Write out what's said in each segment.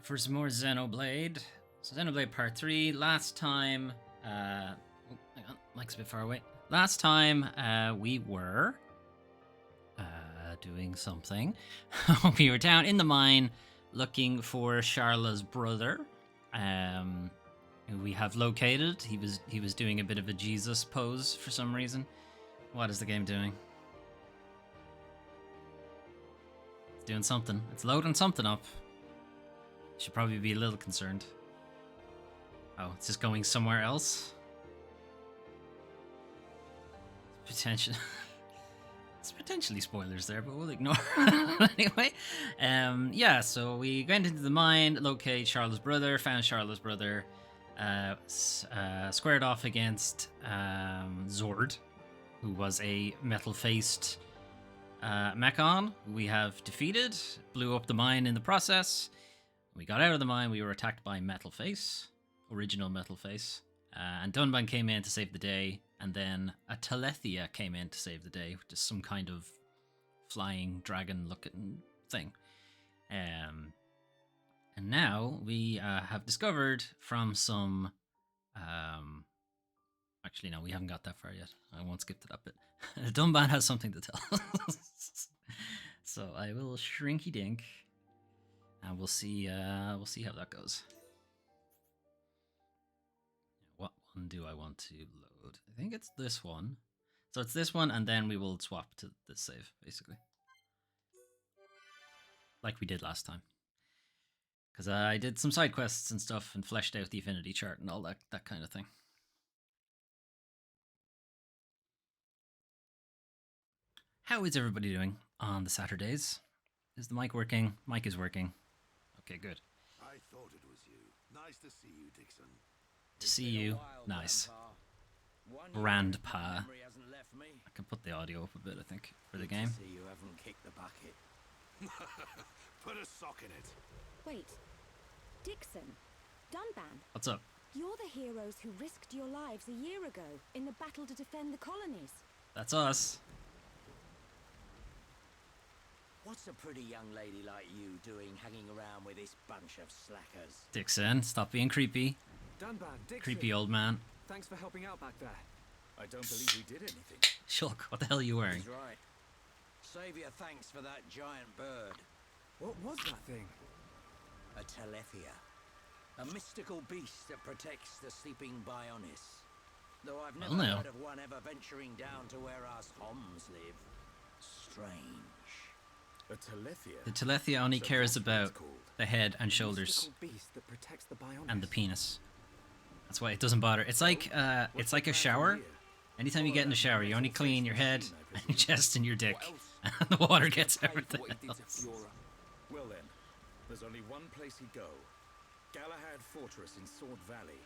for some more Xenoblade. So Xenoblade Part 3. Last time, oh, hang on, mic's a bit far away. Last time, we were doing something. We were down in the mine looking for Charla's brother, who we have located. He was doing a bit of a Jesus pose for some reason. What is the game doing? It's doing something. It's loading something up. Should probably be a little concerned. Oh, it's just going somewhere else? It's potentially spoilers there, but we'll ignore it anyway. Yeah, so we went into the mine, located Charla's brother, found Charla's brother, squared off against Zord, who was a metal-faced Mechon we have defeated, blew up the mine in the process. We got out of the mine, we were attacked by Metalface, original Metalface, and Dunban came in to save the day, and then a Telethia came in to save the day, which is some kind of flying dragon-looking thing. And now we have discovered from some... Actually, no, we haven't got that far yet. I won't skip to that bit. Dunban has something to tell. So I will shrinky dink, and we'll see how that goes. What one do I want to load? I think it's this one. So it's this one, and then we will swap to this save, basically, like we did last time. Because I did some side quests and stuff, and fleshed out the affinity chart and all that kind of thing. How is everybody doing on the Saturdays? Is the mic working? Mic is working. Okay, good. I thought it was you. Nice to see you, Dixon. To see you. Nice. Grandpa. I can put the audio up a bit, I think, for the game. See, you haven't kicked the bucket. Put a sock in it. Wait. Dixon. Dunban. What's up? You're the heroes who risked your lives a year ago in the battle to defend the colonies. That's us. What's a pretty young lady like you doing hanging around with this bunch of slackers? Dixon, stop being creepy. Dunban, Dixon. Creepy old man. Thanks for helping out back there. I don't believe we did anything. Shulk, what the hell are you wearing? He's right. Save your thanks for that giant bird. What was that thing? A Telethia. A mystical beast that protects the sleeping Bionis. Though I've never heard of one ever venturing down to where us Homs live. Strange. A Telethia? The Telethia only cares about the head and shoulders Beast that protects the and the penis. That's why it doesn't bother. It's like a shower. Anytime you get in the shower, you only clean your head and your chest and your dick, and the water gets everything else. Well then, there's only one place he'd go. Galahad Fortress in Sword Valley.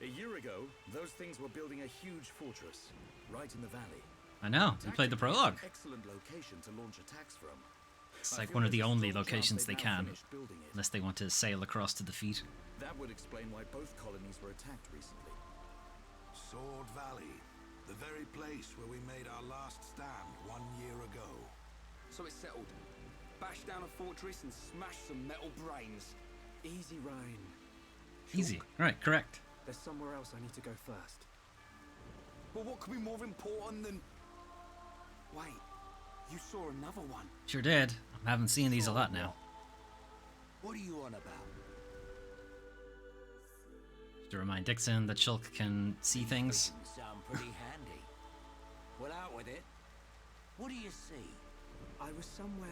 A year ago, those things were building a huge fortress right in the valley. I know. We played the prologue. Excellent location to launch attacks from. It's like one of the only locations they can, unless they want to sail across to defeat. That would explain why both colonies were attacked recently. Sword Valley. The very place where we made our last stand 1 year ago. So it's settled. Bash down a fortress and smash some metal brains. Easy, Ryan. Easy. Right, correct. There's somewhere else I need to go first. But what could be more important than... Wait, you saw another one. Sure did. I haven't seen these a lot now. What are you on about? Just to remind Dixon that Shulk can see things. Sound pretty handy. Well, out with it. What do you see? I was somewhere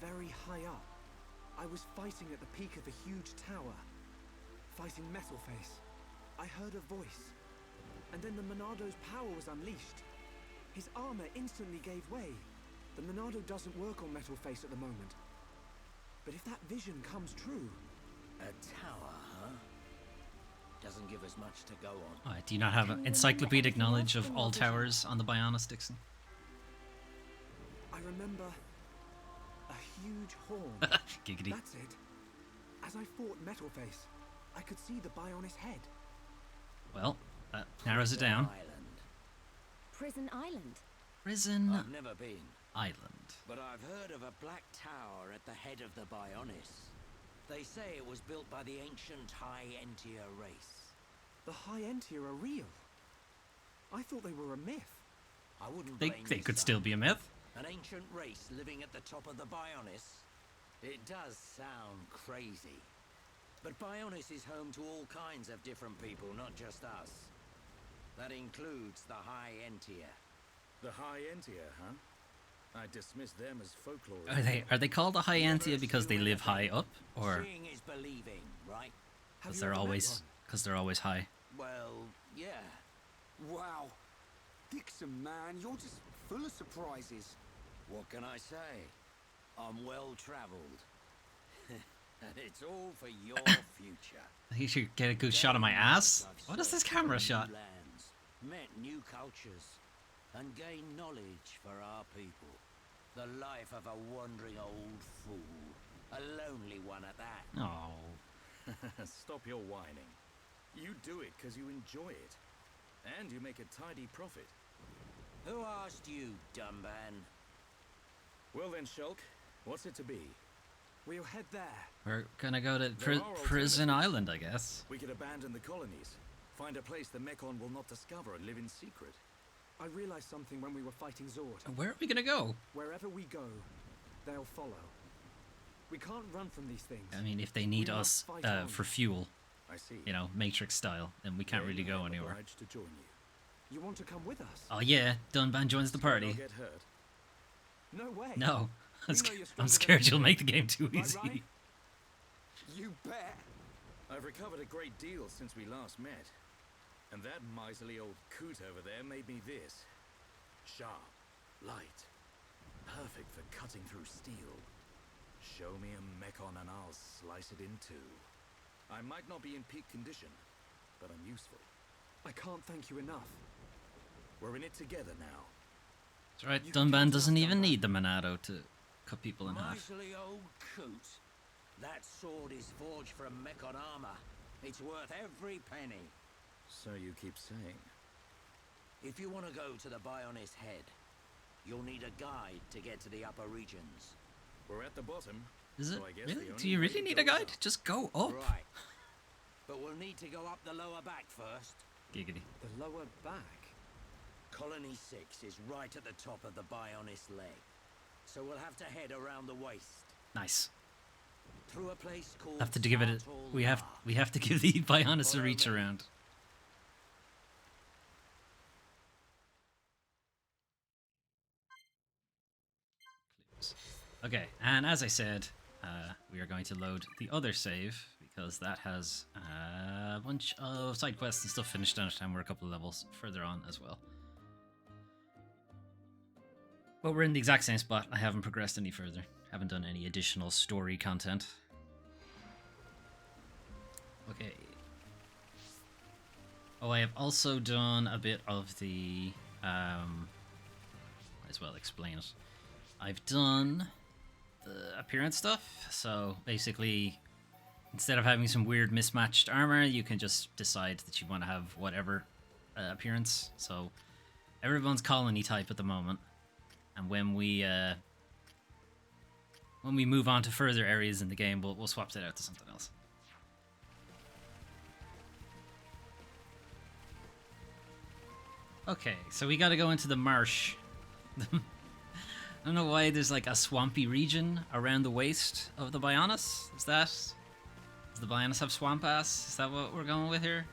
very high up. I was fighting at the peak of a huge tower. Fighting Metalface. I heard a voice. And then the Monado's power was unleashed. His armor instantly gave way. The Monado doesn't work on Metalface at the moment. But if that vision comes true... A tower, huh? Doesn't give us much to go on. Do you not have an encyclopedic knowledge of all towers on the Bionis, Dixon? I remember a huge horn. Giggity. That's it. As I fought Metalface, I could see the Bionis head. Well, that narrows it down. Prison Island. Prison I've never been. Island. But I've heard of a black tower at the head of the Bionis. They say it was built by the ancient High Entia race. The High Entia are real. I thought they were a myth. I wouldn't They blame you, could son. still be a myth. An ancient race living at the top of the Bionis? It does sound crazy. But Bionis is home to all kinds of different people, not just us. That includes the High Entia. The High Entia, huh? I dismiss them as folklore. Are they called the High Entia because they live high up, or Seeing is believing, right? Have because you ever met they're always high? Well, yeah. Wow. Dixon, man, you're just full of surprises. What can I say? I'm well traveled. And it's all for your future. You should get a good shot of my ass. What is this camera shot? New lands, met new cultures, and gained knowledge for our people. The life of a wandering old fool. A lonely one at that. Oh, Stop your whining. You do it because you enjoy it. And you make a tidy profit. Who asked you, Dumban? Well then, Shulk, what's it to be? We'll head there. we're gonna go to There are Prison alternatives. Island, I guess. We could abandon the colonies, find a place the Mekon will not discover and live in secret. I realized something when we were fighting Zord. Where are we gonna go? Wherever we go, they'll follow. We can't run from these things. I mean, if they need We us must fight on. for fuel, I see. you know, Matrix style, then we can't Then really go I'm anywhere. obliged to join you. You want to come with us? Oh yeah, Dunban joins the Scared party. I'll get hurt. No way. No, We I'm, know sc- you're I'm stronger scared than you'll we make the game too Right, easy. Ryan? You bet. I've recovered a great deal since we last met. And that miserly old coot over there made me this. Sharp, light, perfect for cutting through steel. Show me a Mekon and I'll slice it in two. I might not be in peak condition, but I'm useful. I can't thank you enough. We're in it together now. That's right, You can Dunban count doesn't us, even Dunban. need the Monado to cut people in half. Miserly old coot. That sword is forged from Mekon armor. It's worth every penny. So you keep saying. If you want to go to the Bionis head, you'll need a guide to get to the upper regions. We're at the bottom. Is it so I guess really? the Do only you way really to need go a guide? is up. Just go up. Right. But we'll need to go up the lower back first. Giggity. The lower back. Colony 6 is right at the top of the Bionis leg. So we'll have to head around the waist. Nice. Through a place called Have to give it. We have to give the Bionis a Follow reach me. around. Okay, and as I said, we are going to load the other save because that has a bunch of side quests and stuff finished on it, and we're a couple of levels further on as well. But we're in the exact same spot. I haven't progressed any further. Haven't done any additional story content. Okay. Oh, I have also done a bit of the... might as well explain it. I've done the appearance stuff. So basically, instead of having some weird mismatched armor, you can just decide that you want to have whatever appearance. So everyone's colony type at the moment. And when we move on to further areas in the game, we'll swap that out to something else. Okay, so we gotta go into the marsh. I don't know why there's like a swampy region around the waist of the Bionis. Does the Bionis have swamp ass? Is that what we're going with here?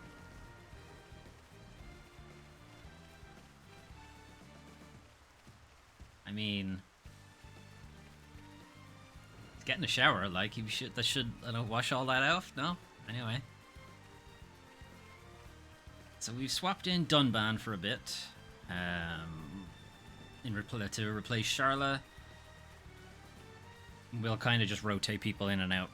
I mean, get in the shower, like that should I don't wash all that out. No, anyway. So we've swapped in Dunban for a bit, to replace Charla. We'll kind of just rotate people in and out.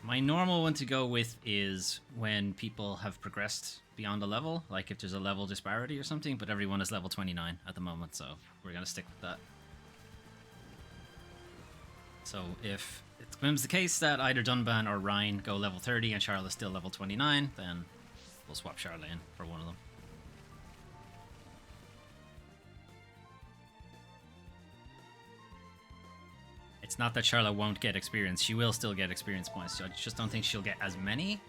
My normal one to go with is when people have progressed beyond a level, like if there's a level disparity or something, but everyone is level 29 at the moment, so we're going to stick with that. So if it becomes the case that either Dunban or Ryan go level 30 and Charlotte's still level 29, then we'll swap Charlotte in for one of them. It's not that Charlotte won't get experience. She will still get experience points. I just don't think she'll get as many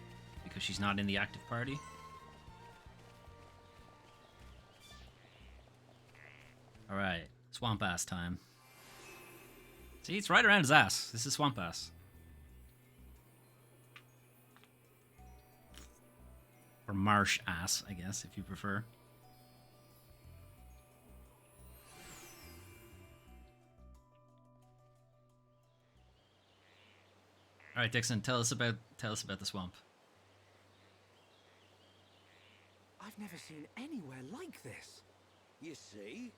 because she's not in the active party. Alright, swamp ass time. See, it's right around his ass. This is swamp ass. Or marsh ass, I guess, if you prefer. All right, Dixon, tell us about the swamp. I've never seen anywhere like this. You see?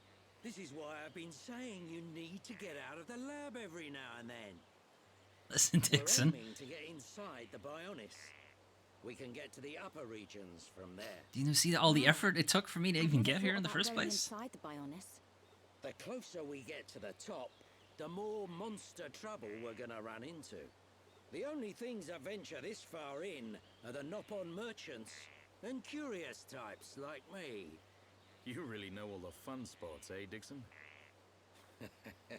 This is why I've been saying you need to get out of the lab every now and then. Listen, Dixon. We're aiming to get inside the Bionis. We can get to the upper regions from there. Do you see all the effort it took for me to even get here in the first place? Inside the Bionis. The closer we get to the top, the more monster trouble we're gonna run into. The only things that venture this far in are the Nopon merchants and curious types like me. You really know all the fun spots, eh, Dixon?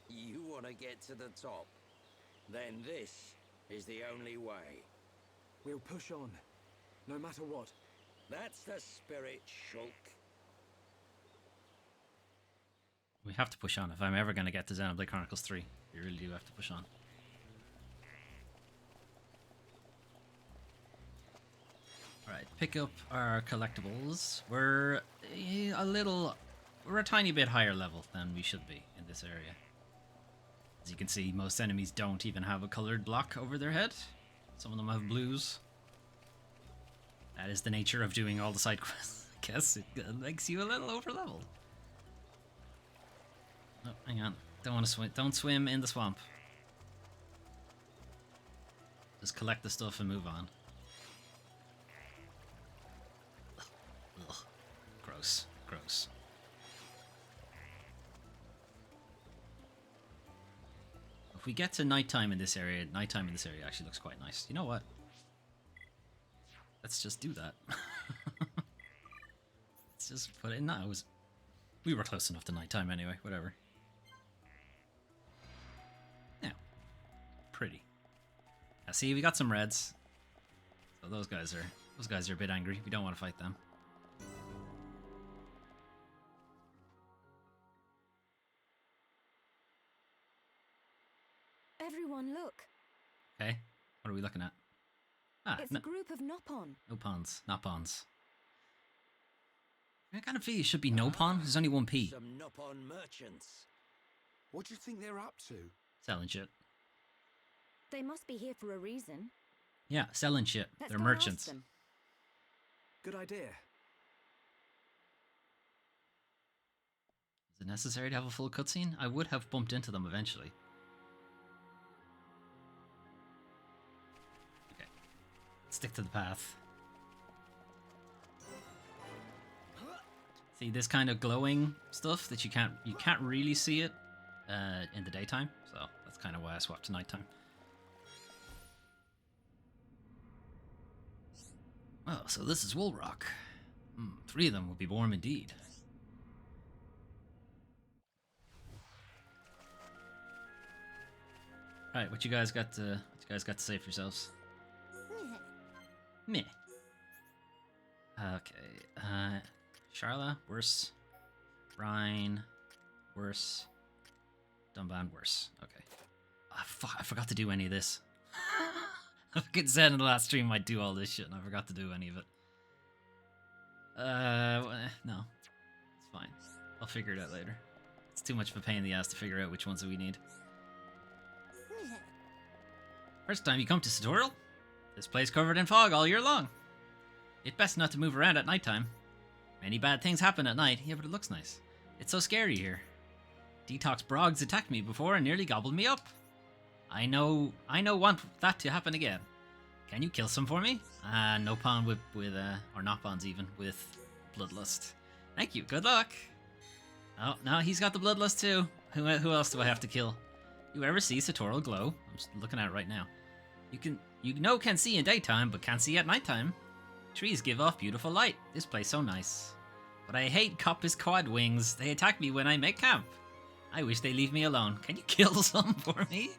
You want to get to the top? Then this is the only way. We'll push on, no matter what. That's the spirit, Shulk. We have to push on. If I'm ever going to get to Xenoblade Chronicles 3, we really do have to push on. Alright, pick up our collectibles. We're a tiny bit higher level than we should be in this area. As you can see, most enemies don't even have a colored block over their head. Some of them have blues. That is the nature of doing all the side quests. I guess it makes you a little over leveled. Oh, hang on. Don't want to swim. Don't swim in the swamp. Just collect the stuff and move on. Ugh. Gross. Gross. If we get to nighttime in this area actually looks quite nice. You know what? Let's just do that. Let's just put it in. No, we were close enough to nighttime anyway. Whatever. Yeah. Pretty. Now, see, we got some reds. So those guys are a bit angry. We don't want to fight them. Everyone, look. Okay. What are we looking at? Ah, It's a group of Nopon. Nopons. Nopons. I kind of feel it should be Nopon. There's only one P. Some Nopon merchants. What do you think they're up to? Selling shit. They must be here for a reason. Yeah, selling shit. Let's They're go and ask merchants. them. Good idea. Is it necessary to have a full cutscene? I would have bumped into them eventually. Okay. Stick to the path. See this kind of glowing stuff that you can't really see it in the daytime, so that's kind of why I swapped to nighttime. Oh, so this is Wool Rock. 3 of them will be warm indeed. Alright, what you guys got to say for yourselves? Meh. Okay. Charla, worse. Rhine, worse. Dunban, worse. Okay. Ah, fuck, I forgot to do any of this. I fucking said in the last stream I'd do all this shit and I forgot to do any of it. No. It's fine. I'll figure it out later. It's too much of a pain in the ass to figure out which ones that we need. First time you come to Satoral? This place covered in fog all year long. It's best not to move around at nighttime. Many bad things happen at night. Yeah, but it looks nice. It's so scary here. Detox Brogs attacked me before and nearly gobbled me up. I know want that to happen again. Can you kill some for me? Nopon with or Nopons even, with Bloodlust. Thank you, good luck. Oh, no, he's got the Bloodlust too. Who else do I have to kill? You ever see Satoral glow? I'm just looking at it right now. You can see in daytime, but can't see at nighttime. Trees give off beautiful light. This place so nice. But I hate Coppice quad wings. They attack me when I make camp. I wish they leave me alone. Can you kill some for me?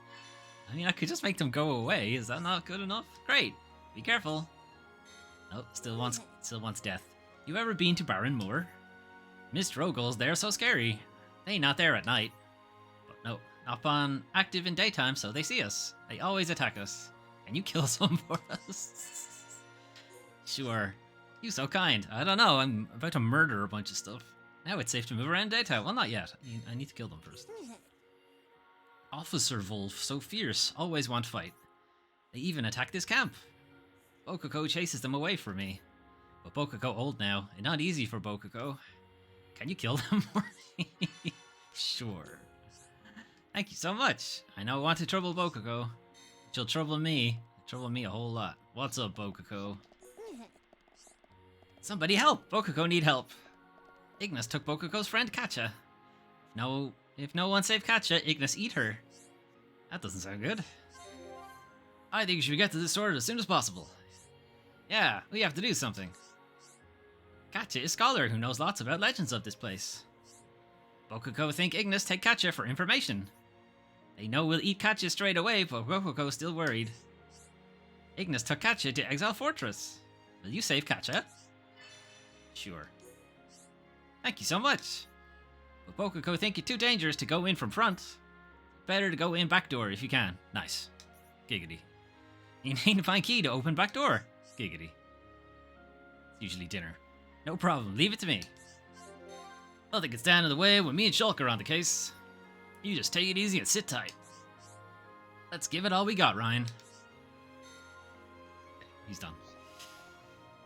I mean, I could just make them go away. Is that not good enough? Great. Be careful. Nope, still wants death. You ever been to Baron Moor? Mist Rogals, they're so scary. They ain't not there at night. But no, up on active in daytime, so they see us. They always attack us. Can you kill some for us? Sure. You so kind. I don't know, I'm about to murder a bunch of stuff. Now it's safe to move around daytime. Well, not yet. I need to kill them first. Officer Wolf, so fierce, always want fight. They even attack this camp. Bokoko chases them away from me. But Bokoko old now, and not easy for Bokoko. Can you kill them for me? Sure. Thank you so much. I know I want to trouble Bokoko. But you'll trouble me. Trouble me a whole lot. What's up, Bokoko? Somebody help! Bokoko need help. Ignis took Bokoko's friend Katja. If no one save Katja, Ignis eat her. That doesn't sound good. I think you should get to this sword as soon as possible. Yeah, we have to do something. Katja is a scholar who knows lots about legends of this place. Bokoko think Ignis take Katja for information. They know we'll eat Katja straight away, but Bokoko's still worried. Ignis took Katja to Exile Fortress. Will you save Katja? Sure. Thank you so much. But Bokoko think you're too dangerous to go in from front. Better to go in back door if you can. Nice. Giggity. You need to find key to open back door. Giggity. It's usually dinner. No problem, leave it to me. Nothing can stand in the way when me and Shulk are on the case. You just take it easy and sit tight. Let's give it all we got, Ryan. Okay, he's done.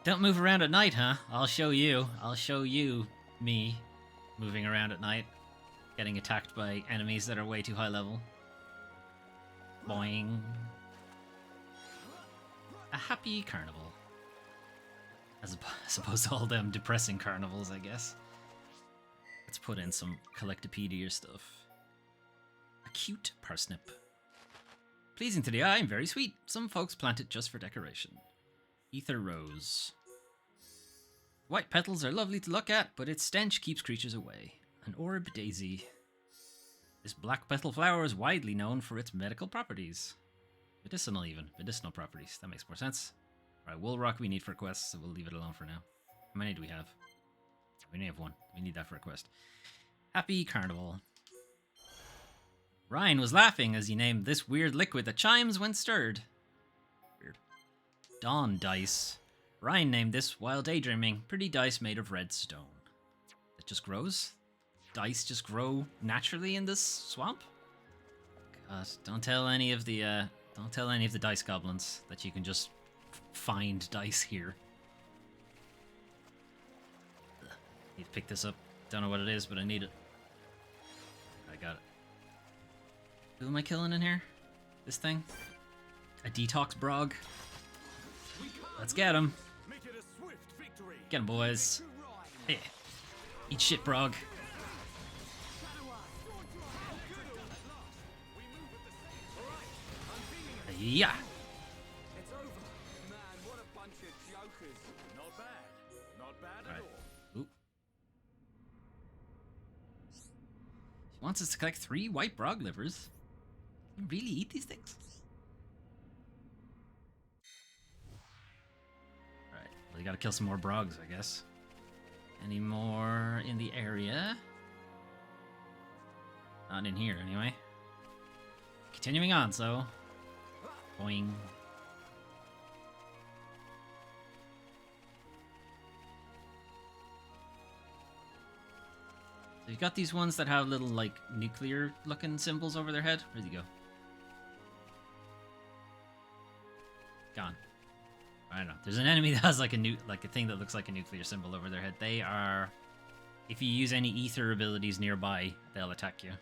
Don't move around at night, huh? I'll show you. I'll show you me moving around at night. Getting attacked by enemies that are way too high level. Boing. A happy carnival. As opposed to all them depressing carnivals, I guess. Let's put in some collectopedia stuff. A cute parsnip. Pleasing to the eye and very sweet. Some folks plant it just for decoration. Ether rose. White petals are lovely to look at, but its stench keeps creatures away. An orb daisy. This black petal flower is widely known for its medical properties. Medicinal even. Medicinal properties. That makes more sense. Right, wool rock we need for quests, so we'll leave it alone for now. How many do we have? We only have one. We need that for a quest. Happy Carnival. Ryan was laughing as he named this weird liquid that chimes when stirred. Weird. Dawn dice. Ryan named this while daydreaming. Pretty dice made of red stone. It just grows? Dice just grow naturally in this swamp? God, don't tell any of the dice goblins that you can just find dice here. Ugh. Need to pick this up. Don't know what it is, but I need it. I got it. Who am I killing in here? This thing? A detox brog? Let's get him. Get him, boys. Hey. Eat shit, brog. Yeah. It's over. Man, what a bunch of jokers. Not bad. Not bad Right. at all. Oop. She wants us to collect 3 white brog livers. You really eat these things? Right. Well, you gotta kill some more brogs, I guess. Any more in the area? Not in here, anyway. Continuing on, so. Boing. So you've got these ones that have little, like, nuclear-looking symbols over their head. Where'd you go? Gone. I don't know. There's an enemy that has, like, a thing that looks like a nuclear symbol over their head. They are... If you use any ether abilities nearby, they'll attack you.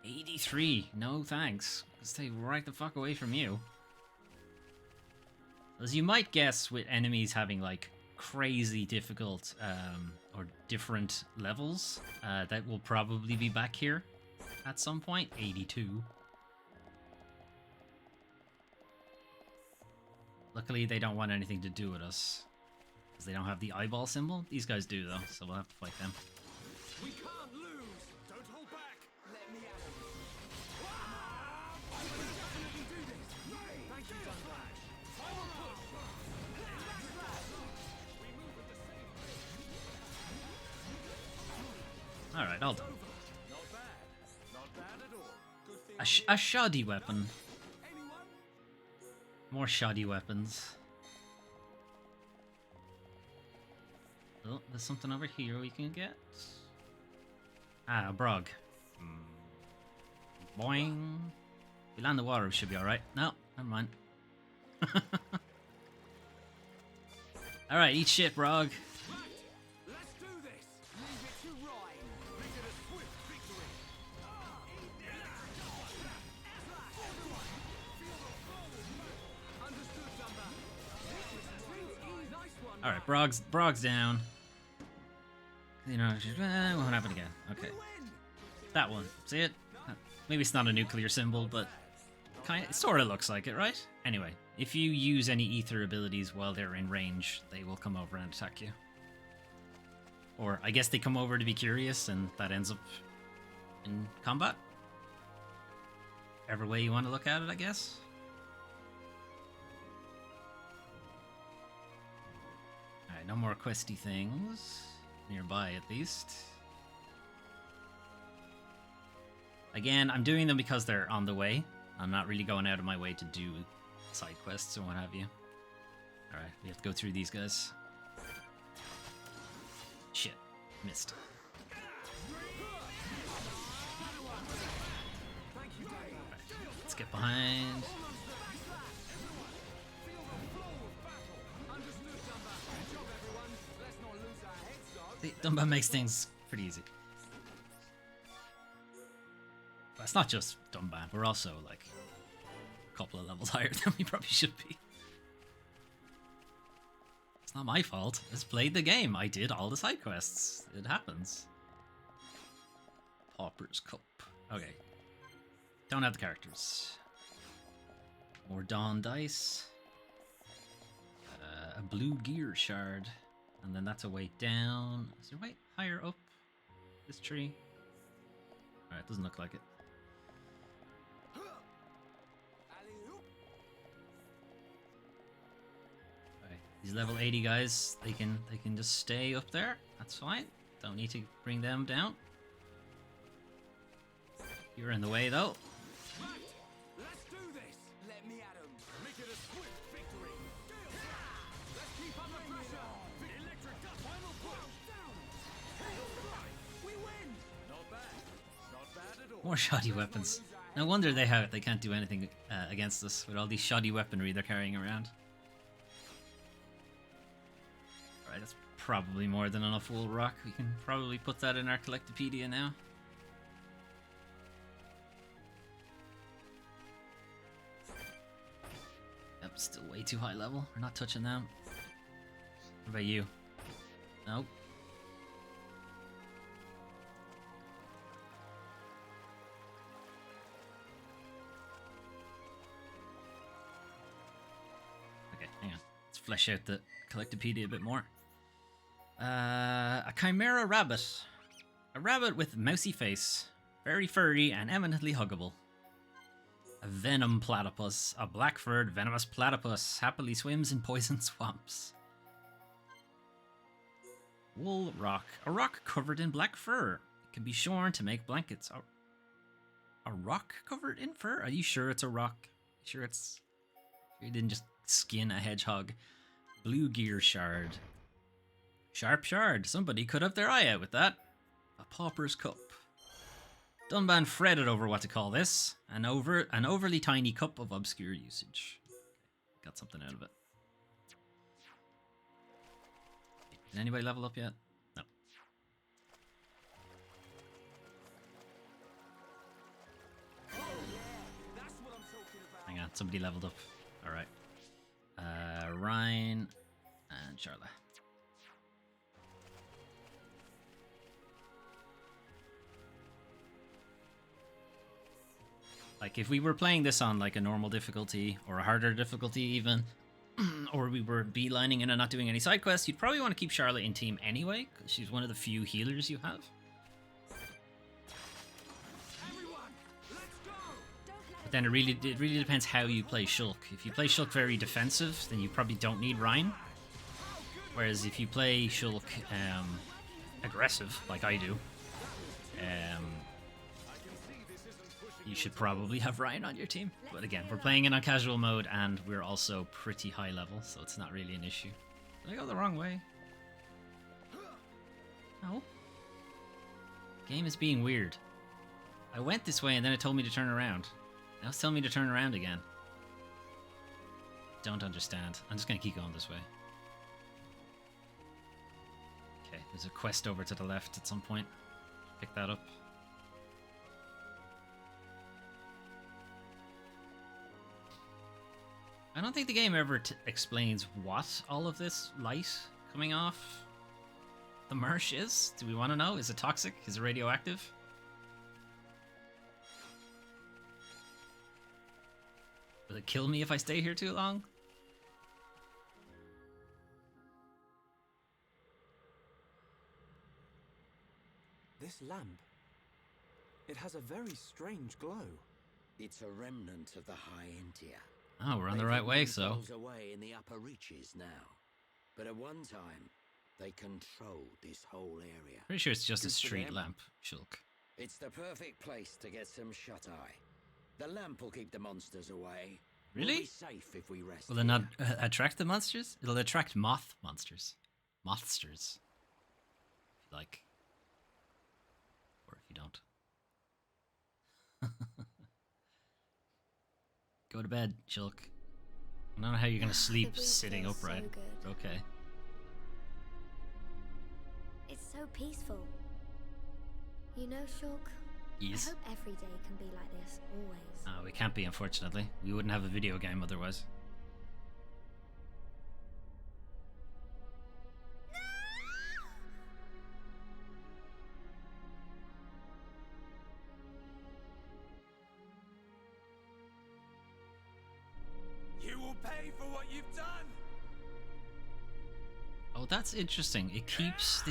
83. No thanks. Stay right the fuck away from you. As you might guess, with enemies having, like, crazy difficult or different levels, that will probably be back here at some point. 82. Luckily, they don't want anything to do with us, because they don't have the eyeball symbol. These guys do, though, so we'll have to fight them. We can't lose. Don't hold back. Let me at him. Alright, all done. Not bad. Not bad at all. Good thing A shoddy weapon. More shoddy weapons. Oh, there's something over here we can get. Ah, a brog. Boing. We land the water, we should be alright. No, never mind. Alright, eat shit, brog. Let's do this. Leave it to Ryan. Make it a swift victory. Understood, Dumba. Nice one. Alright, brog's down. You know, won't happen again. Okay. That one. See it? Maybe it's not a nuclear symbol, but it sort of looks like it, right? Anyway, if you use any ether abilities while they're in range, they will come over and attack you. Or I guess they come over to be curious, and that ends up in combat. Every way you want to look at it, I guess. Alright, no more questy things. Nearby, at least. Again, I'm doing them because they're on the way. I'm not really going out of my way to do side quests and what have you. Alright, we have to go through these guys. Shit. Missed. Right, let's get behind. See, Dumba makes things pretty easy. But it's not just Dumba, we're also like a couple of levels higher than we probably should be. It's not my fault. I just played the game. I did all the side quests. It happens. Pauper's Cup. Okay. Don't have the characters. More Dawn Dice. A blue gear shard. And then that's a way down. Is there a way higher up this tree? Alright, doesn't look like it. Alright, these level 80 guys, they can just stay up there. That's fine. Don't need to bring them down. You're in the way though. Let's do this. Let me at 'em. Make it a swift victory. Let's keep under pressure. Electric dust. Final push. Down. We win. Not bad. Not bad at all. More shoddy weapons. No wonder they can't do anything against us with all these shoddy weaponry they're carrying around. Alright, that's probably more than enough wool rock. We can probably put that in our Collectopedia now. Yep, still way too high level. We're not touching them. What about you? Nope. Okay, hang on. Let's flesh out the Collectopedia a bit more. A chimera rabbit. A rabbit with mousy face. Very furry and eminently huggable. A venom platypus. A black-furred venomous platypus happily swims in poison swamps. Wool rock. A rock covered in black fur. It can be shorn to make blankets. A rock covered in fur? Are you sure it's a rock? Sure it's... You didn't just skin a hedgehog. Blue gear shard. Sharp shard. Somebody cut up their eye out with that. A pauper's cup. Dunban fretted over what to call this. An overly tiny cup of obscure usage. Got something out of it. Did anybody level up yet? No. Hang on, somebody leveled up. Alright. Ryan and Charlotte. Like, if we were playing this on, like, a normal difficulty, or a harder difficulty even, or we were beelining in and not doing any side quests, you'd probably want to keep Charlotte in team anyway, because she's one of the few healers you have. But then it really depends how you play Shulk. If you play Shulk very defensive, then you probably don't need Rhine. Whereas if you play Shulk aggressive, like I do, You should probably have Ryan on your team. But again, we're playing it on casual mode and we're also pretty high level, so it's not really an issue. Did I go the wrong way? No. Game is being weird. I went this way and then it told me to turn around. Now it's telling me to turn around again. Don't understand. I'm just gonna keep going this way. Okay, there's a quest over to the left at some point. Pick that up. I don't think the game ever explains what all of this light coming off the marsh is. Do we want to know? Is it toxic? Is it radioactive? Will it kill me if I stay here too long? This lamp. It has a very strange glow. It's a remnant of the High India. Oh, we're on the right way, so. Away in the upper reaches now, but at one time they controlled this whole area. Pretty sure it's just a street lamp, Shulk. It's the perfect place to get some shut-eye. The lamp will keep the monsters away. Really? We'll be safe if we rest. Will it not attract the monsters? It'll attract moth monsters. Mothsters. If you like. Or if you don't. Go to bed, Shulk. I don't know how you're gonna sleep sitting upright. So okay. It's so peaceful. You know, Shulk, Yes. I hope every day can be like this, always. We can't be, unfortunately. We wouldn't have a video game otherwise. You will pay for what you've done. Oh, that's interesting. It keeps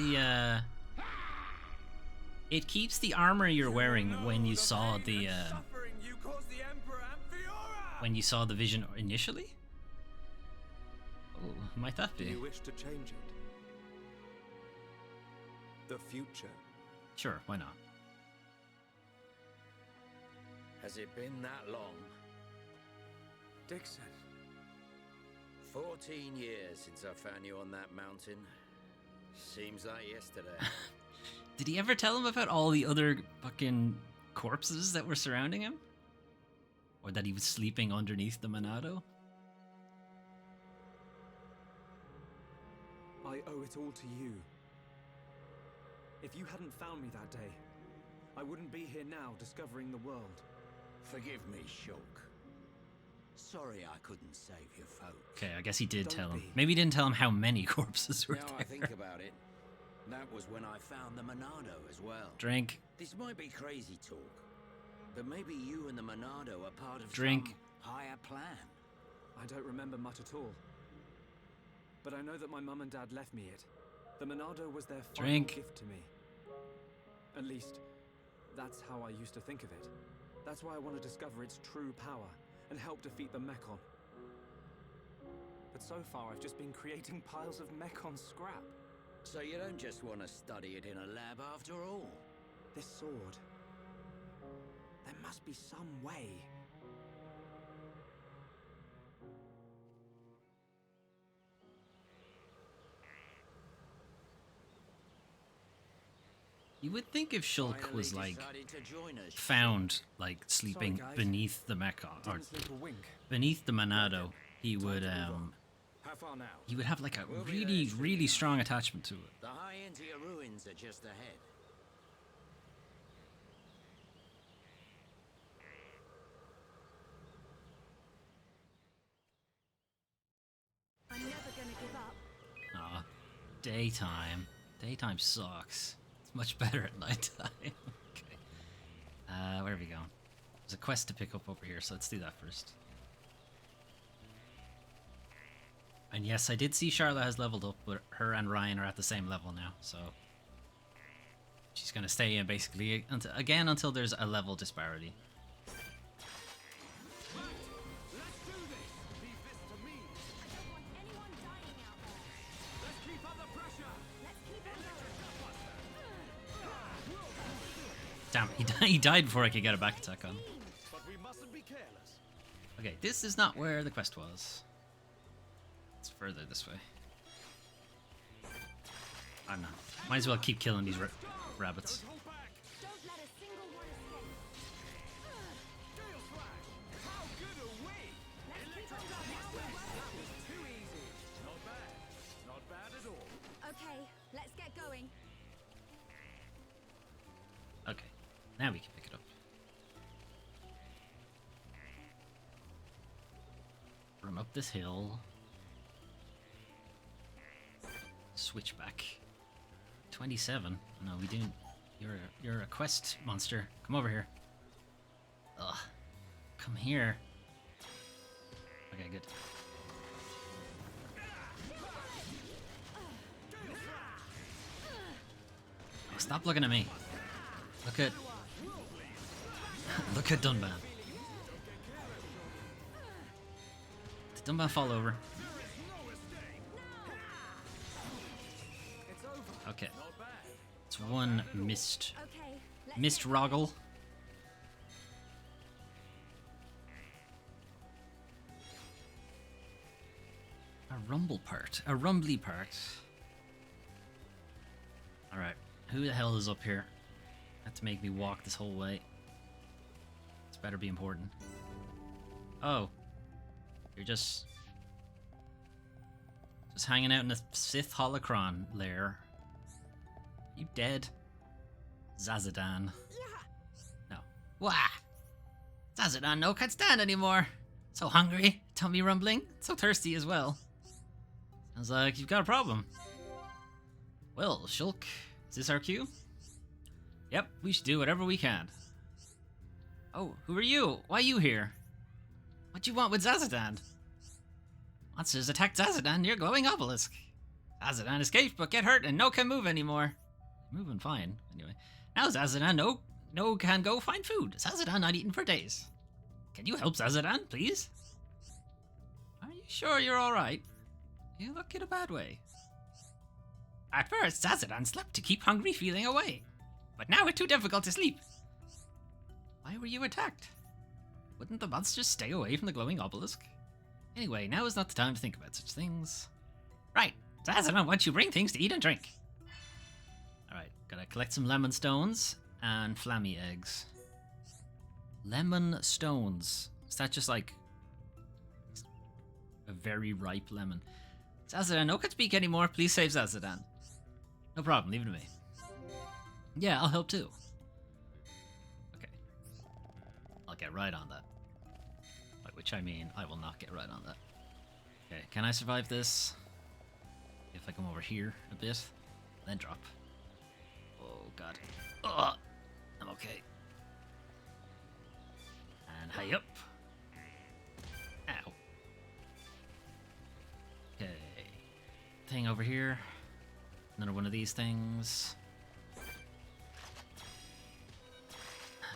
the armor you're wearing when you saw the when you saw the vision initially. Oh, might that Do be? you wish to change it? The future. Sure, why not? Has it been that long? Dixon. 14 years since I found you on that mountain. Seems like yesterday. Did he ever tell him about all the other fucking corpses that were surrounding him? Or that he was sleeping underneath the Monado? I owe it all to you. If you hadn't found me that day, I wouldn't be here now discovering the world. Forgive me, Shulk. Sorry I couldn't save your folk. Okay, I guess he did Don't tell him. be. Maybe he didn't tell him how many corpses were Now there. I think about it, that was when I found the Monado as well. Drink. This might be crazy talk, but maybe you and the Monado are part of Drink. some higher plan. I don't remember much at all. But I know that my mum and dad left me it. The Monado was their final Drink. gift to me. At least, that's how I used to think of it. That's why I want to discover its true power and help defeat the Mechon. But so far, I've just been creating piles of Mechon scrap. So you don't just want to study it in a lab after all? This sword. There must be some way. You would think if Shulk was Finally like decided to join us. found like sleeping Sorry, guys. beneath the Mecca or Didn't sleep a wink. beneath the Monado, he would How far now? he would have like a We'll be really there really strong attachment to it. The High India ruins are just ahead. I'm never gonna give up. Aw, daytime. Daytime sucks. It's much better at nighttime. Okay. Where are we going? There's a quest to pick up over here, so let's do that first. And yes, I did see Charlotte has leveled up, but her and Ryan are at the same level now, so she's gonna stay in basically until there's a level disparity. Let's do this. Leave this to me. I don't want anyone dying out there. Let's keep up the pressure. Let's keep on going. Damn, he died before I could get a back attack on. But we mustn't be careless. Okay, this is not where the quest was. It's further this way. I don't know. Might as well keep killing these rabbits. Hold back. Don't let a single one escape. Gale Slash. How good are we? Electric That was too easy. Not bad. Not bad at all. Okay, let's get going. Okay, now we can pick it up. Run up this hill. Switch back. 27. No, we didn't. You're a quest monster. Come over here. Ugh. Come here. Okay, good. Oh, stop looking at me. Look at look at Dunban. Did Dunban fall over? Okay. It's one missed. Okay, let's Missed Roggle. A rumble part. A rumbly part. Alright. Who the hell is up here? Had to make me walk this whole way. This better be important. Oh. You're just hanging out in the Sith holocron lair. You dead? Zazadan. No. Wah! Zazadan no can't stand anymore. So hungry, tummy rumbling, so thirsty as well. Sounds like you've got a problem. Well, Shulk, is this our cue? Yep, we should do whatever we can. Oh, who are you? Why are you here? What do you want with Zazadan? Monsters attacked Zazadan near glowing obelisk. Zazadan escaped but get hurt and no can move anymore. Moving fine, anyway. Now Zazadan no can go find food. Zazadan not eaten for days. Can you help Zazadan, please? Are you sure you're alright? You look in a bad way. At first, Zazadan slept to keep hungry feeling away. But now it's too difficult to sleep. Why were you attacked? Wouldn't the monsters stay away from the glowing obelisk? Anyway, now is not the time to think about such things. Right, Zazadan wants you bring things to eat and drink. Alright, gotta collect some lemon stones and flammy eggs. Lemon stones. Is that just like a very ripe lemon? Zazadan, no can speak anymore. Please save Zazadan. No problem, leave it to me. Yeah, I'll help too. Okay. I'll get right on that. By which I mean, I will not get right on that. Okay, can I survive this? If I come over here a bit, then drop. Oh god. Ugh. I'm okay. And high up. Ow. Okay. Thing over here. Another one of these things.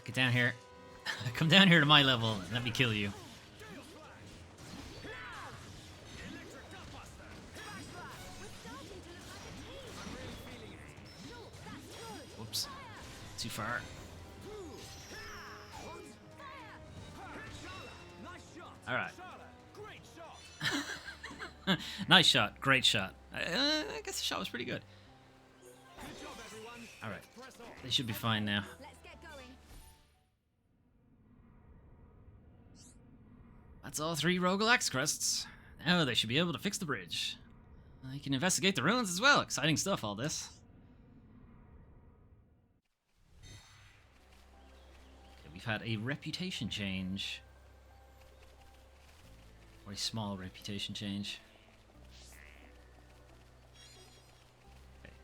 Get down here. Come down here to my level and let me kill you. Whoops. Too far. Alright. Nice shot. Great shot. I guess the shot was pretty good. Alright. They should be fine now. Let's get going. That's all 3 Roguelax crests. Now they should be able to fix the bridge. You can investigate the ruins as well. Exciting stuff, all this. Okay, we've had a reputation change. Or a small reputation change. Okay.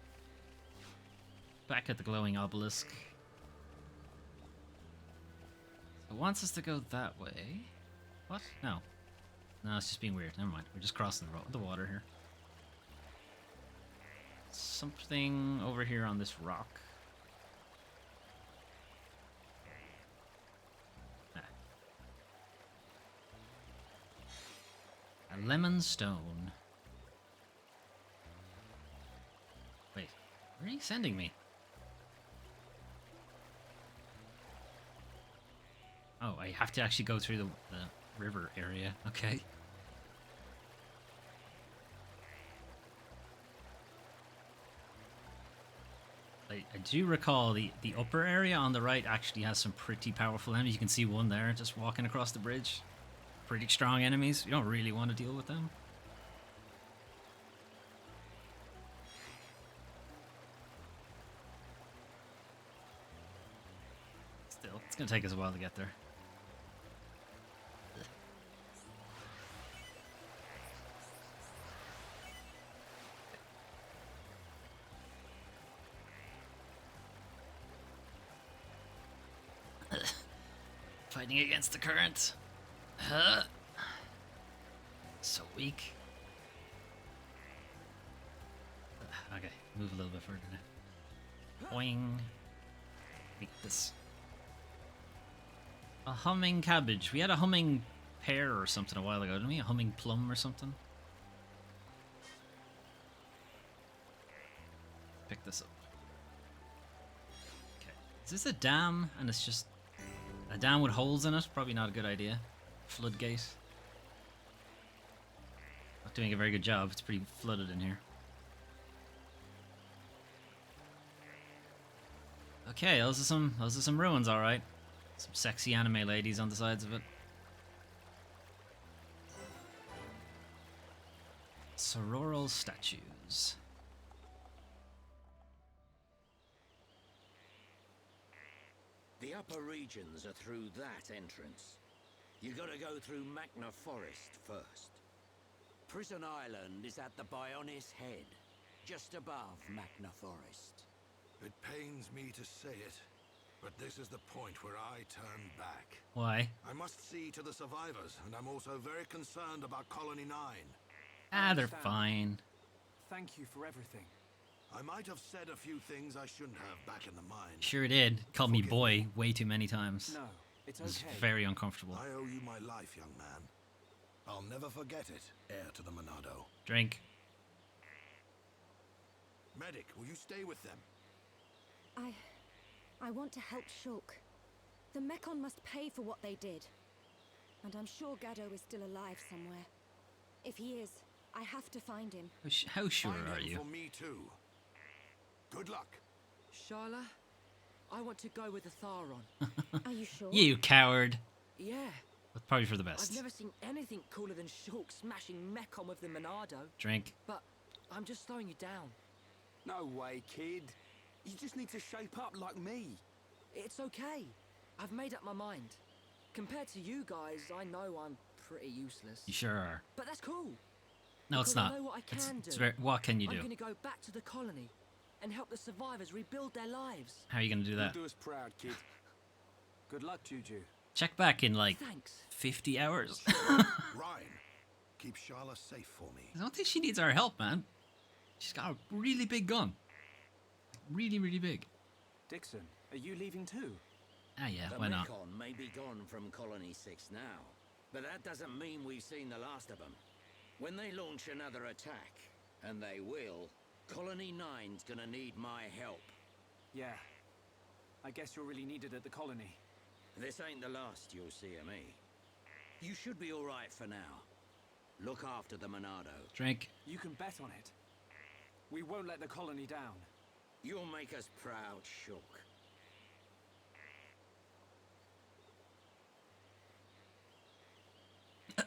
Back at the glowing obelisk. It wants us to go that way. What? No. No, it's just being weird. Never mind. We're just crossing the water here. Something over here on this rock. Ah. A lemon stone. Wait, where are you sending me? Oh, I have to actually go through the river area. Okay. I do recall the upper area on the right actually has some pretty powerful enemies. You can see one there just walking across the bridge. Pretty strong enemies. You don't really want to deal with them. Still, it's going to take us a while to get there. Fighting against the current. So weak. Okay, move a little bit further now. Boing. Make this. A humming cabbage. We had a humming pear or something a while ago, didn't we? A humming plum or something? Pick this up. Okay. Is this a dam? And it's just a dam with holes in it? Probably not a good idea. Floodgate. Not doing a very good job. It's pretty flooded in here. Okay, those are some ruins, all right. Some sexy anime ladies on the sides of it. Sororal statues. The upper regions are through that entrance. You gotta go through Magna Forest first. Prison Island is at the Bionis head, just above Magna Forest. It pains me to say it, but this is the point where I turn back. Why? I must see to the survivors, and I'm also very concerned about Colony 9. Ah, they're fine. Thank you for everything. I might have said a few things I shouldn't have back in the mine. Sure did. Called me boy way too many times. No, it's It was okay. very uncomfortable. I owe you my life, young man. I'll never forget it, heir to the Monado. Drink. Medic, will you stay with them? I want to help Shulk. The Mekon must pay for what they did. And I'm sure Gaddo is still alive somewhere. If he is, I have to find him. How sure Find are him you? for me too. Good luck. Sharla, I want to go with the Tharon. Are you sure? You coward. Yeah. But probably for the best. I've never seen anything cooler than Shulk smashing Mekon with the Monado. Drink. But I'm just slowing you down. No way, kid. You just need to shape up like me. It's okay. I've made up my mind. Compared to you guys, I know I'm pretty useless. You sure are. But that's cool. No, it's because not. I know what I can It's do. what can you I'm do? going to go back to the colony and help the survivors rebuild their lives. How are you going to do that? You do us proud, kid. Good luck, Juju. Check back in like Thanks. 50 hours. Ryan, keep Sharla safe for me. I don't think she needs our help, man. She's got a really big gun. Really, really big. Dixon, are you leaving too? Ah, yeah, The why not? Mekon may be gone from Colony 6 now, but that doesn't mean we've seen the last of them. When they launch another attack, and they will, Colony 9's gonna need my help. Yeah. I guess you're really needed at the colony. This ain't the last you'll see of me. You should be alright for now. Look after the Monado. Drink. You can bet on it. We won't let the colony down. You'll make us proud, Shulk.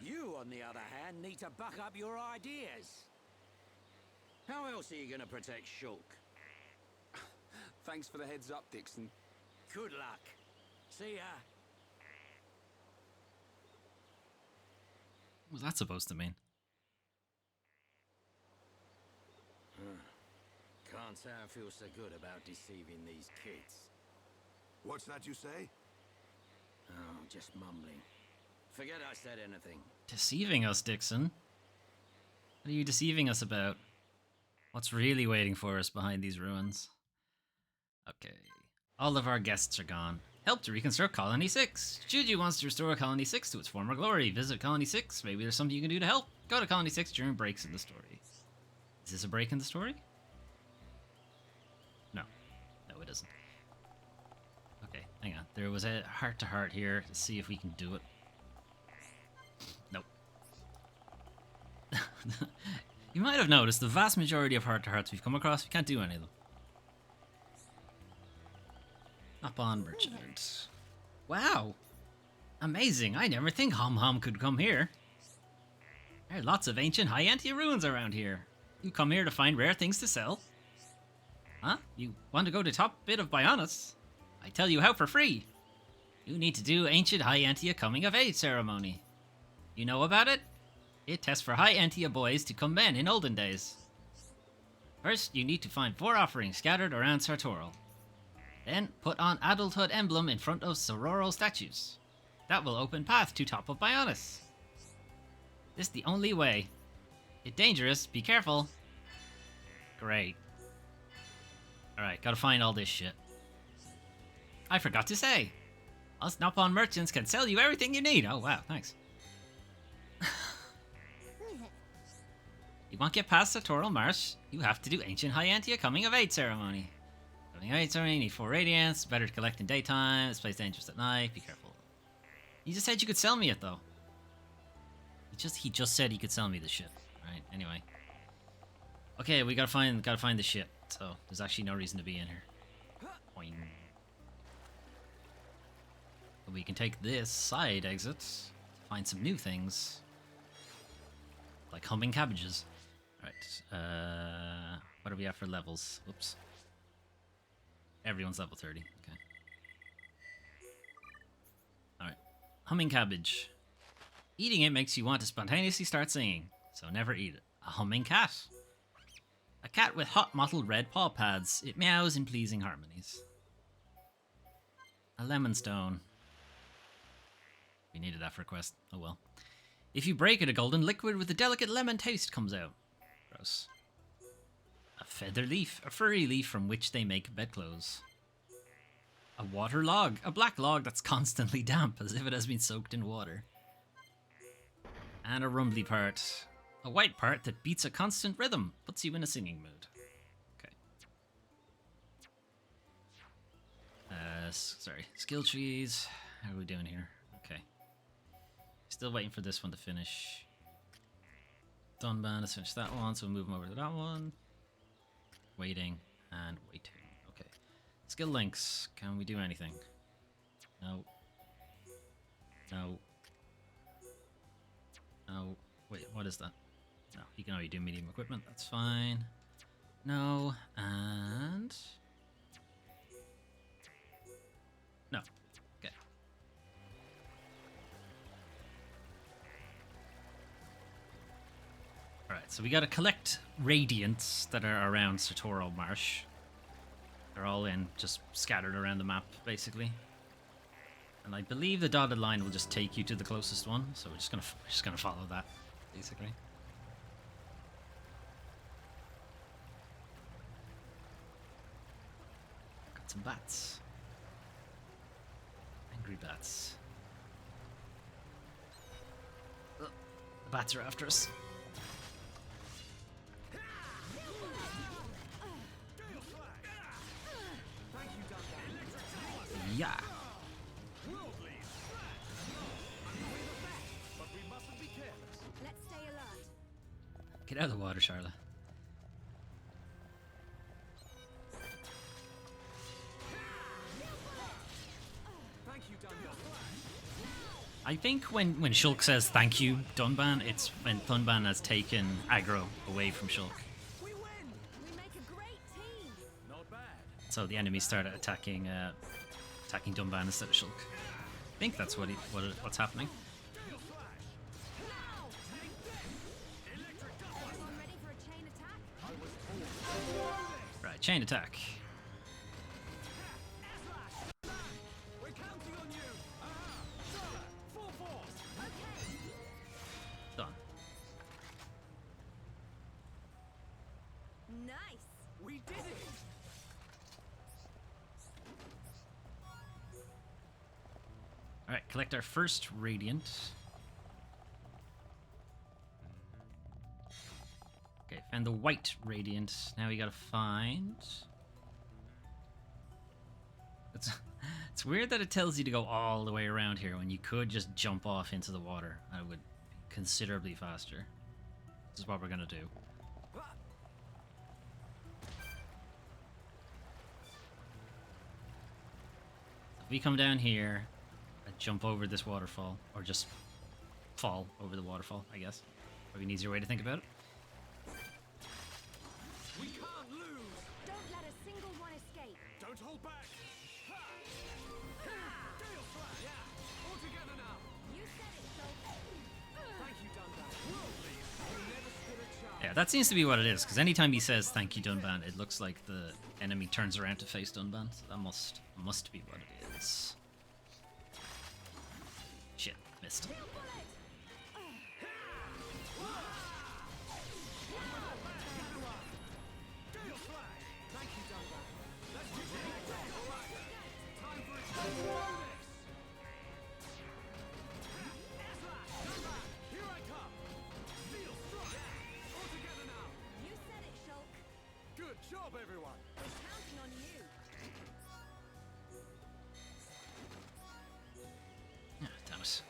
You, on the other hand, need to buck up your ideas. How else are you gonna protect Shulk? Thanks for the heads up, Dixon. Good luck. See ya. What was that supposed to mean? Can't say I feel so good about deceiving these kids. What's that you say? Oh, just mumbling. Forget I said anything. Deceiving us, Dixon. What are you deceiving us about? What's really waiting for us behind these ruins? Okay. All of our guests are gone. Help to reconstruct Colony 6. Juju wants to restore Colony 6 to its former glory. Visit Colony 6. Maybe there's something you can do to help. Go to Colony 6 during breaks in the story. Is this a break in the story? No. No, it isn't. Okay. Hang on. There was a heart-to-heart here. Let's see if we can do it. Nope. You might have noticed the vast majority of heart-to-hearts we've come across, we can't do any of them. Up on merchant. Wow! Amazing! I never think Hom Hom could come here. There are lots of ancient high-antia ruins around here. You come here to find rare things to sell? Huh? You want to go to top bit of Bionis? I tell you how for free. You need to do ancient high-antia coming of age ceremony. You know about it? It tests for high-antia boys to come men in olden days. First, you need to find 4 offerings scattered around Sartoral. Then, put on adulthood emblem in front of Sororo statues. That will open path to top of Bionis. This the only way. It's dangerous, be careful. Great. Alright, gotta find all this shit. I forgot to say, us Nopon merchants can sell you everything you need. Oh wow, thanks. You want to get past Sartoral Marsh, you have to do Ancient High-Antia Coming of Age Ceremony. Coming of Age Ceremony, you need 4 Radiance, better to collect in daytime, this place dangerous at night, be careful. You just said you could sell me it though. He just said he could sell me the shit. Right, anyway. Okay, we gotta find the shit. So there's actually no reason to be in here. Boing. But we can take this side exit to find some new things. Like humming cabbages. Alright, what do we have for levels? Whoops. Everyone's level 30, okay. Alright. Humming cabbage. Eating it makes you want to spontaneously start singing, so never eat it. A humming cat. A cat with hot mottled red paw pads. It meows in pleasing harmonies. A lemon stone. We needed that for a quest. Oh well. If you break it, a golden liquid with a delicate lemon taste comes out. Gross. A feather leaf. A furry leaf from which they make bedclothes. A water log. A black log that's constantly damp, as if it has been soaked in water. And a rumbly part. A white part that beats a constant rhythm, puts you in a singing mood. Okay. Sorry. Skill trees. How are we doing here? Okay. Still waiting for this one to finish. Dunban has finished that one, so we'll move him over to that one. Waiting and waiting. Okay. Skill links. Can we do anything? No. No. No. Wait, what is that? No, you can only do medium equipment. That's fine. No, and... no. Okay. Alright, so we gotta collect radiants that are around Sartoral Marsh. They're all just scattered around the map, basically. And I believe the dotted line will just take you to the closest one, so we're just gonna follow that, basically. Got some bats. Angry bats. Ugh, the bats are after us. Yeah. Let's stay alert. Get out of the water, Charlotte. I think when Shulk says thank you, Dunban, it's when Dunban has taken aggro away from Shulk. We win. We make a great team. Not bad. So the enemies started attacking Dunban instead of Shulk. I think that's what's happening. Everyone ready for a chain attack? Right, chain attack. We're counting on you. Zara, full force. Done. Nice. We did it. Alright, collect our first Radiant. Okay, found the white Radiant. Now we gotta find... It's It's weird that it tells you to go all the way around here when you could just jump off into the water. That would be considerably faster. This is what we're gonna do. If we come down here and jump over this waterfall, or just fall over the waterfall, I guess. Probably an easier way to think about it. We can't lose! Don't let a single one escape. Don't hold back! Gale Slash! Yeah! All together now! You said it, Shulk. Thank you, Dunban. Worldly, you never stood a chance. Yeah, that seems to be what it is, because anytime he says thank you, Dunban, it looks like the enemy turns around to face Dunban, so that must be what it is. Shit, missed. Gale Slash! Thank you, Dunban. Let's keep it going. All right. Time for a change. Do this! Air Slash! Dunban! Here I come! Steel Strike! All together now! You said it, Shulk. Good job, everyone! We're counting on you. Ah, damn it.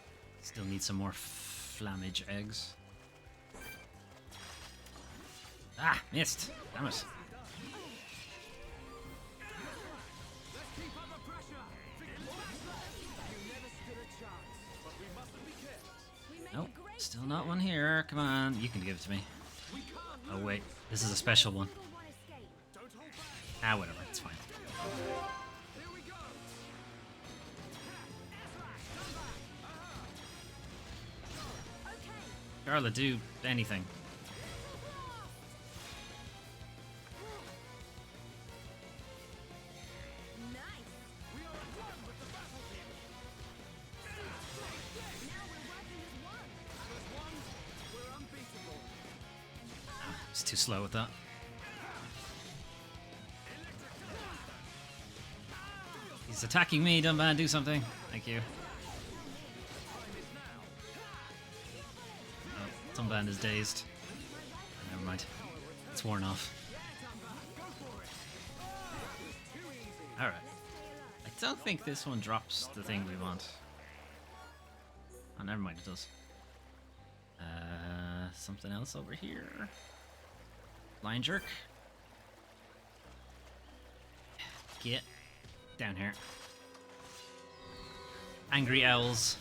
Still need some more flammage eggs. Ah, missed. Damn it. Let's keep up the pressure! You never stood a chance, but we mustn't be careless. We make Nope, a great still not one here. Come on, you can give it to me. We can't Oh lose. wait, this is a special one. single one escape. Don't hold back. Ah, whatever, it's fine. Here we go. Okay. Carla, do anything. Nice. We are at one with the battlefield. Now we're working as one. And as one, we're unbeatable. It's too slow with that. He's attacking me, Dunban, do something. Thank you. Oh, Dunban is dazed. Never mind. It's worn off. Alright. I don't think this one drops the thing we want. Oh, never mind, it does. Something else over here. Line jerk. Get down here. Angry owls.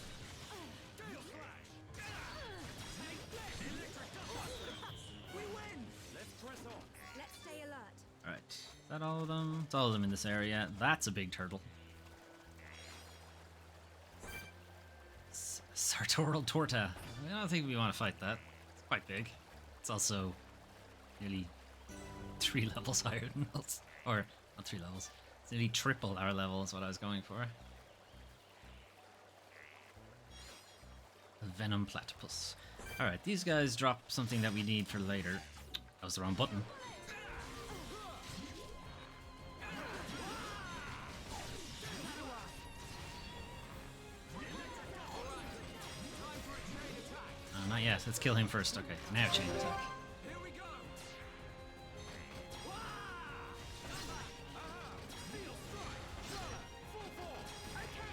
Let's stay alert. Alright. Is that all of them? It's all of them in this area. That's a big turtle. Sartorial Torta. I don't think we want to fight that. It's quite big. It's also nearly 3 levels higher than us. Or, not 3 levels. It's nearly triple our level is what I was going for. A Venom Platypus. Alright, these guys drop something that we need for later. That was the wrong button. Not yet. Let's kill him first. Okay, now chain attack. Here we go. Steel strike. Full force. Okay.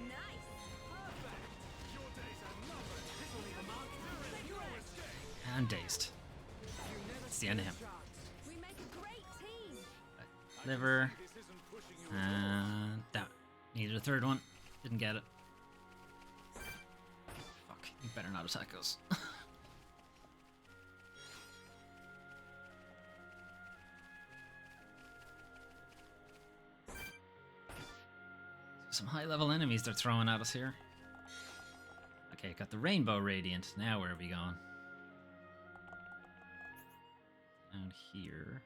Nice. Perfect. Your days are numbered. This will leave a mark. No escape. And dazed. It's the end of him. We make a great team. Liver. This isn't pushing you. And that. Needed a third one. Didn't get it. Fuck. You better not attack us. Some high level enemies they're throwing at us here. Okay, got the Rainbow Radiant. Now where are we going? Down here.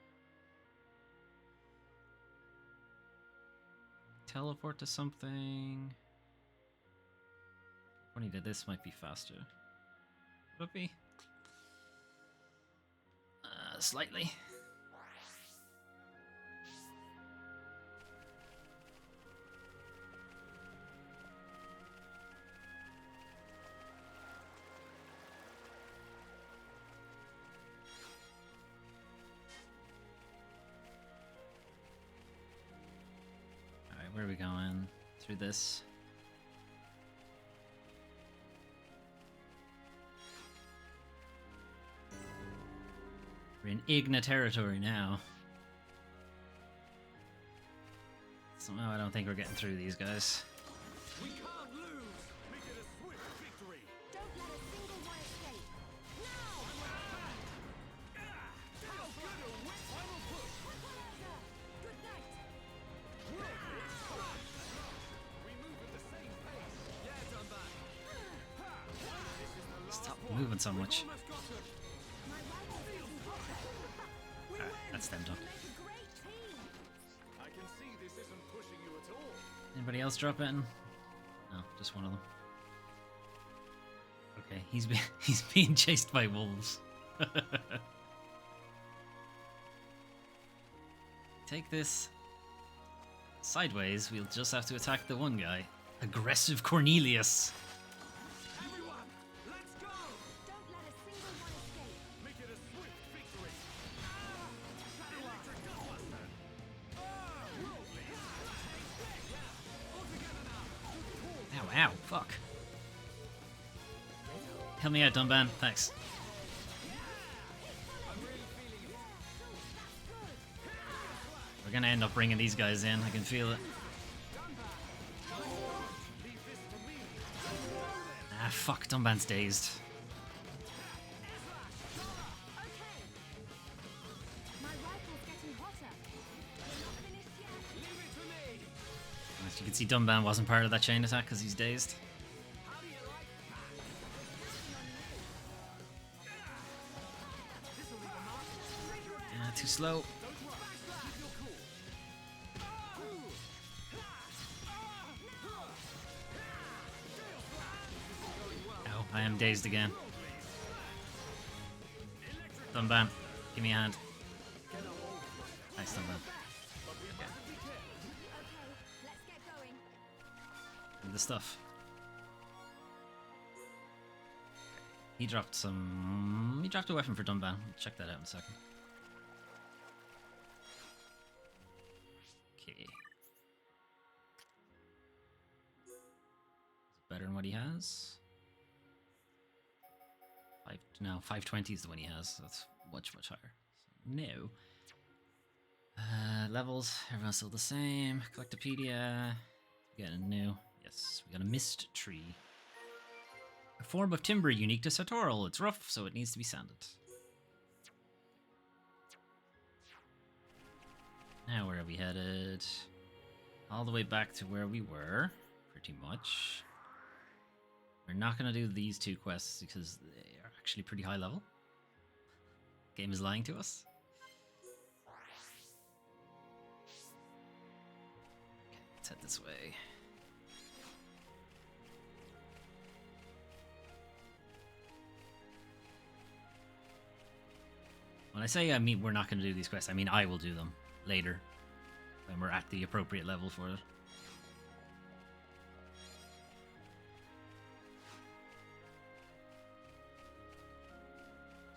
Teleport to something. According to this, might be faster. Would it be? Slightly. are we going? Through this? We're in Igna territory now. Somehow I don't think we're getting through these guys. We can't lose. Make it a swift victory. Don't let a single one escape. Now! How good a whip! Final push. Good night. We move at the same pace. Yeah, done that. This is the last Stop one. moving so much. Almost got them. My rival's getting hotter. Alright, that's them done. Make a great team. I can see this isn't pushing you at all. Anybody else drop in? No, just one of them. Okay, he's being chased by wolves. Take this sideways. We'll just have to attack the one guy. Aggressive Cornelius. Everyone, let's go. Don't let a single one escape. Make it a swift victory. Electric Gunbuster. Roll, please. All together now. Ow, ow, fuck. Help me out, Dunban. Thanks. We're gonna end up bringing these guys in. I can feel it. Ah, fuck. Dunban's dazed. My rifle's getting hotter. We're not finished yet. Leave it to me. As you can see, Dunban wasn't part of that chain attack because he's dazed. How do you like that? Too slow. Ow, I am dazed again. Dunban, give me a hand. Nice, Dunban. Okay, let's get going. And the stuff. He dropped some. He dropped a weapon for Dunban. We'll check that out in a second. Okay. Is it better than what he has? No, 520 is the one he has. So that's much higher. So, no. Levels. Everyone's still the same. Collectopedia. We got a new. Yes, we got a mist tree. A form of timber unique to Sartorial. It's rough, so it needs to be sanded. Now where are we headed? All the way back to where we were, pretty much. We're not going to do these two quests because they are actually pretty high level. Game is lying to us. Okay, let's head this way. When I say we're not going to do these quests, I mean I will do them later when we're at the appropriate level for it.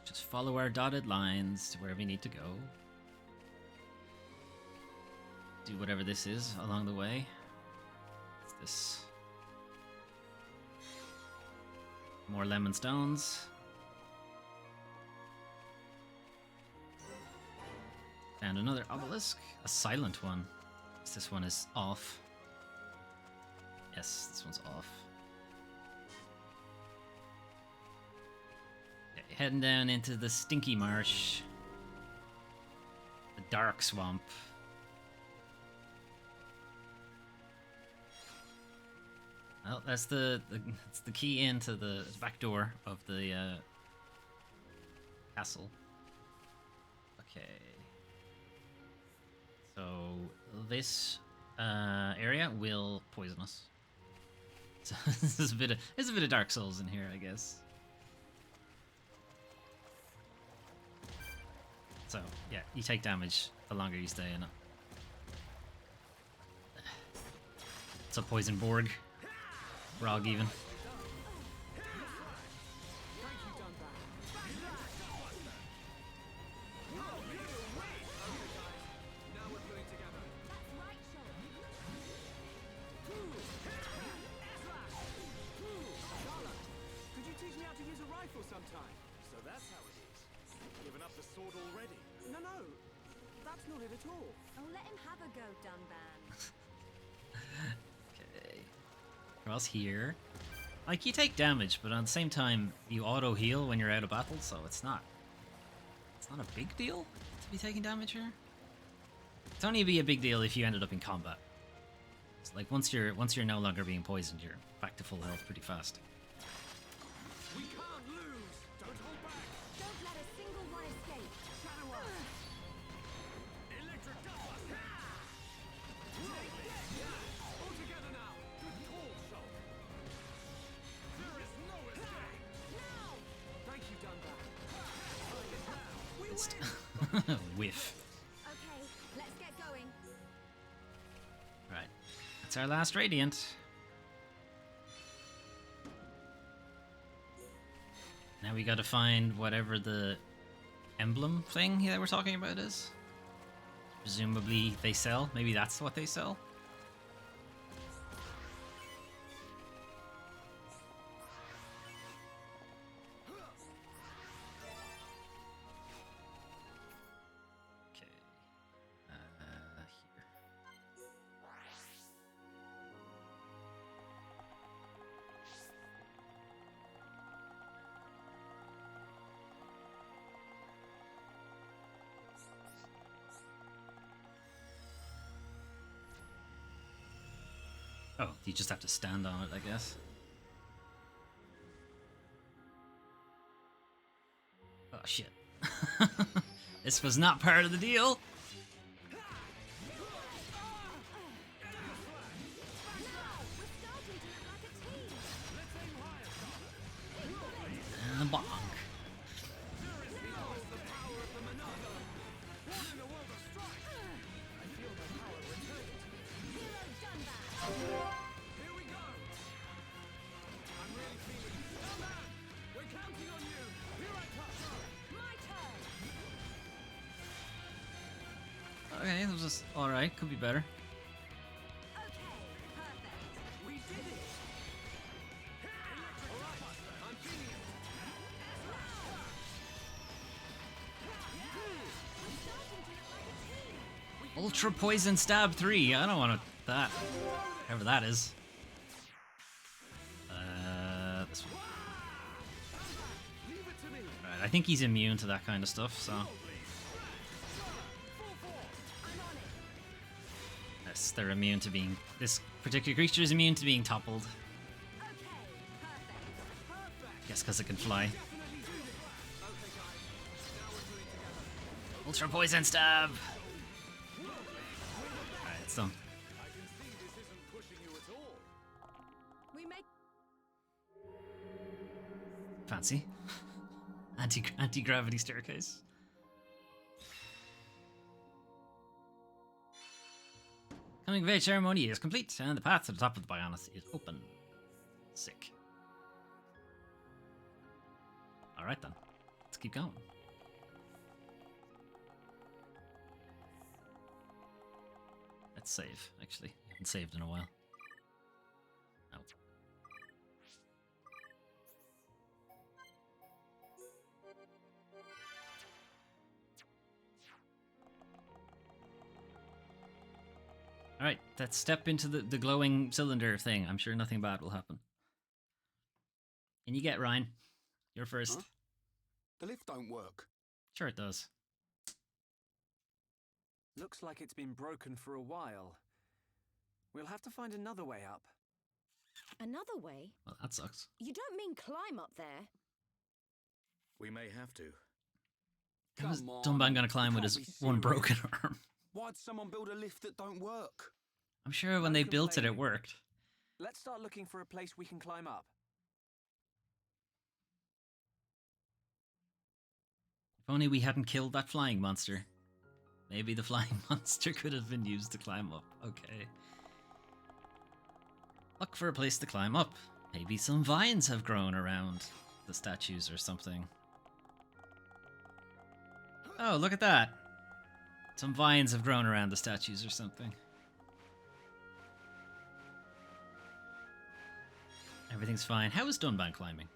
Just follow our dotted lines to where we need to go. Do whatever this is along the way. What's this? More lemon stones. Found another obelisk, a silent one. This one is off. Yes, this one's off. Okay, heading down into the stinky marsh. The dark swamp. Well, that's the key into the back door of the castle. Okay. So this area will poison us. So this is there's a bit of Dark Souls in here, I guess. So yeah, you take damage the longer you stay in it. It's a poison Borg. Rog even. rifle sometime. So that's how it is. Given up the sword already. No, that's not it at all. Oh, let him have a go, Dunban. Okay. Cross here. Like, you take damage, but at the same time, you auto-heal when you're out of battle, so it's not a big deal to be taking damage here. It's only be a big deal if you ended up in combat. It's like, once you're no longer being poisoned, you're back to full health pretty fast. We can't lose! Don't hold back! Don't let a single one escape. Shadow us! Electric dust! All together now! Good call, Shulk! There is no escape! Thank you, Dunban. Whiff. Okay, let's get going. Right. That's our last Radiant. Now we gotta find whatever the emblem thing that we're talking about is. Presumably they sell. Maybe that's what they sell. Okay. Here. Oh, you just have to stand on it, I guess. Oh, shit. This was not part of the deal. And bonk. Here we go! I'm really feeling it. Dunban! We're counting on you! Here I come! My turn. Okay, that was just alright. Could be better. Okay, perfect. We did it! Electric dust! I'm feeling it! We're starting to look like a team. Ultra Poison Stab 3. I don't want that. Whatever that is. This one. Leave it to me! Right, I think he's immune to that kind of stuff, so. Yes, they're immune to being. This particular creature is immune to being toppled. Okay, perfect. Guess because it can fly. Ultra Poison Stab! Alright, it's done. I can see this isn't pushing you at all. We make Fancy. Anti-gravity staircase. Coming of age ceremony is complete, and the path to the top of the Bionis is open. Sick. Alright then. Let's keep going. Let's save, actually. I haven't saved in a while. Oh. Alright, let's step into the glowing cylinder thing. I'm sure nothing bad will happen. And you get Ryan. You're first. Huh? The lift don't work. Sure it does. Looks like it's been broken for a while. We'll have to find another way up. another way. Well, that sucks. You don't mean climb up there? We may have to. How's Come on, Dunban gonna climb with you his can't be one serious. broken arm? Why'd someone build a lift that don't work? I'm sure when they built it, it worked. Let's start looking for a place we can climb up. If only we hadn't killed that flying monster. Maybe the flying monster could have been used to climb up. Okay. Look for a place to climb up. Maybe some vines have grown around the statues or something. Oh, look at that. Some vines have grown around the statues or something. Everything's fine. How is Dunban climbing?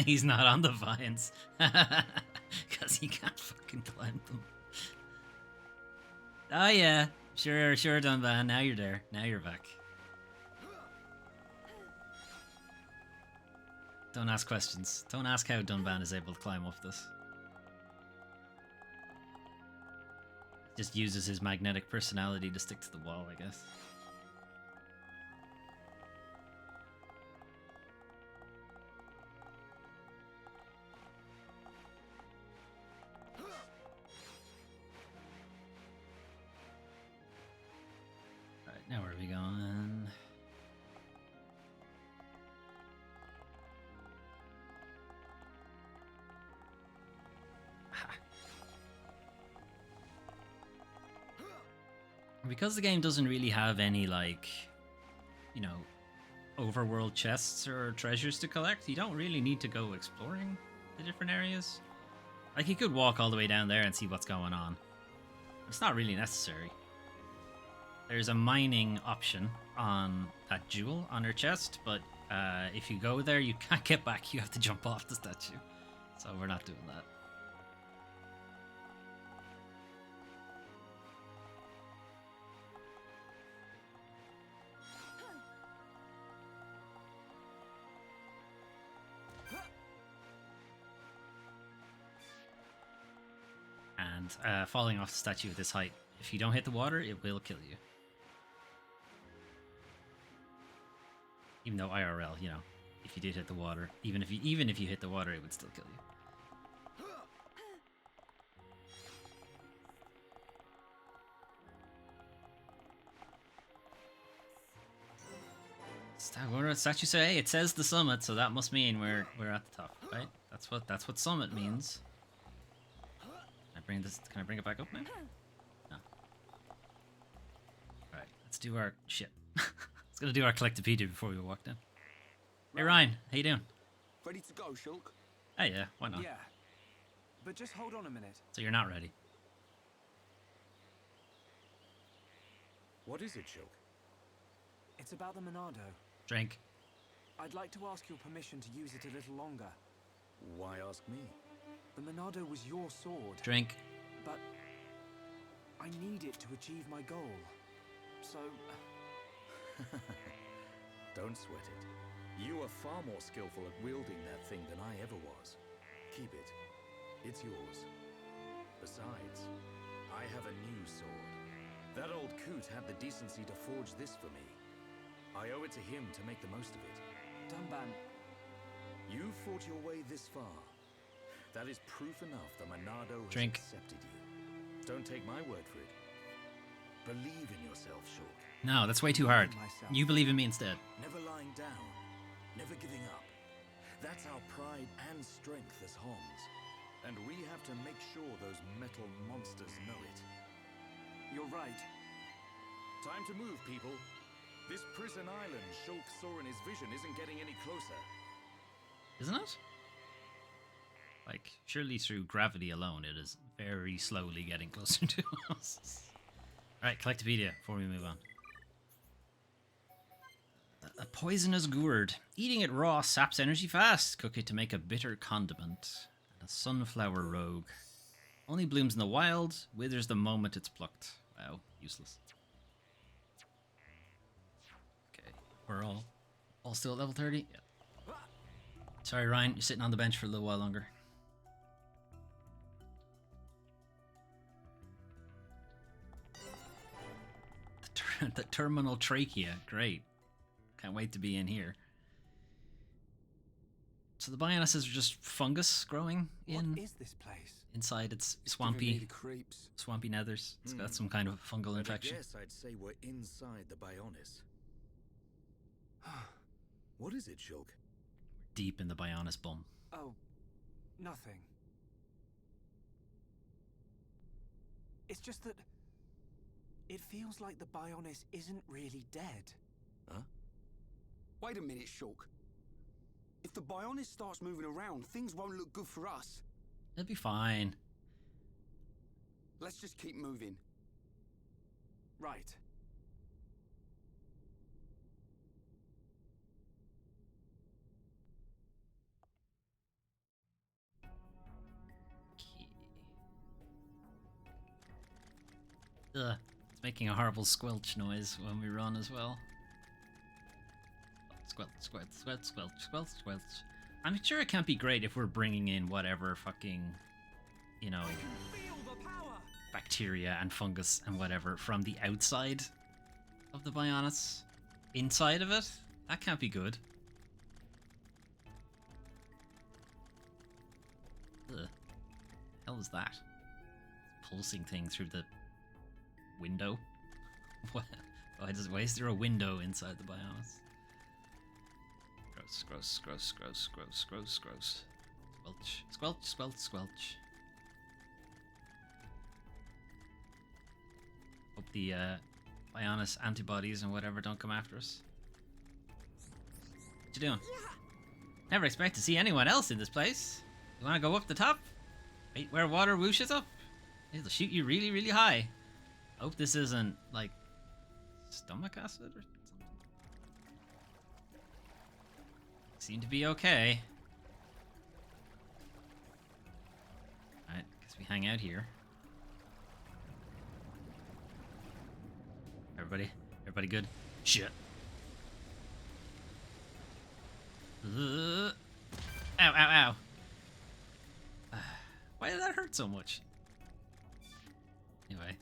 He's not on the vines. Because he can't fucking climb them. Oh yeah. Sure, Dunban. Now you're there. Now you're back. Don't ask questions. Don't ask how Dunban is able to climb up this. Just uses his magnetic personality to stick to the wall, I guess. Alright, now where are we going? Because the game doesn't really have any, like, you know, overworld chests or treasures to collect, you don't really need to go exploring the different areas. Like, you could walk all the way down there and see what's going on. It's not really necessary. There's a mining option on that jewel on her chest, but if you go there, you can't get back. You have to jump off the statue. So we're not doing that. And falling off the statue at this height, if you don't hit the water, it will kill you. Even though IRL, you know, if you did hit the water, even if you hit the water, it would still kill you. What does statue say? It says the summit, so that must mean we're at the top, right? That's what summit means. Can I bring it back up now? No. Alright, let's do our shit. Let's gonna do our collectopedia before we walk down. Hey Ryan, how you doing? Ready to go, Shulk? Oh yeah, why not? Yeah. But just hold on a minute. So you're not ready. What is it, Shulk? It's about the Monado. Drink. I'd like to ask your permission to use it a little longer. Why ask me? The Monado was your sword. Drink. But I need it to achieve my goal. So... Don't sweat it. You are far more skillful at wielding that thing than I ever was. Keep it. It's yours. Besides, I have a new sword. That old coot had the decency to forge this for me. I owe it to him to make the most of it. Dunban, You fought your way this far. That is proof enough the Monado has Drink. accepted you. Don't take my word for it. Believe in yourself, Shulk. No, that's way too hard. myself. You believe in me instead. Never lying down. Never giving up. That's our pride and strength as Homs. And we have to make sure those metal monsters know it. you're right. Time to move, people. This prison island Shulk saw in his vision isn't getting any closer. Isn't it? Like, surely through gravity alone, it is very slowly getting closer to us. Alright, Collectopedia, before we move on. A poisonous gourd. Eating it raw saps energy fast. Cook it to make a bitter condiment. And a sunflower rogue. Only blooms in the wild, withers the moment it's plucked. Wow, useless. Okay, we're all still at level 30? Yeah. Sorry, Ryan, you're sitting on the bench for a little while longer. The terminal trachea, great. Can't wait to be in here. So the Bionisses are just fungus growing What is this place? inside its Giving me swampy the creeps. nethers. It's got some kind of fungal But infection. I guess I'd say we're inside the Bionis. What is it, Shulk? Deep in the Bionis bum. Oh, nothing. It's just that it feels like the Bionis isn't really dead. Huh? Wait a minute, Shulk. If the Bionis starts moving around, things won't look good for us. It'll be fine. Let's just keep moving. Right. Ugh. It's making a horrible squelch noise when we run as well. Squelch, squelch, squelch, squelch, squelch, squelch. I'm sure it can't be great if we're bringing in whatever fucking, you know, bacteria and fungus and whatever from the outside of the Bionis. Inside of it? That can't be good. Ugh. Hell is that? Pulsing thing through the window? Why is there a window inside the Bionis? Gross, gross, gross, gross, gross, gross, gross. Squelch, squelch, squelch, squelch. Hope the Bionis antibodies and whatever don't come after us. What you doing? Never expect to see anyone else in this place. You want to go up the top? Wait where water whooshes up? It'll shoot you really, really high. Hope this isn't, like, stomach acid or something. Seem to be okay. Alright, guess we hang out here. Everybody good? Shit. Ow, ow, ow. Why did that hurt so much? Anyway.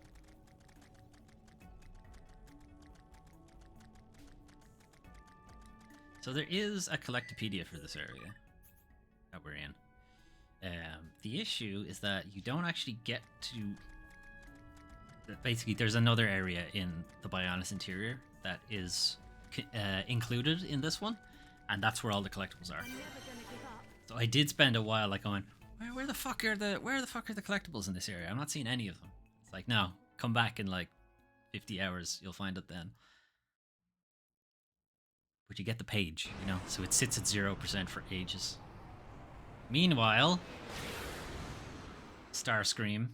So there is a collectopedia for this area that we're in. The issue is that you don't actually get to... Basically, there's another area in the Bionis interior that is included in this one, and that's where all the collectibles are. So I did spend a while like going, where the fuck are the collectibles in this area? I'm not seeing any of them. It's like, no, come back in like 50 hours, you'll find it then. But you get the page, you know, so it sits at 0% for ages. Meanwhile, Starscream.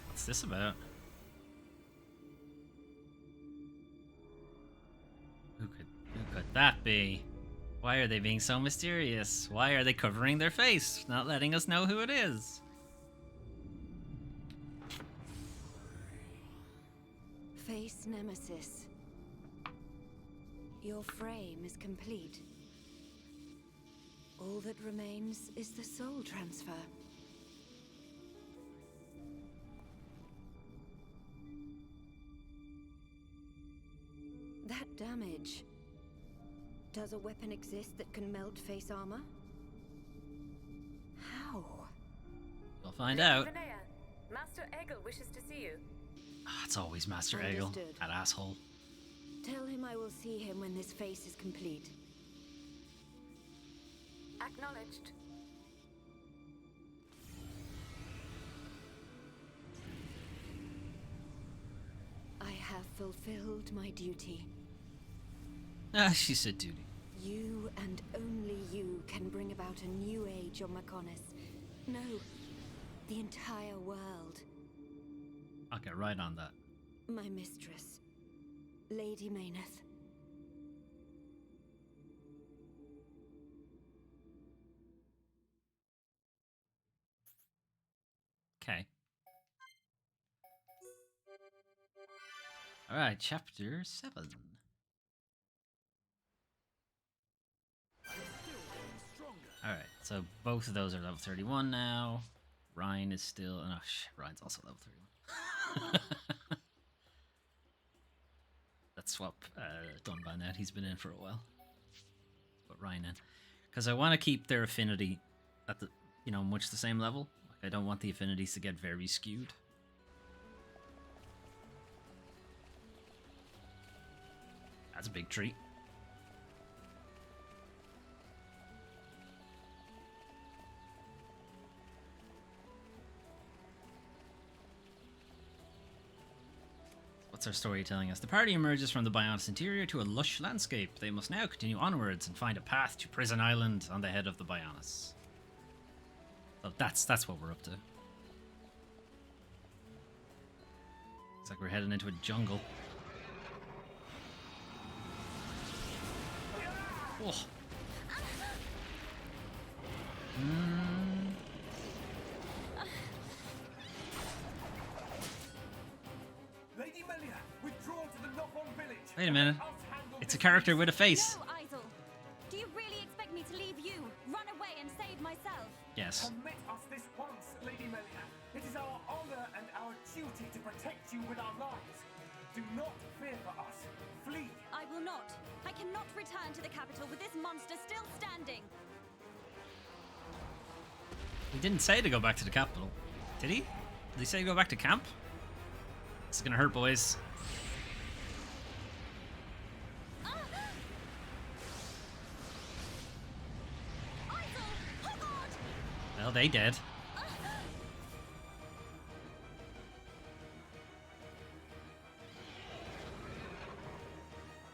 What's this about? Who could that be? Why are they being so mysterious? Why are they covering their face, not letting us know who it is? Face Nemesis. Your frame is complete. All that remains is the soul transfer. That damage. Does a weapon exist that can melt face armor? How? We'll find out. Linnea, Master Egil wishes to see you. It's always Master Egil, Understood. that asshole. Tell him I will see him when this face is complete. Acknowledged. I have fulfilled my duty. Ah, she said duty. You and only you can bring about a new age on Mechonis. No, the entire world. I'll get right on that. My mistress, Lady Mayneth. Okay. Alright, chapter 7. Alright, so both of those are level 31 now. Ryan is still... Oh, shit, Ryan's also level 31. That swap done by now. He's been in for a while. Put Ryan in. Because I want to keep their affinity at the, you know, much the same level. Like, I don't want the affinities to get very skewed. That's a big treat. What's our story telling us? The party emerges from the Bionis interior to a lush landscape. They must now continue onwards and find a path to Prison Island on the head of the Bionis. So that's what we're up to. Looks like we're heading into a jungle. Oh. Lady Melia, withdraw to the Nopon village. Wait a minute. It's a character with a face. No, Isel. Do you really expect me to leave you, run away and save myself? Yes. Permit us this once, Lady Melia. It is our honor and our duty to protect you with our lives. Do not fear for us. Flee. I will not. I cannot return to the capital with this monster still standing. He didn't say to go back to the capital. Did he? Did he say go back to camp? This is gonna hurt, boys. Well, they dead.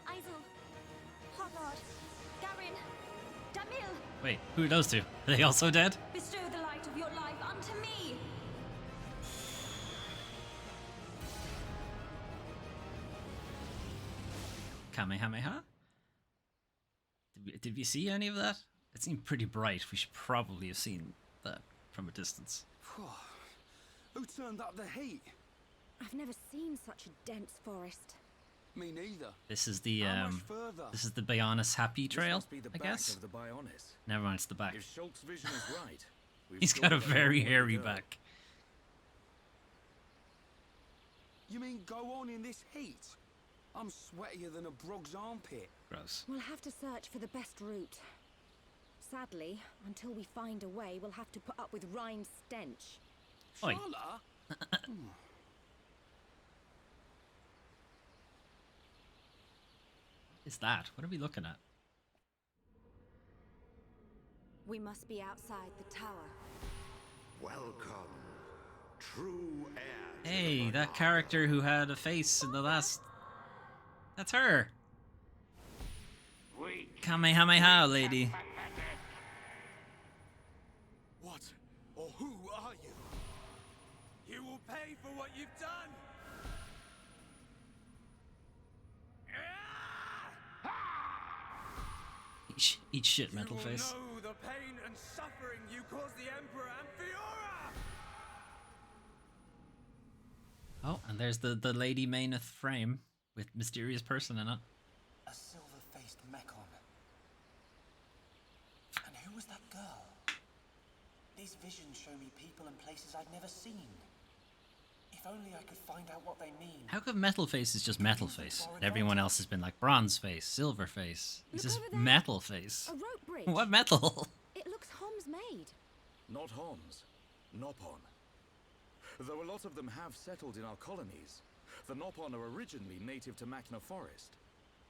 Isel, Hogard, Garin, Damil, Wait, who are those two? Are they also dead? bestow the light of your life unto me. Kamehameha? Did we see any of that? It seemed pretty bright. We should probably have seen that from a distance. Who turned up the heat? I've never seen such a dense forest. Me neither. This is the How much further? this is the Bionis Happy This Trail, must be the I back guess. of the Bionis. Never mind, it's the back. If Shulk's vision is right, we've He's still got a long very way to hairy go. back. You mean go on in this heat? I'm sweatier than a brog's armpit. Gross. We'll have to search for the best route. Sadly, until we find a way, we'll have to put up with Rhine's stench. Oi. Charla? What is that? What are we looking at? We must be outside the tower. Welcome, true heir. to the Hey, that Bionis. character who had a face in the last... That's her! Kamehameha, lady. What or who are you? You will pay for what you've done. Eat shit, mental You will face. know the pain and suffering you caused the Emperor and Fiora. Oh, and there's the Lady Mayneth frame with mysterious person in it. A silver-faced Mekon. And who was that girl? These visions show me people and places I've never seen. If only I could find out what they mean. How come Metal Face is just Metal Face? And everyone else has been like Bronze Face, Silver Face. He's Look just over there. Metal Face. A rope bridge. What metal? It looks Hom's made. Not Homs, Nopon. Though a lot of them have settled in our colonies, the Nopon are originally native to Machna Forest.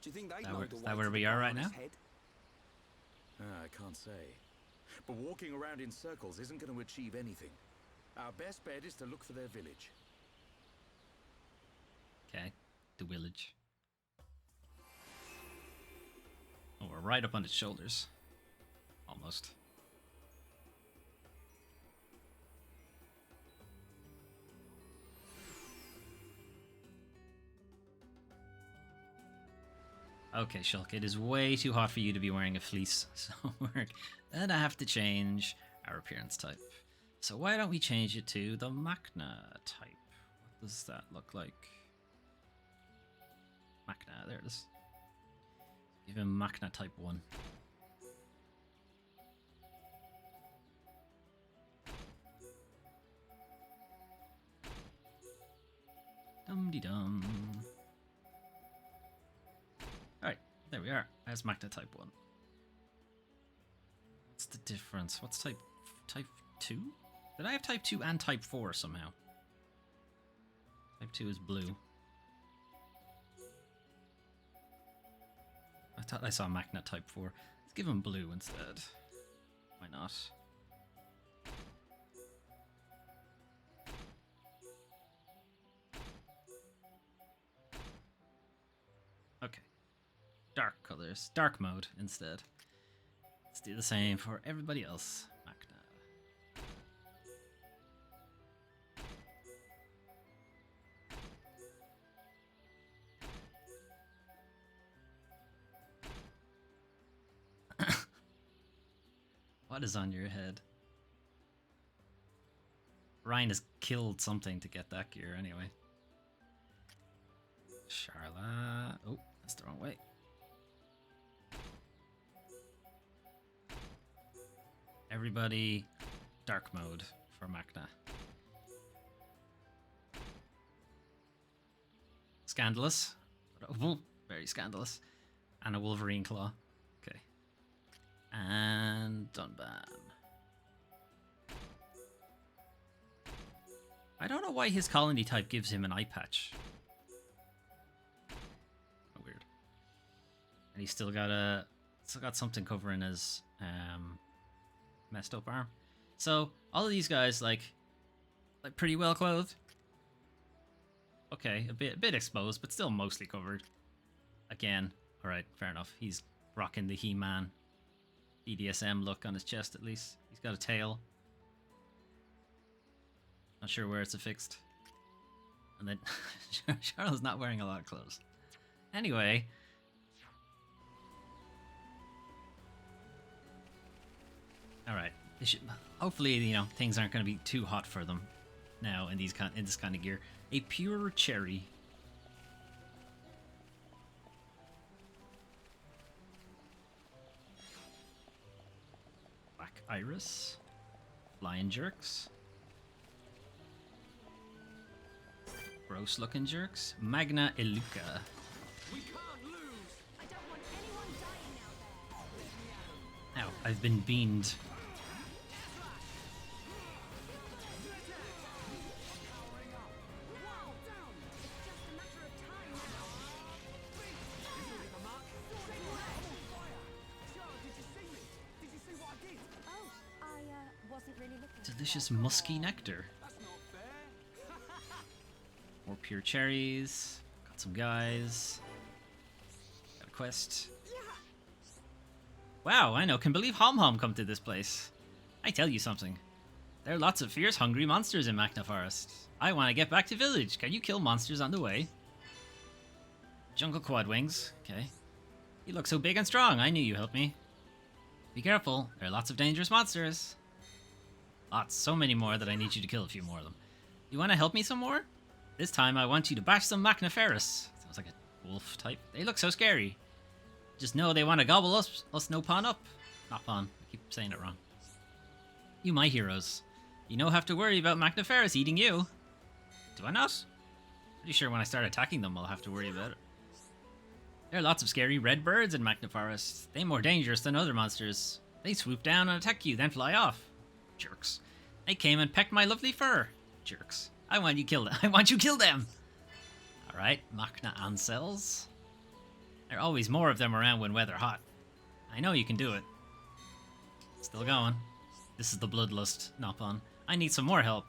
Do you think they That know where- the is way that where to we the are right Bionis now? head? I can't say. But walking around in circles isn't going to achieve anything. Our best bet is to look for their village. Okay, the village. Oh, we're right up on its shoulders. Almost. Okay, Shulk, it is way too hot for you to be wearing a fleece, so we're gonna have to change our appearance type. So why don't we change it to the Machna type? What does that look like? Machna, there it is. Give him Machna type 1. Dum-de-dum. Alright, there we are. There's Machna type 1. What's the difference? What's type 2? Did I have type 2 and type 4 somehow? Type 2 is blue. I thought I saw Machna type 4. Let's give him blue instead. Why not? dark colors, dark mode instead. Let's do the same for everybody else. Magna. What is on your head? Ryan has killed something to get that gear anyway. Charlotte. Oh, that's the wrong way. Everybody, dark mode for Magna. Scandalous. Oh, very scandalous. And a Wolverine claw. Okay. And Dunban. I don't know why his colony type gives him an eye patch. Oh, weird. And he's still got something covering his messed up arm. So all of these guys like pretty well clothed. Okay, a bit exposed, but still mostly covered. Again, all right, fair enough. He's rocking the He-Man BDSM look on his chest at least. He's got a tail. Not sure where it's affixed. And then Charlotte's not wearing a lot of clothes. Anyway. Alright. Hopefully, you know, things aren't going to be too hot for them now in this kind of gear. A pure cherry. Black iris. Lion jerks. Gross looking jerks. Magna Iluka. We can't lose. I don't want anyone dying out there. Ow, I've been beamed. Delicious musky nectar. More pure cherries. Got some guys. Got a quest. Wow, I know. Can believe Hom Hom come to this place. I tell you something. There are lots of fierce, hungry monsters in Magna Forest. I want to get back to village. Can you kill monsters on the way? Jungle Quadwings. Okay. You look so big and strong. I knew you helped me. Be careful. There are lots of dangerous monsters. Lots. So many more that I need you to kill a few more of them. You want to help me some more? This time I want you to bash some Magniferous. Sounds like a wolf type. They look so scary. Just know they want to gobble us Nopon up. Nopon. I keep saying it wrong. You my heroes. You don't have to worry about Magniferous eating you. Do I not? Pretty sure when I start attacking them I'll have to worry about it. There are lots of scary red birds in Magna Forest. They're more dangerous than other monsters. They swoop down and attack you, then fly off. Jerks. They came and pecked my lovely fur. Jerks. I want you killed. I want you kill them. All right, Magna Ancels. There are always more of them around when weather hot. I know you can do it. Still going. This is the bloodlust, Nopon. I need some more help.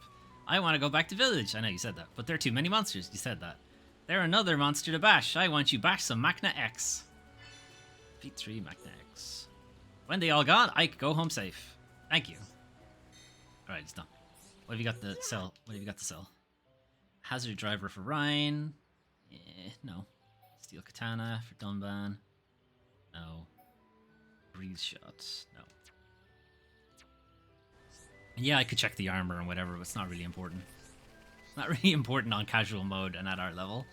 I want to go back to village. I know you said that, but there are too many monsters. You said that. They're another monster to bash. I want you bash some Magna X. Beat 3 Magna X. When they all gone, I could go home safe. Thank you. Alright, it's done. What have you got to sell? What have you got to sell? Hazard driver for Ryan. No. Steel katana for Dunban. No. Breeze shots. No. And yeah, I could check the armor and whatever, but it's not really important. It's not really important on casual mode and at our level.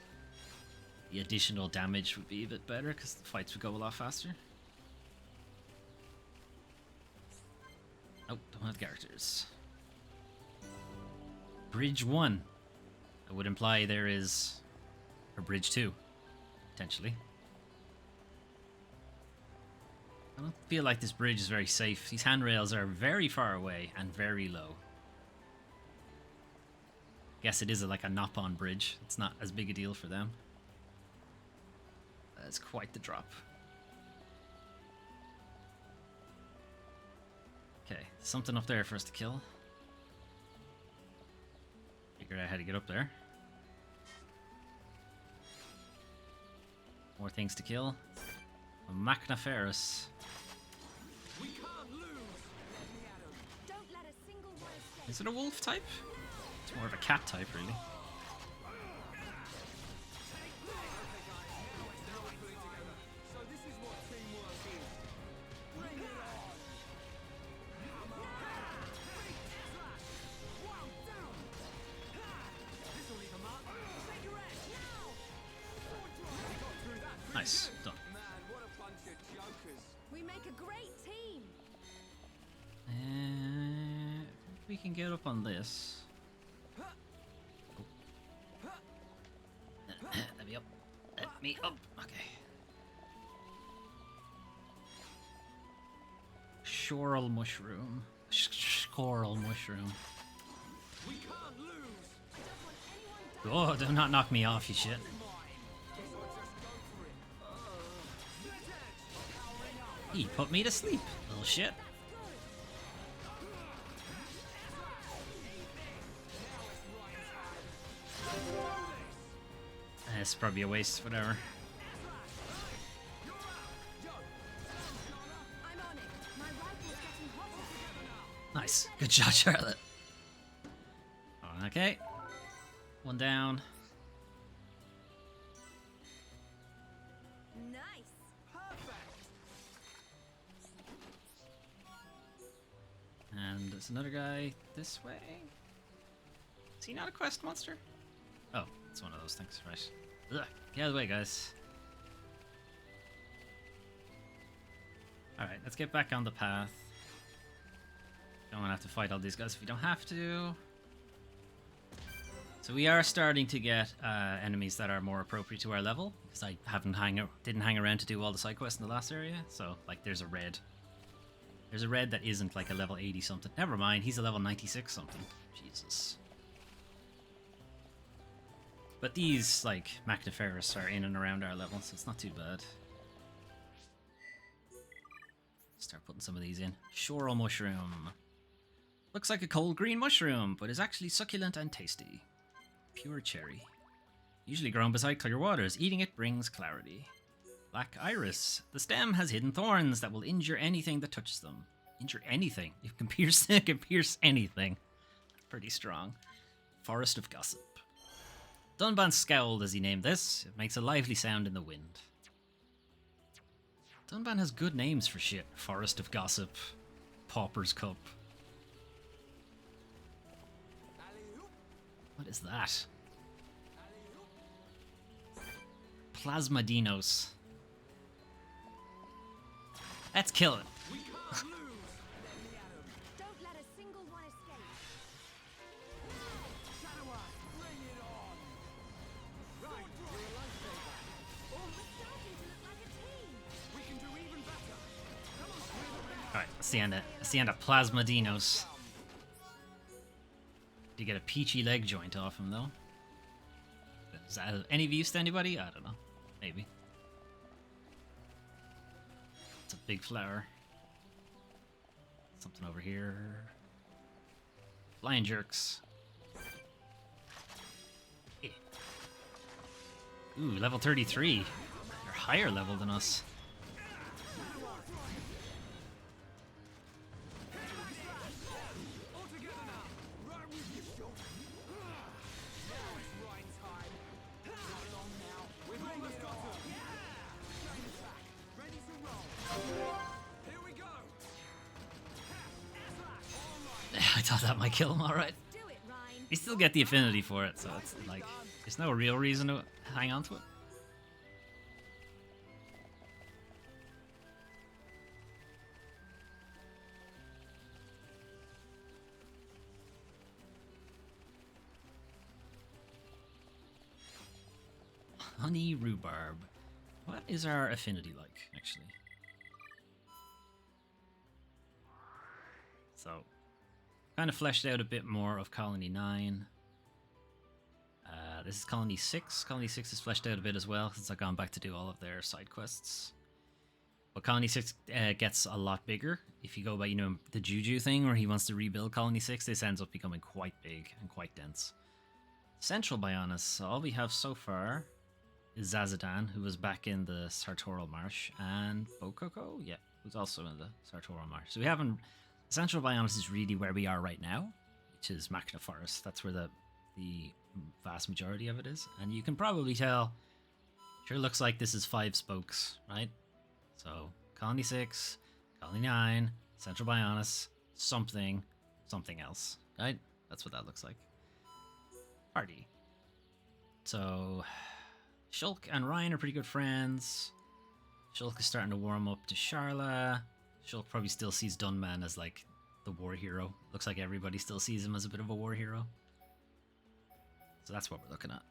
The additional damage would be a bit better because the fights would go a lot faster. Oh, don't have characters. Bridge 1. That would imply there is a Bridge 2, potentially. I don't feel like this bridge is very safe. These handrails are very far away and very low. Guess it is like a Nopon bridge. It's not as big a deal for them. That's quite the drop. Okay, something up there for us to kill. Figured out how to get up there. More things to kill. A Machniferous. We can't lose. Let me at 'em. Don't let a single one escape. Is it a wolf type? It's more of a cat type, really. So this is what teamwork is. Bring it on. Wow, down. This will leave a mark. Take your edge now. We got through that. Pretty Nice. good. Done. Man, what a bunch of jokers. We make a great team. If we can get up on this. Let me up. Let me up. Okay. Shoral mushroom. Coral mushroom. We can't lose. Oh, do not knock me off, you shit. Guess I'll just go for it. Split edge. Powering up. He put me to sleep, little shit. It's probably a waste, whatever. I'm on it. My rifle's getting hotter. Nice. Good shot, Charlotte. Okay. One down. Nice. And there's another guy this way. Is he not a quest monster? Oh, it's one of those things, right. Ugh. Get out of the way, guys. Alright, let's get back on the path. Don't want to have to fight all these guys if we don't have to. So we are starting to get enemies that are more appropriate to our level, because I didn't hang around to do all the side quests in the last area. So, like, there's a red. There's a red that isn't like a level 80 something. Never mind, he's a level 96 something. Jesus. But these, like, Machniferous are in and around our level, so it's not too bad. Start putting some of these in. Shoral mushroom. Looks like a cold green mushroom, but is actually succulent and tasty. Pure cherry. Usually grown beside clear waters. Eating it brings clarity. Black iris. The stem has hidden thorns that will injure anything that touches them. Injure anything? It can pierce, it can pierce anything. Pretty strong. Forest of Gossip. Dunban scowled as he named this. It makes a lively sound in the wind. Dunban has good names for shit. Forest of Gossip. Pauper's Cup. What is that? Plasmadinos. Let's kill it. We can't lose. Let me at 'em. Don't let a single one escape. Shadow Eye, bring it on. Right, you're a lifesaver. Oh, we're starting to look like a team. We can do even better. Come on, we're the best. Alright, let's see of Plasmadinos. Do you get a peachy leg joint off him, though? Is that any use to anybody? I don't know. Maybe. It's a big flower. Something over here. Flying jerks. Eh. Ooh, level 33. They're higher level than us. All together now. Right with you, shot. Now it's right time. Not long now. We've almost got him. Chain attack. Ready to roll. Here we go. I thought that might kill him, alright. Do it, Ryan. You still get the affinity for it, so it's like, there's no real reason to hang on to it. Honey rhubarb. What is our affinity like, actually? So, kind of fleshed out a bit more of Colony 9. This is Colony 6. Colony 6 is fleshed out a bit as well, since I've gone back to do all of their side quests. But Colony 6 gets a lot bigger. If you go by, the Juju thing, where he wants to rebuild Colony 6, this ends up becoming quite big and quite dense. Central Bionis. So all we have so far Zazadan, who was back in the Sartorial Marsh, and Bokoko, yeah, who's also in the Sartorial Marsh. So we haven't. Central Bionis is really where we are right now, which is Machna Forest. That's where the vast majority of it is, and you can probably tell. Sure looks like this is 5 spokes, right? So Colony 6, Colony 9, Central Bionis, something else, right? That's what that looks like. Party. So Shulk and Ryan are pretty good friends. Shulk is starting to warm up to Sharla. Shulk probably still sees Dunman as like the war hero. Looks like everybody still sees him as a bit of a war hero. So that's what we're looking at.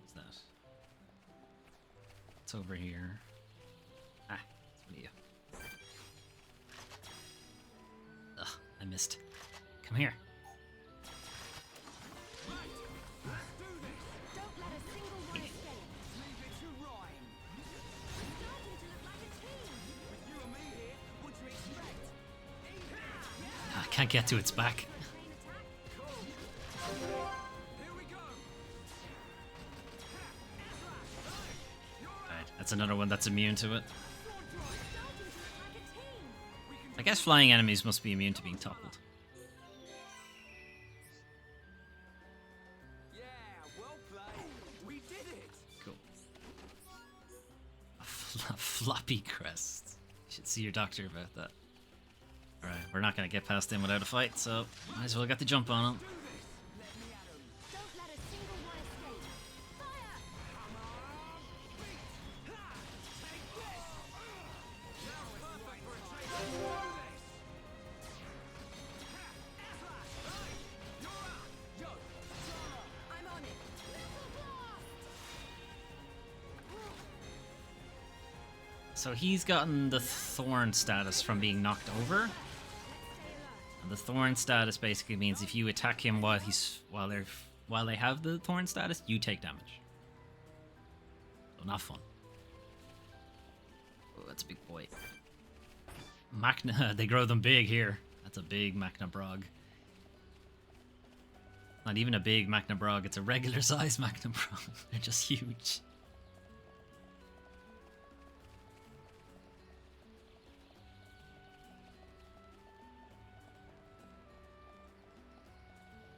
What's that? It's over here. Ah, it's one of you. Ugh, I missed. Come here. I can't get to its back. Right, that's another one that's immune to it. I guess flying enemies must be immune to being toppled. Yeah, well played. We did it. Cool. A floppy crest. You should see your doctor about that. Alright, we're not going to get past him without a fight, so might as well get the jump on him. So he's gotten the Thorn status from being knocked over. And the Thorn status basically means if you attack him while they have the Thorn status, you take damage. So not fun. Oh, that's a big boy. Machna, they grow them big here. That's a big Machna Brog. Not even a big Machna Brog, it's a regular size Machna Brog. They're just huge.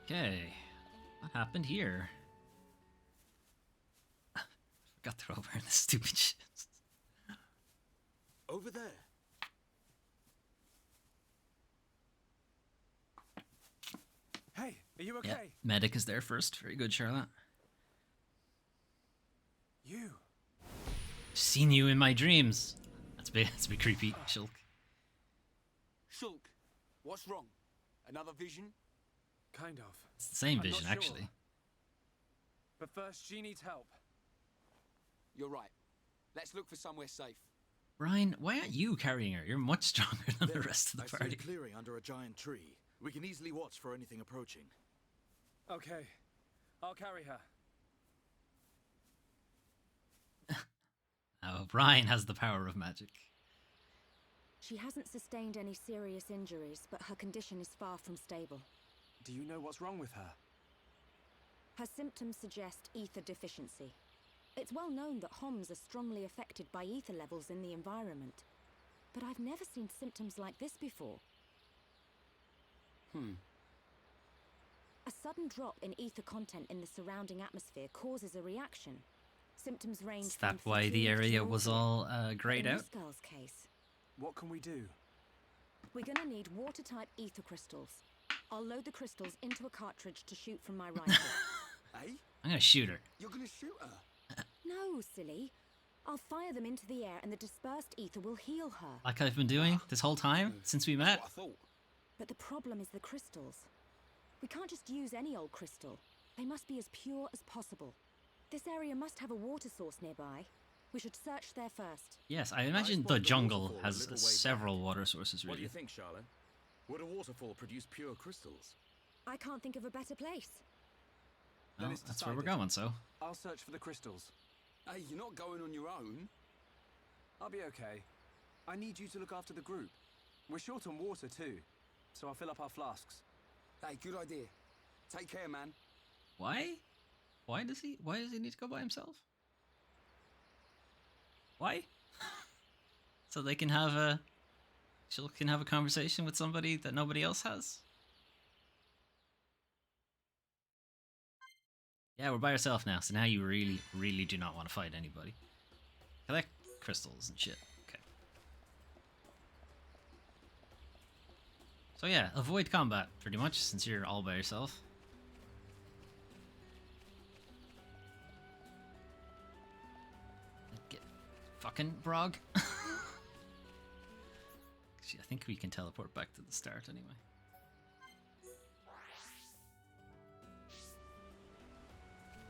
Okay, what happened here? Forgot they're over in the stupid shit. Over there. Hey, are you okay? Yeah, medic is there first. Very good, Charlotte. You. Seen you in my dreams. That's a bit creepy, Shulk. Shulk, what's wrong? Another vision? Kind of. It's the same I'm not vision, sure. actually. But first, she needs help. You're right. Let's look for somewhere safe. Ryan, why aren't you carrying her? You're much stronger than the rest of the I see party. a clearing under a giant tree. We can easily watch for anything approaching. Okay, I'll carry her. Oh, Ryan has the power of magic. She hasn't sustained any serious injuries, but her condition is far from stable. Do you know what's wrong with her? Her symptoms suggest ether deficiency. It's well known that Homs are strongly affected by ether levels in the environment. But I've never seen symptoms like this before. A sudden drop in ether content in the surrounding atmosphere causes a reaction. Symptoms range Is from that why the fatigue to area was nausea. all grayed In out? this girl's case, What can we do? we're gonna need water-type ether crystals. I'll load the crystals into a cartridge to shoot from my rifle. Eh? I'm gonna shoot her. You're gonna shoot her? No, silly. I'll fire them into the air and the dispersed ether will heal her. Like I've been doing this whole time since we met. What I thought. But the problem is the crystals. We can't just use any old crystal. They must be as pure as possible. This area must have a water source nearby. We should search there first. Yes, I imagine spotted the a jungle waterfall a has little way several back. water sources, What do really. you think, Charlotte? Would a waterfall produce pure crystals? I can't think of a better place. Well, it's that's where we're decided. going, so. I'll search for the crystals. Hey, you're not going on your own. I'll be okay. I need you to look after the group. We're short on water too, so I'll fill up our flasks. Hey, good idea. Take care, man. Why? Why does he need to go by himself? Why? So they can have a Shulk can have a conversation with somebody that nobody else has? Yeah, we're by ourselves now, so now you really, really do not want to fight anybody. Collect crystals and shit. Okay. So yeah, avoid combat, pretty much, since you're all by yourself. Get fucking Brog. Actually, I think we can teleport back to the start anyway.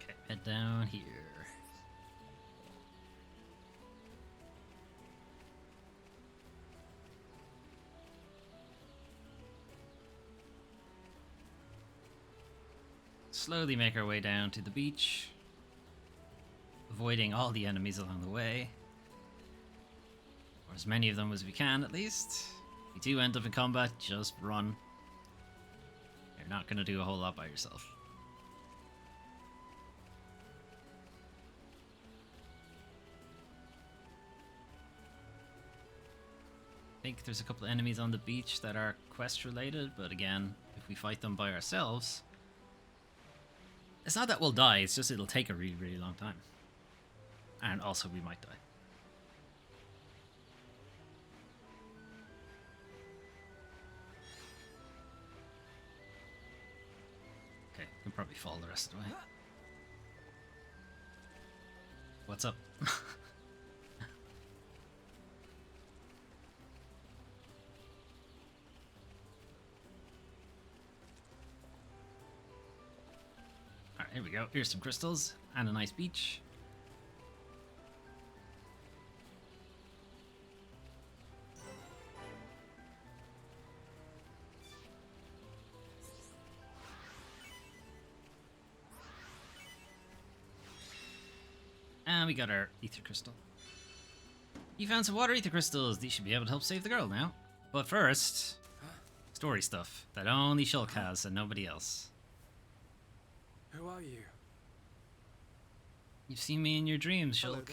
Okay, head down here. Slowly make our way down to the beach, avoiding all the enemies along the way. Or as many of them as we can, at least. If you do end up in combat, just run. You're not going to do a whole lot by yourself. I think there's a couple of enemies on the beach that are quest related, but again, if we fight them by ourselves, it's not that we'll die, it's just it'll take a really, really long time. And also we might die. Okay, can probably fall the rest of the way. What's up? Alright, here we go. Here's some crystals and a nice beach. And we got our ether crystal. You found some water ether crystals. These should be able to help save the girl now. But first, story stuff that only Shulk has and nobody else. Who are you? You've seen me in your dreams, Shulk.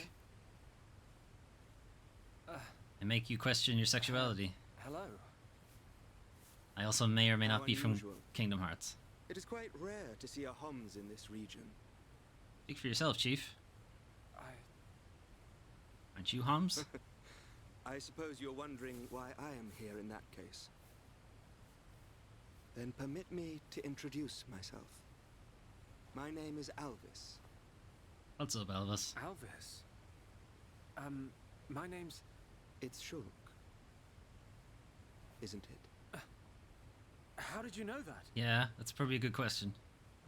I make you question your sexuality. Hello. I also may or may not be from unusual. Kingdom Hearts. It is quite rare to see a Homs in this region. Speak for yourself, Chief. I... Aren't you Homs? I suppose you're wondering why I am here in that case. Then permit me to introduce myself. My name is Alvis. What's up, Elvis? Alvis. My name's... It's Shulk. Isn't it? How did you know that? Yeah, that's probably a good question.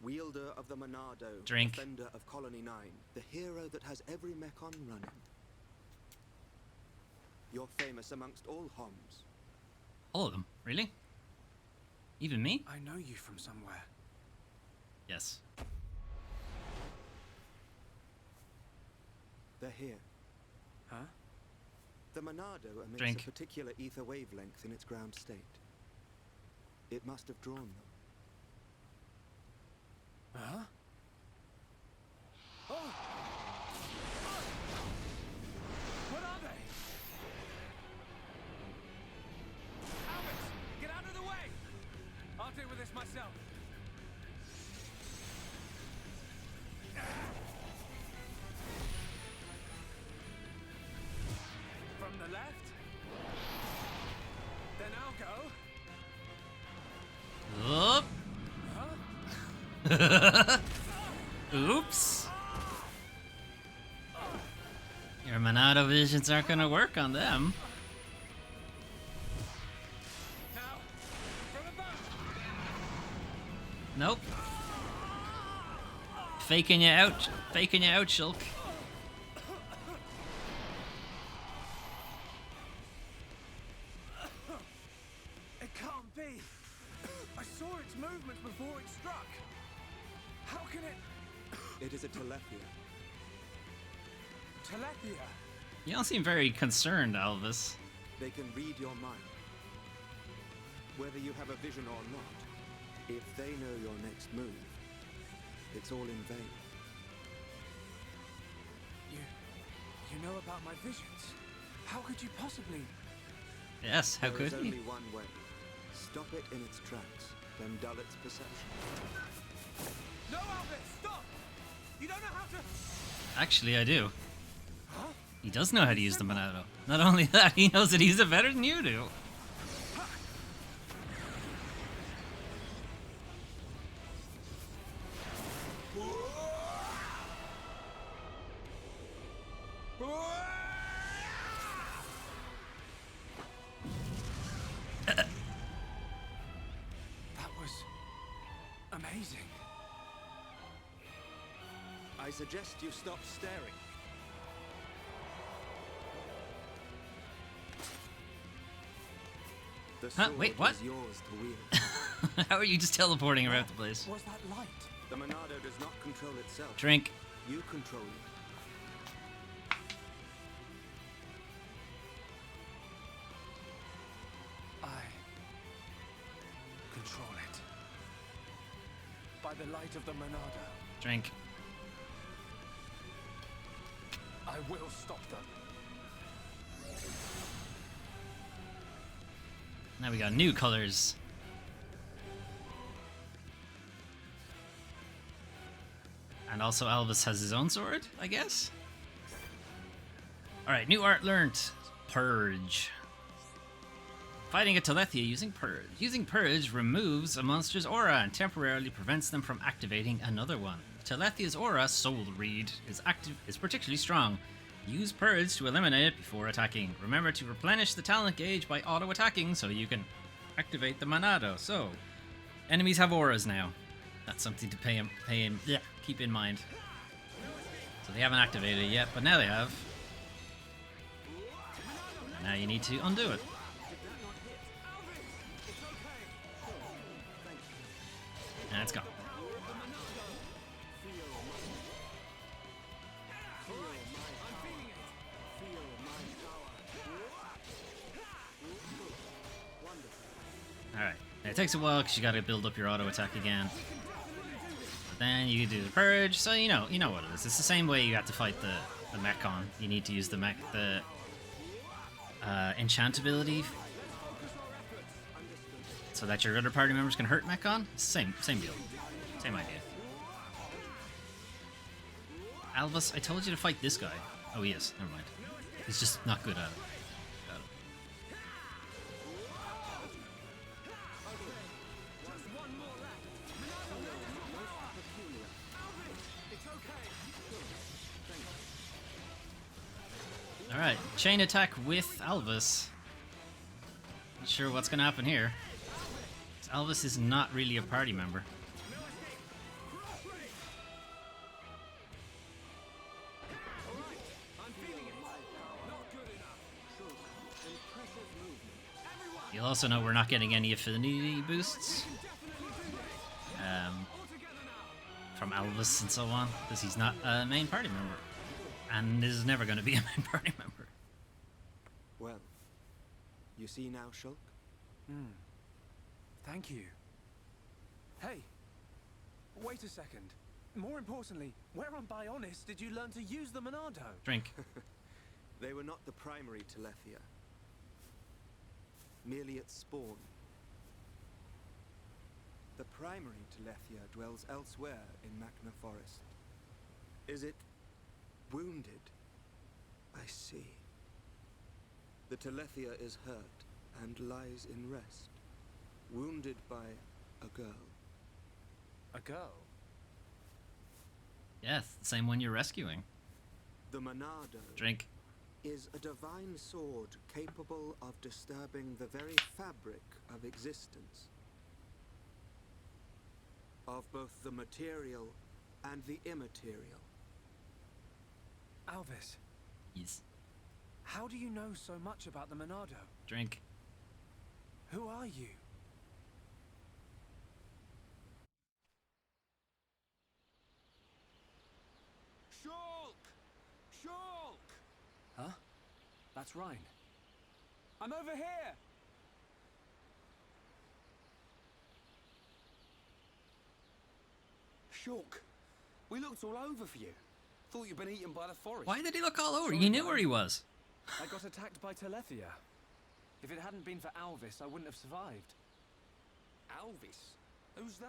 Wielder of the Monado, Drink. defender of Colony 9, the hero that has every mech-on running. You're famous amongst all Homs. All of them? Really? Even me? I know you from somewhere. Yes. They're here. Huh? The Monado emits Drink. a particular ether wavelength in its ground state. It must have drawn them. Huh? Oh! What are they? Alvis, get out of the way! I'll deal with this myself. From the left? Then I'll go. Oop. Huh? Oops. Your Monado visions aren't gonna work on them. Now, from above! Nope. Faking you out. Faking you out, Shulk. It can't be. I saw its movements before it struck. How can it... It is a Telephia. Telephia? You don't seem very concerned, Elvis. They can read your mind. Whether you have a vision or not, if they know your next move, it's all in vain. You know about my visions? How could you possibly? Yes, how could There is he? only one way. Stop it in its tracks, then dull its perception. No, Albus, stop! You don't know how to... Actually, I do. He does know how to use the Monado. Not only that, he knows how to use it better than you do. That was amazing. I suggest you stop staring. The Huh, sword wait, what? is yours to wield. How are you just teleporting around the place? Was that light? The Monado does not control itself. Drink. You control it. I control it. By the light of the Monado, Drink. I will stop them. Now we got new colors. And also Albus has his own sword, I guess? Alright, new art learned. Purge. Fighting a Telethia using Purge. Using Purge removes a monster's aura and temporarily prevents them from activating another one. Telethia's aura, Soul Read, is particularly strong. Use Purge to eliminate it before attacking. Remember to replenish the talent gauge by auto-attacking so you can activate the Monado. So, enemies have auras now. That's something to keep in mind. So they haven't activated it yet, but now they have. And now you need to undo it. And it's gone. Alright. It takes a while because you gotta build up your auto attack again. But then you do the purge, so you know what it is. It's the same way you have to fight the Mechon. You need to use the enchant ability so that your other party members can hurt Mechon. Same deal. Same idea. Albus, I told you to fight this guy. Oh, he is. Never mind. He's just not good at it. Got it. Alright, chain attack with Albus. Not sure what's gonna happen here. Albus is not really a party member. You'll also know we're not getting any affinity boosts from Albus and so on, because he's not a main party member. And is never going to be a main party member. Well, you see now, Shulk? Thank you. Hey, wait a second. More importantly, where on Bionis did you learn to use the Monado? Drink. They were not the primary Telethia. Merely its spawn. The primary Telethia dwells elsewhere in Machna Forest. Is it wounded? I see. The Telethia is hurt and lies in rest. Wounded by a girl. A girl? Yes, the same one you're rescuing. The Monado Drink. is a divine sword capable of disturbing the very fabric of existence. Of both the material and the immaterial. Alvis, Yes. how do you know so much about the Monado? Drink. Who are you? Shulk! Shulk! Huh? That's Rhine. I'm over here! Shulk. We looked all over for you. Thought you'd been eaten by the forest. Why did he look all over? Sorry, You knew guys. where he was. I got attacked by Telethia. If it hadn't been for Alvis, I wouldn't have survived. Alvis? Who's that?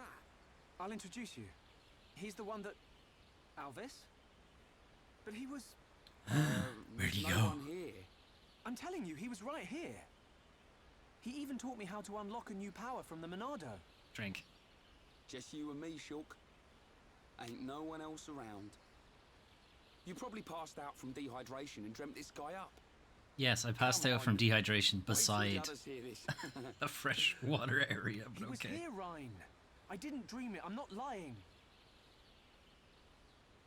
I'll introduce you. He's the one that... Alvis? But he was... Where'd he no go? one here. I'm telling you, he was right here. He even taught me how to unlock a new power from the Monado. Drink. Just you and me, Shulk. Ain't no one else around. You probably passed out from dehydration and dreamt this guy up. Yes, I passed Come out from on. dehydration Wait till the beside others hear this. a freshwater area, He but was okay. here, Rhine. I didn't dream it. I'm not lying.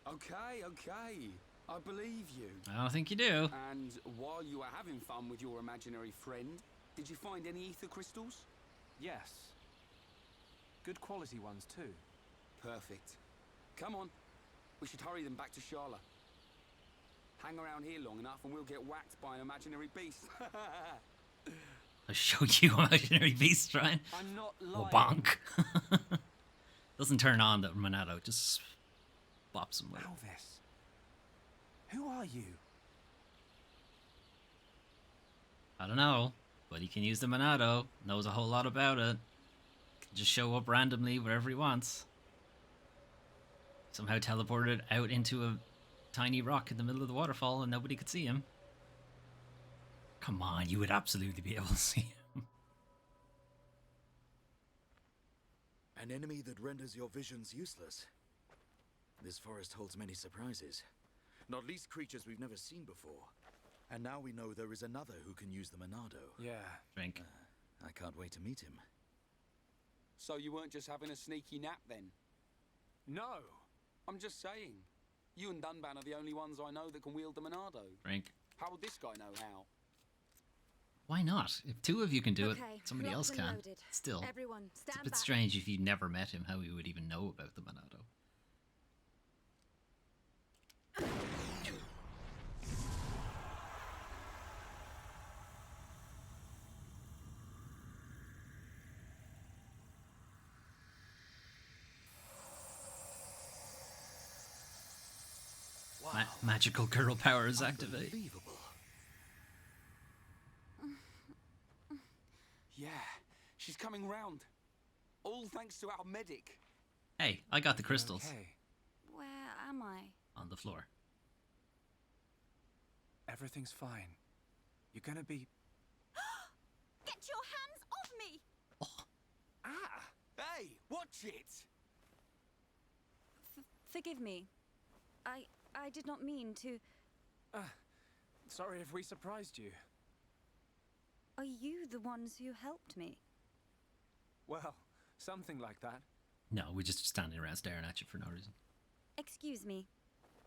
Okay, okay. I believe you. I don't think you do. And while you were having fun with your imaginary friend, did you find any ether crystals? Yes. Good quality ones, too. Perfect. Come on. We should hurry them back to Shala. Hang around here long enough and we'll get whacked by an imaginary beast. I'll show you imaginary beast, Ryan. I'm not Oh, lying. bonk. Doesn't turn on the Monado, just bops him with it. Alvis. Who are you? I don't know, but he can use the Monado, knows a whole lot about it. Can just show up randomly wherever he wants. Somehow teleported out into a tiny rock in the middle of the waterfall and nobody could see him. Come on, you would absolutely be able to see him. An enemy that renders your visions useless. This forest holds many surprises. Not least creatures we've never seen before. And now we know there is another who can use the Monado. Yeah. Drink. I can't wait to meet him. So you weren't just having a sneaky nap then? No. I'm just saying. You and Dunban are the only ones I know that can wield the Monado. Drink. How would this guy know how? Why not? If two of you can do it, Okay, somebody locked else and can. loaded. Still, Everyone, it's stand a bit back. strange if you never met him, how you would even know about the Monado. Magical girl powers activate. Unbelievable. Yeah, she's coming round. All thanks to our medic. Hey, I got the crystals Okay. Where am I? on the floor. Everything's fine. You're gonna be... Get your hands off me! Ah! Hey, watch it! Forgive me. I did not mean to... Sorry if we surprised you. Are you the ones who helped me? Well, something like that. No, we're just standing around staring at you for no reason. Excuse me.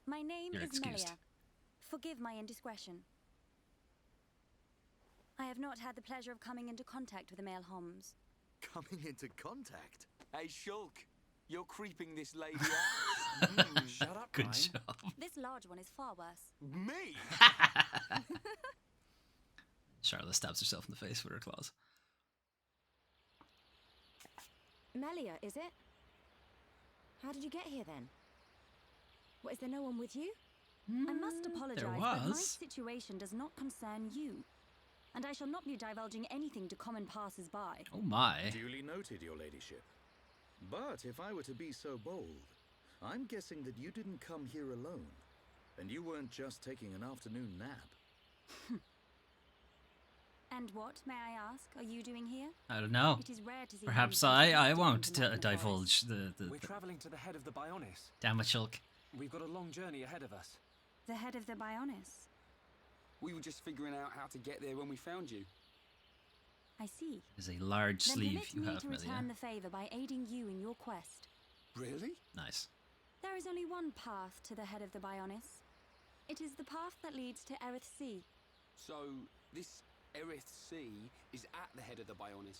My name You're is excused. Melia. Forgive my indiscretion. I have not had the pleasure of coming into contact with the male Homs. Coming into contact. Hey, Shulk, you're creeping this lady out. Shut up, Good Ryan. job. This large one is far worse. Me? Charlotte stabs herself in the face with her claws. Melia, is it? How did you get here then? What, is there no one with you? I must apologize, there but my was. situation does not concern you. And I shall not be divulging anything to common passers-by. Oh my. Duly noted, your ladyship. But if I were to be so bold, I'm guessing that you didn't come here alone. And you weren't just taking an afternoon nap. And what, may I ask, are you doing here? I don't know. It is rare to see Perhaps Homs I visitors won't into Magna divulge Forest. the We're traveling to the head of the Bionis. Damn it, Shulk. We've got a long journey ahead of us. The head of the Bionis. We were just figuring out how to get there when we found you. I see. There's a large Then sleeve permit you me have, to Melia. return the favor by aiding you in your quest. Really? Nice. There is only one path to the head of the Bionis. It is the path that leads to Erith Sea. So, this Erith Sea is at the head of the Bionis.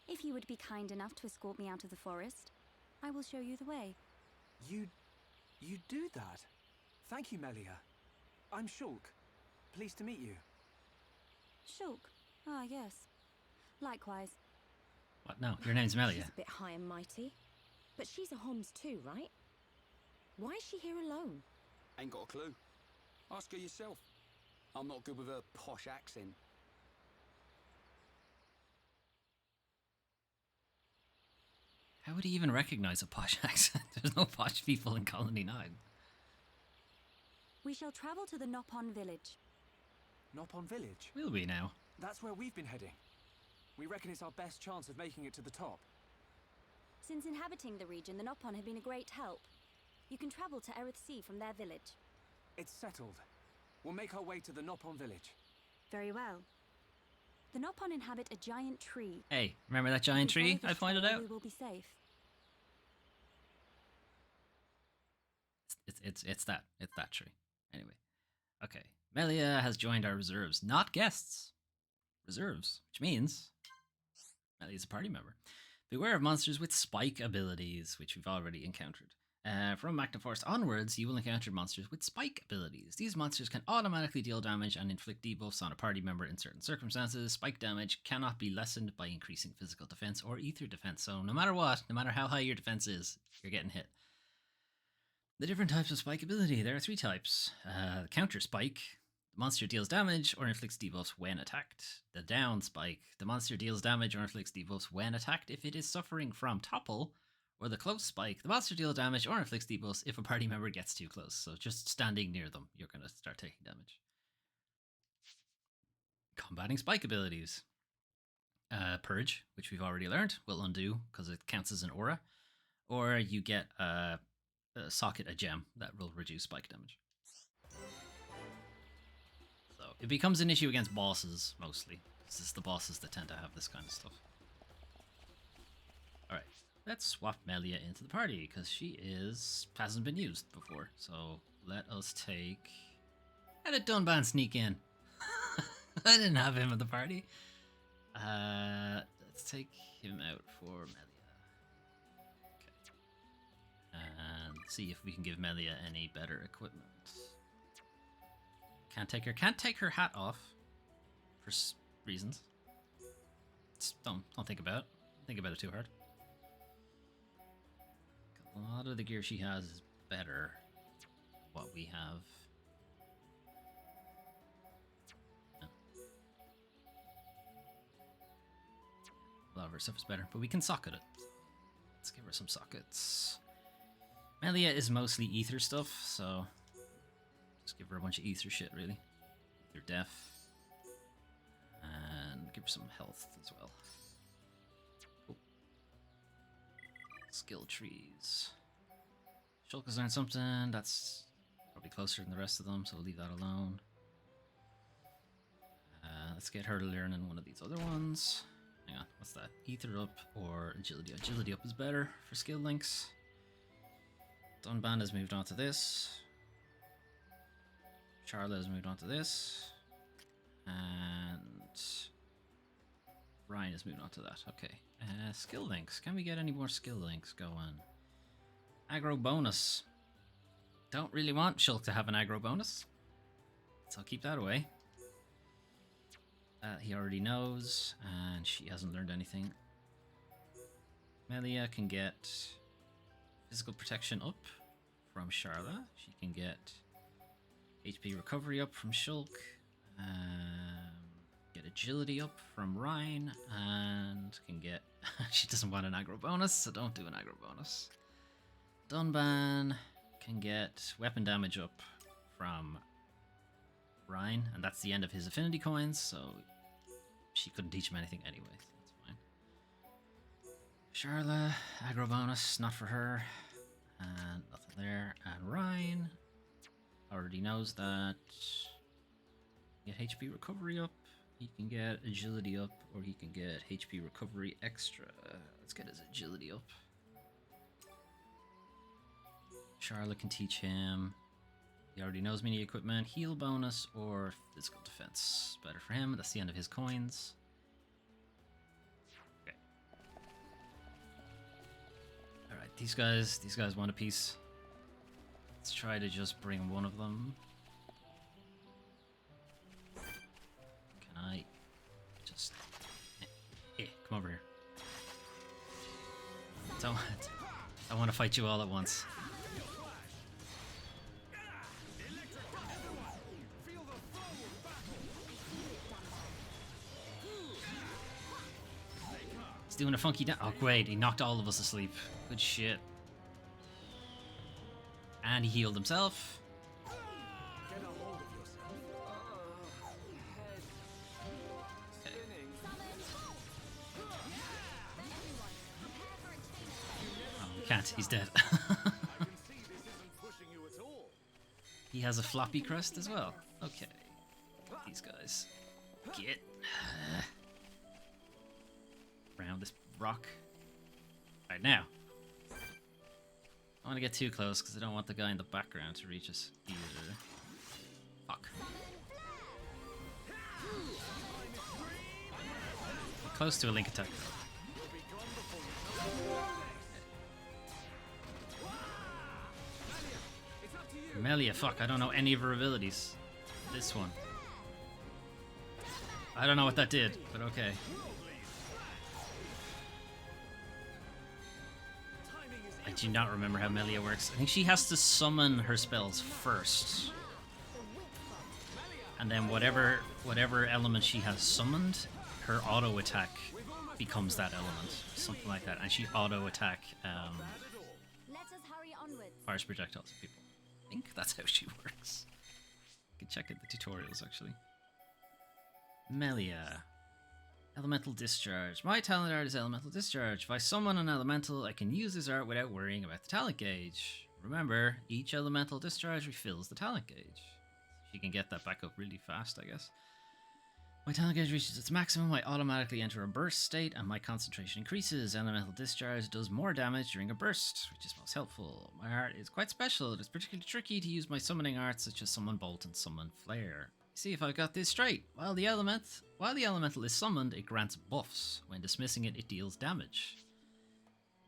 If you would be kind enough to escort me out of the forest, I will show you the way. You do that? Thank you, Melia. I'm Shulk. Pleased to meet you. Shulk. Ah, yes. Likewise. What? No, your name's Melia. She's a bit high and mighty. But she's a Homs too, right? Why is she here alone? Ain't got a clue. Ask her yourself. I'm not good with her posh accent. How would he even recognize a posh accent? There's no posh people in Colony 9. We shall travel to the Nopon village. Nopon village? Will we now? That's where we've been heading. We reckon it's our best chance of making it to the top. Since inhabiting the region, the Nopon have been a great help. You can travel to Erith Sea from their village. It's settled. We'll make our way to the Nopon village. Very well. The Nopon inhabit a giant tree. Hey, remember that giant tree I pointed out? We will be safe. It's that tree. Anyway, okay. Melia has joined our reserves, not guests. Reserves, which means Melia's a party member. Beware of monsters with spike abilities, which we've already encountered. From Magna Forest onwards, you will encounter monsters with spike abilities. These monsters can automatically deal damage and inflict debuffs on a party member in certain circumstances. Spike damage cannot be lessened by increasing physical defense or ether defense. So no matter what, no matter how high your defense is, you're getting hit. The different types of spike ability. There are 3 types. Counter spike. The monster deals damage or inflicts debuffs when attacked. The down spike. The monster deals damage or inflicts debuffs when attacked if it is suffering from topple. Or the close spike. The monster deals damage or inflicts debuffs if a party member gets too close. So just standing near them, you're going to start taking damage. Combating spike abilities. Purge, which we've already learned, will undo because it counts as an aura. Or you get socket a gem that will reduce spike damage. So it becomes an issue against bosses mostly. This is the bosses that tend to have this kind of stuff. Alright, let's swap Melia into the party because she hasn't been used before. So let us take... How did Dunban sneak in? I didn't have him in the party. Let's take him out for Melia. And see if we can give Melia any better equipment. Can't take her hat off for reasons. Just don't think about it. Think about it too hard. A lot of the gear she has is better than what we have. Yeah. A lot of her stuff is better, but we can socket it. Let's give her some sockets. Melia is mostly ether stuff, so just give her a bunch of ether shit, really. Ether def. And give her some health as well. Cool. Skill trees. Shulk has learned something. That's probably closer than the rest of them, so we'll leave that alone. Let's get her to learn in one of these other ones. Hang on, what's that? Ether up or agility? Agility up is better for skill links. Dunban has moved on to this. Charla has moved on to this. And Ryan has moved on to that. Okay. Skill links. Can we get any more skill links going? Aggro bonus. Don't really want Shulk to have an aggro bonus, so I'll keep that away. He already knows, and she hasn't learned anything. Melia can get physical protection up from Charla. She can get HP recovery up from Shulk. Get agility up from Ryan, and can get... she doesn't want an aggro bonus, so don't do an aggro bonus. Dunban can get weapon damage up from Ryan, and that's the end of his affinity coins, so she couldn't teach him anything anyway, so that's fine. Charla, aggro bonus, not for her, and nothing there. And Ryan already knows that. Get HP recovery up, he can get agility up, or he can get HP recovery extra. Let's get his agility up. Charla can teach him. He already knows mini equipment, heal bonus, or physical defense. Better for him. That's the end of his coins. Okay. Alright, these guys want a piece. Let's try to just bring one of them. Can I just... come over here. I want to fight you all at once. doing a funky dance. Oh, great. He knocked all of us asleep. Good shit. And he healed himself. Get a hold of yourself. Head spinning. Oh, we can't. He's dead. I can see this isn't pushing you at all. He has a floppy crest as well. Okay. These guys. Get around this rock. Right now. I don't want to get too close because I don't want the guy in the background to reach us either. Fuck. Close to a link attack though. Melia, fuck, I don't know any of her abilities. This one. I don't know what that did, but okay. I do not remember how Melia works. I think she has to summon her spells first. And then whatever element she has summoned, her auto attack becomes that element. Something like that. And she auto attack Let us hurry onwards. fires projectiles at people. I think that's how she works. You can check out the tutorials actually. Melia. Elemental Discharge. My talent art is Elemental Discharge. If I summon an elemental, I can use this art without worrying about the talent gauge. Remember, each Elemental Discharge refills the talent gauge. She can get that back up really fast, I guess. My talent gauge reaches its maximum, I automatically enter a burst state, and my concentration increases. Elemental Discharge does more damage during a burst, which is most helpful. My art is quite special. It is particularly tricky to use my summoning arts, such as Summon Bolt and Summon Flare. See if I've got this straight. While the elemental is summoned, it grants buffs. When dismissing it, it deals damage.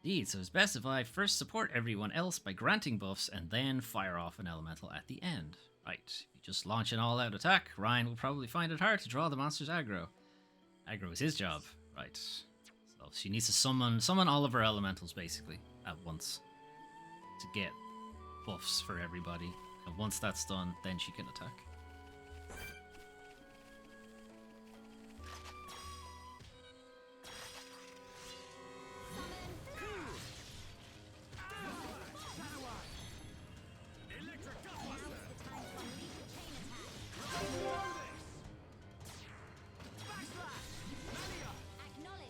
Indeed, so it's best if I first support everyone else by granting buffs and then fire off an elemental at the end. Right, if you just launch an all-out attack, Ryan will probably find it hard to draw the monster's aggro. Aggro is his job. Right. So she needs to summon all of her elementals, basically, at once. To get buffs for everybody. And once that's done, then she can attack.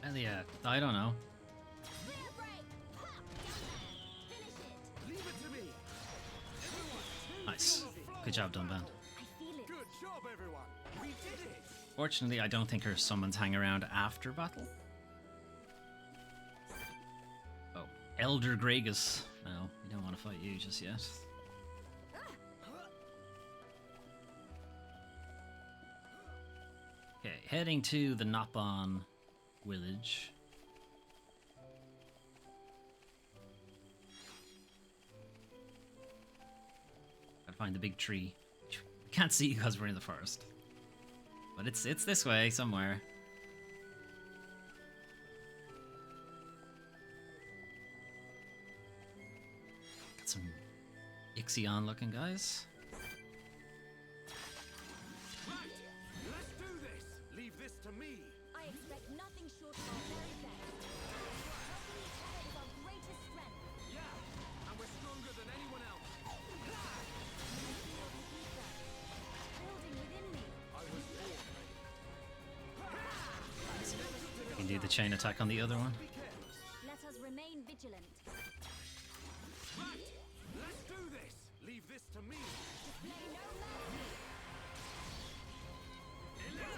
Melia, I don't know. Nice. Good job done, Ben. Good job, everyone. We did it. Fortunately, I don't think her summons hang around after battle. Oh, Elder Gragas. No, we don't want to fight you just yet. Okay, heading to the Nopon village. Gotta find the big tree. We can't see because we're in the forest. But it's this way somewhere. Got some Ixion looking guys. Let's do this. Leave this to me. I expect nothing short of our very best. Helping each other is our greatest strength. Yeah, and we're stronger than anyone else. Building within me. I was born ready. You can do the chain attack on the other one. Let us remain vigilant. Let's do this. Leave this to me. Display no mercy. Leave it to me. Finish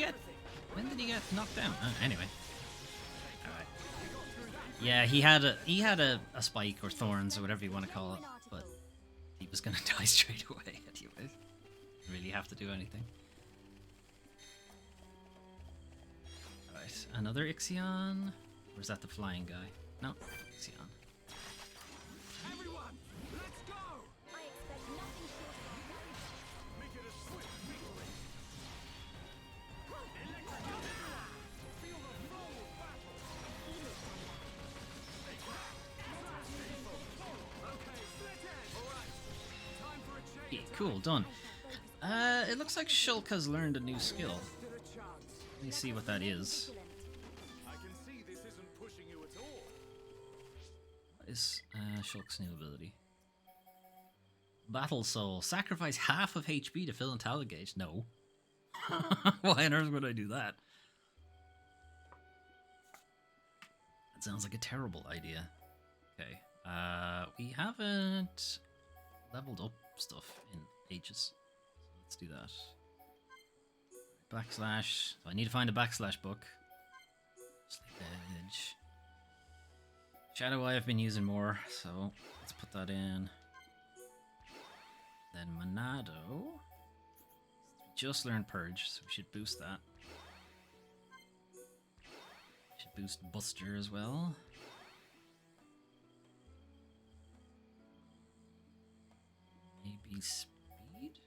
it. When did he get knocked down? Anyway. Alright. Yeah, he had a spike or thorns or whatever you want to call it, but he was gonna die straight away anyway. Didn't really have to do anything. Alright, another Ixion? Or is that the flying guy? No, Ixion. Everyone, let's go. I expect nothing short of our very best. Make it a swift victory. Electric. Feel the flow of battle. Feel it, Thunder. cool, done. It looks like Shulk has learned a new skill. Let me see what that is. I can see this isn't pushing you at all. What is Shulk's new ability? Battle Soul. Sacrifice half of HP to fill in talent gauge. No. Why on earth would I do that? That sounds like a terrible idea. Okay. We haven't leveled up stuff in ages. So let's do that. Backslash. So I need to find a backslash book. Sleep Edge. Shadow Eye I've been using more, so let's put that in. Then Monado. Just learned Purge, so we should boost that. Should boost Buster as well. Maybe Speed?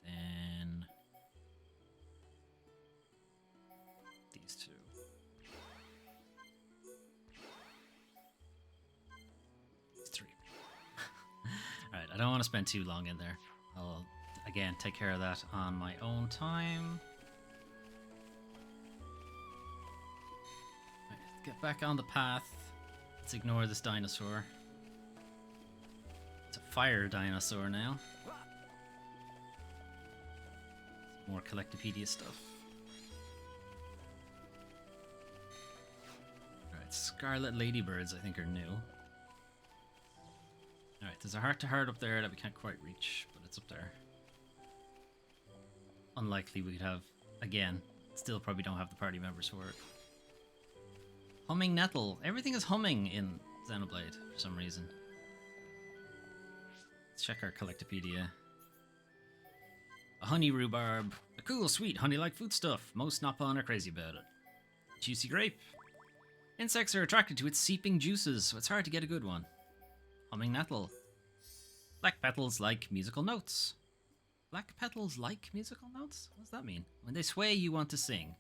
Then these two. These three. Alright, I don't want to spend too long in there. I'll, again, take care of that on my own time. Right, let's get back on the path. Let's ignore this dinosaur. It's a fire dinosaur now. More Collectopedia stuff. Alright, Scarlet Ladybirds I think are new. Alright, there's a heart-to-heart up there that we can't quite reach, but it's up there. Unlikely we could have, again, still probably don't have the party members for it. Humming Nettle. Everything is humming in Xenoblade for some reason. Let's check our Collectopedia. A honey rhubarb. A cool, sweet, honey-like foodstuff. Most Nopon are crazy about it. Juicy grape. Insects are attracted to its seeping juices, so it's hard to get a good one. Humming nettle. Black petals like musical notes. Black petals like musical notes? What does that mean? When they sway, you want to sing.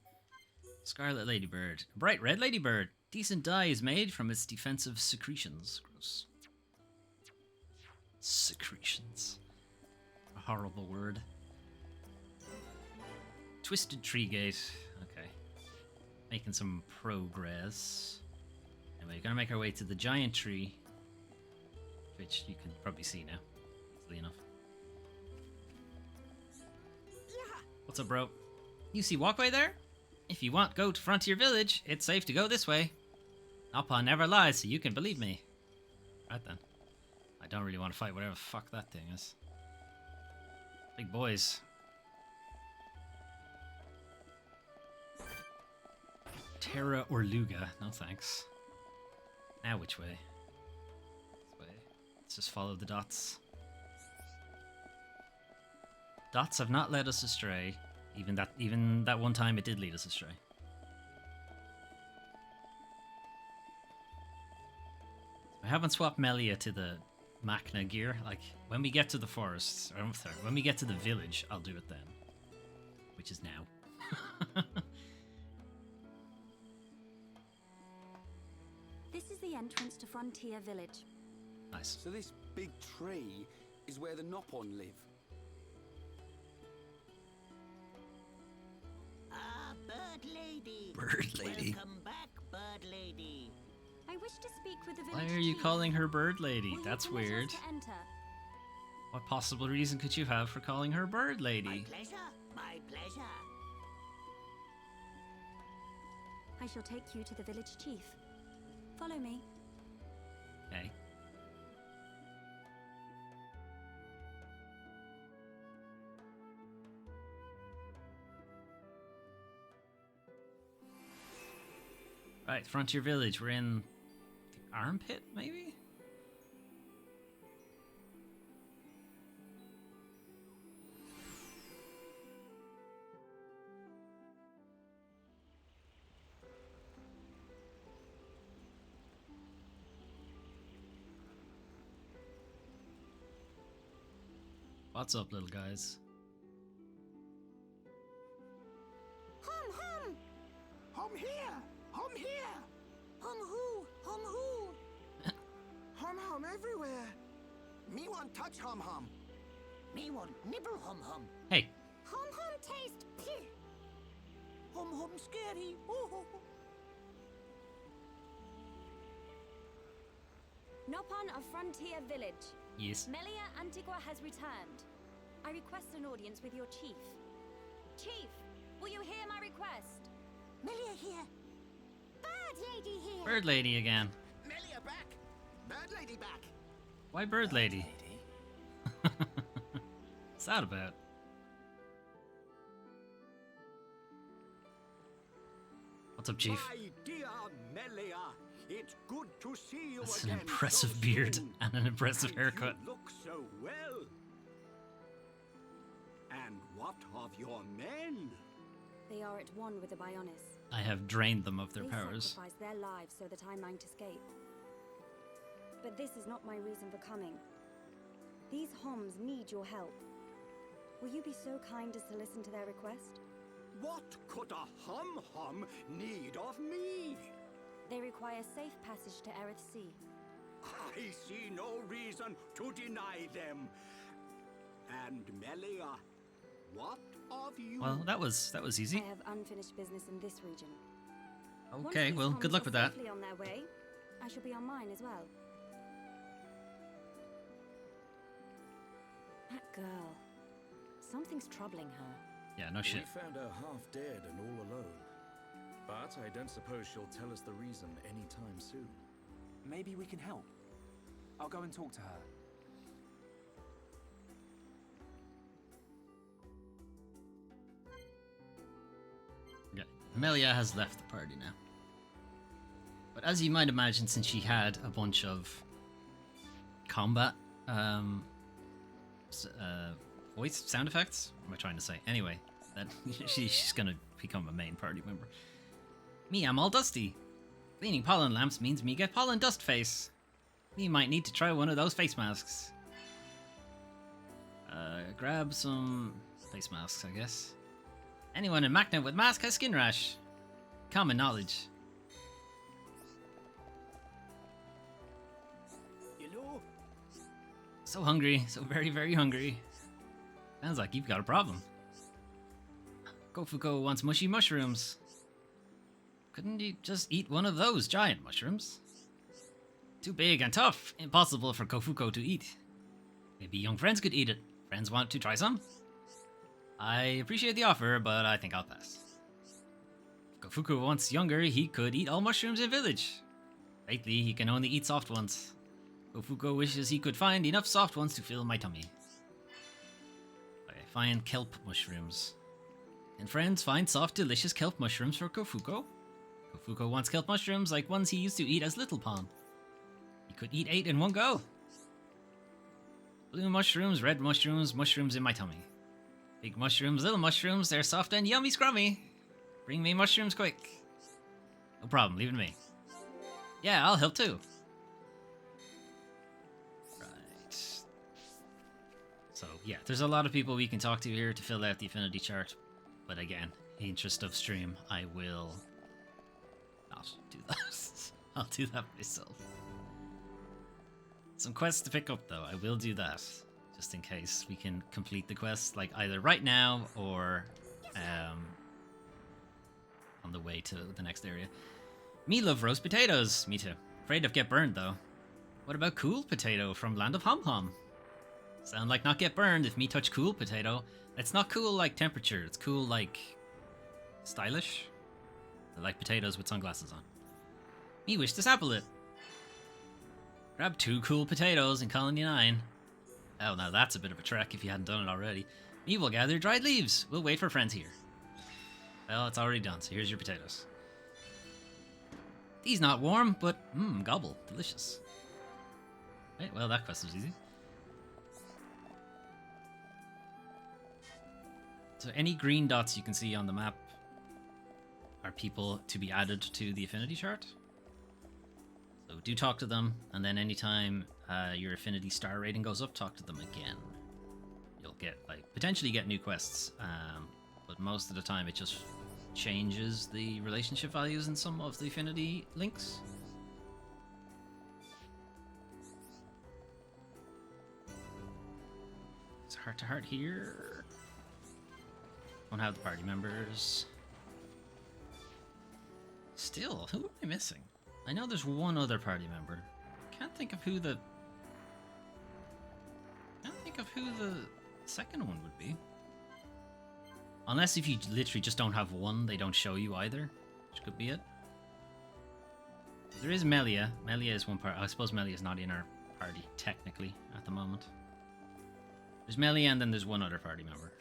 Scarlet ladybird. A bright red ladybird. Decent dye is made from its defensive secretions. Gross. Secretions. A horrible word. Twisted Tree Gate. Okay. Making some progress. Anyway, we're gonna make our way to the giant tree. Which you can probably see now. Easily enough. What's up, bro? You see walkway there? If you want go to Frontier Village, it's safe to go this way. Nopon never lies, so you can believe me. Right then. I don't really want to fight whatever the fuck that thing is. Big boys. Terra or Luga? No thanks. Now which way? This way. Let's just follow the dots. Dots have not led us astray. Even that one time it did lead us astray. I haven't swapped Melia to the Machna gear. Like, when we get to the forests, or sorry, when we get to the village, I'll do it then. Which is now. This is the entrance to Frontier Village. Nice. So this big tree is where the Nopon live. Ah, Bird Lady. Bird Lady. Welcome back, Bird Lady. I wish to speak with the Why village are you chief. calling her Bird Lady? Will you That's permit us weird. to enter? What possible reason could you have for calling her Bird My Lady? pleasure, my pleasure. I shall take you to the village chief. Follow me. Okay. Right, Frontier Village. We're in the armpit, maybe? What's up, little guys? Hum hum. Hum here! Hum here! Hum who? Hum who? Hum hum everywhere. Me want touch hum hum. Me want nibble hum hum. Hey. Hum hum taste pih. Hum hum scary. Ooh. Nopon of Frontier Village. Yes. Melia Antigua has returned. I request an audience with your chief. Chief, will you hear my request? Melia here. Bird lady here. Bird lady again. Melia back. Bird lady back. Why bird lady? What's that about? What's up, Chief? My dear Melia, it's good to see you That's again. an impressive so beard soon. and an impressive And haircut. You look so well. And what of your men? They are at one with the Bionis. I have drained them of their They powers. sacrificed their lives so that I might escape. But this is not my reason for coming. These Homs need your help. Will you be so kind as to listen to their request? What could a hum need of me? They require safe passage to Erith Sea. I see no reason to deny them. And Melia, what of you? Well, that was easy. I have unfinished business in this region. Once Okay, these well, Homs good luck are with that. safely on their way, I shall be on mine as well. That girl. Something's troubling her. Yeah, no shit. We found her half dead and all alone. But I don't suppose she'll tell us the reason anytime soon. Maybe we can help. I'll go and talk to her. Okay. Melia has left the party now. But as you might imagine, since she had a bunch of combat voice sound effects, what am I trying to say? Anyway, that she's gonna become a main party member. Me, I'm all dusty. Cleaning pollen lamps means me get pollen dust face. Me might need to try one of those face masks. Grab some face masks, I guess. Anyone in Macna with mask has skin rash. Common knowledge. Hello? So hungry, so very, very hungry. Sounds like you've got a problem. Kofuko wants mushy mushrooms. Couldn't you just eat one of those giant mushrooms? Too big and tough. Impossible for Kofuko to eat. Maybe young friends could eat it. Friends want to try some? I appreciate the offer, but I think I'll pass. If Kofuko wants younger, he could eat all mushrooms in village. Lately, he can only eat soft ones. Kofuko wishes he could find enough soft ones to fill my tummy. Okay, find kelp mushrooms. Can friends find soft, delicious kelp mushrooms for Kofuko? Kofuko wants kelp mushrooms like ones he used to eat as Little Pon. He could eat 8 in one go. Blue mushrooms, red mushrooms, mushrooms in my tummy. Big mushrooms, little mushrooms, they're soft and yummy scrummy. Bring me mushrooms quick. No problem, leave it to me. Yeah, I'll help too. Right. So, yeah, there's a lot of people we can talk to here to fill out the affinity chart. But again, in the interest of stream, I will not do that. I'll do that myself. Some quests to pick up, though. I will do that, just in case we can complete the quest, like either right now or on the way to the next area. Me love roast potatoes. Me too. Afraid of get burned, though. What about cool potato from Land of Hom Hom? Sound like not get burned if me touch cool potato. It's not cool like temperature. It's cool like stylish. I like potatoes with sunglasses on. Me wish to sample it. Grab 2 cool potatoes in Colony 9. Oh, now that's a bit of a trek if you hadn't done it already. Me will gather dried leaves. We'll wait for friends here. Well, it's already done, so here's your potatoes. These not warm, but gobble. Delicious. Right, well, that quest was easy. So any green dots you can see on the map are people to be added to the affinity chart. So do talk to them, and then anytime your affinity star rating goes up, talk to them again. You'll get, like, potentially get new quests, but most of the time it just changes the relationship values in some of the affinity links. heart to heart here. Don't have the party members. Still, who am I missing? I know there's one other party member. Can't think of who the second one would be. Unless if you literally just don't have one, they don't show you either, which could be it. There is Melia. Melia is one part. I suppose Melia is not in our party technically at the moment. There's Melia and then there's one other party member.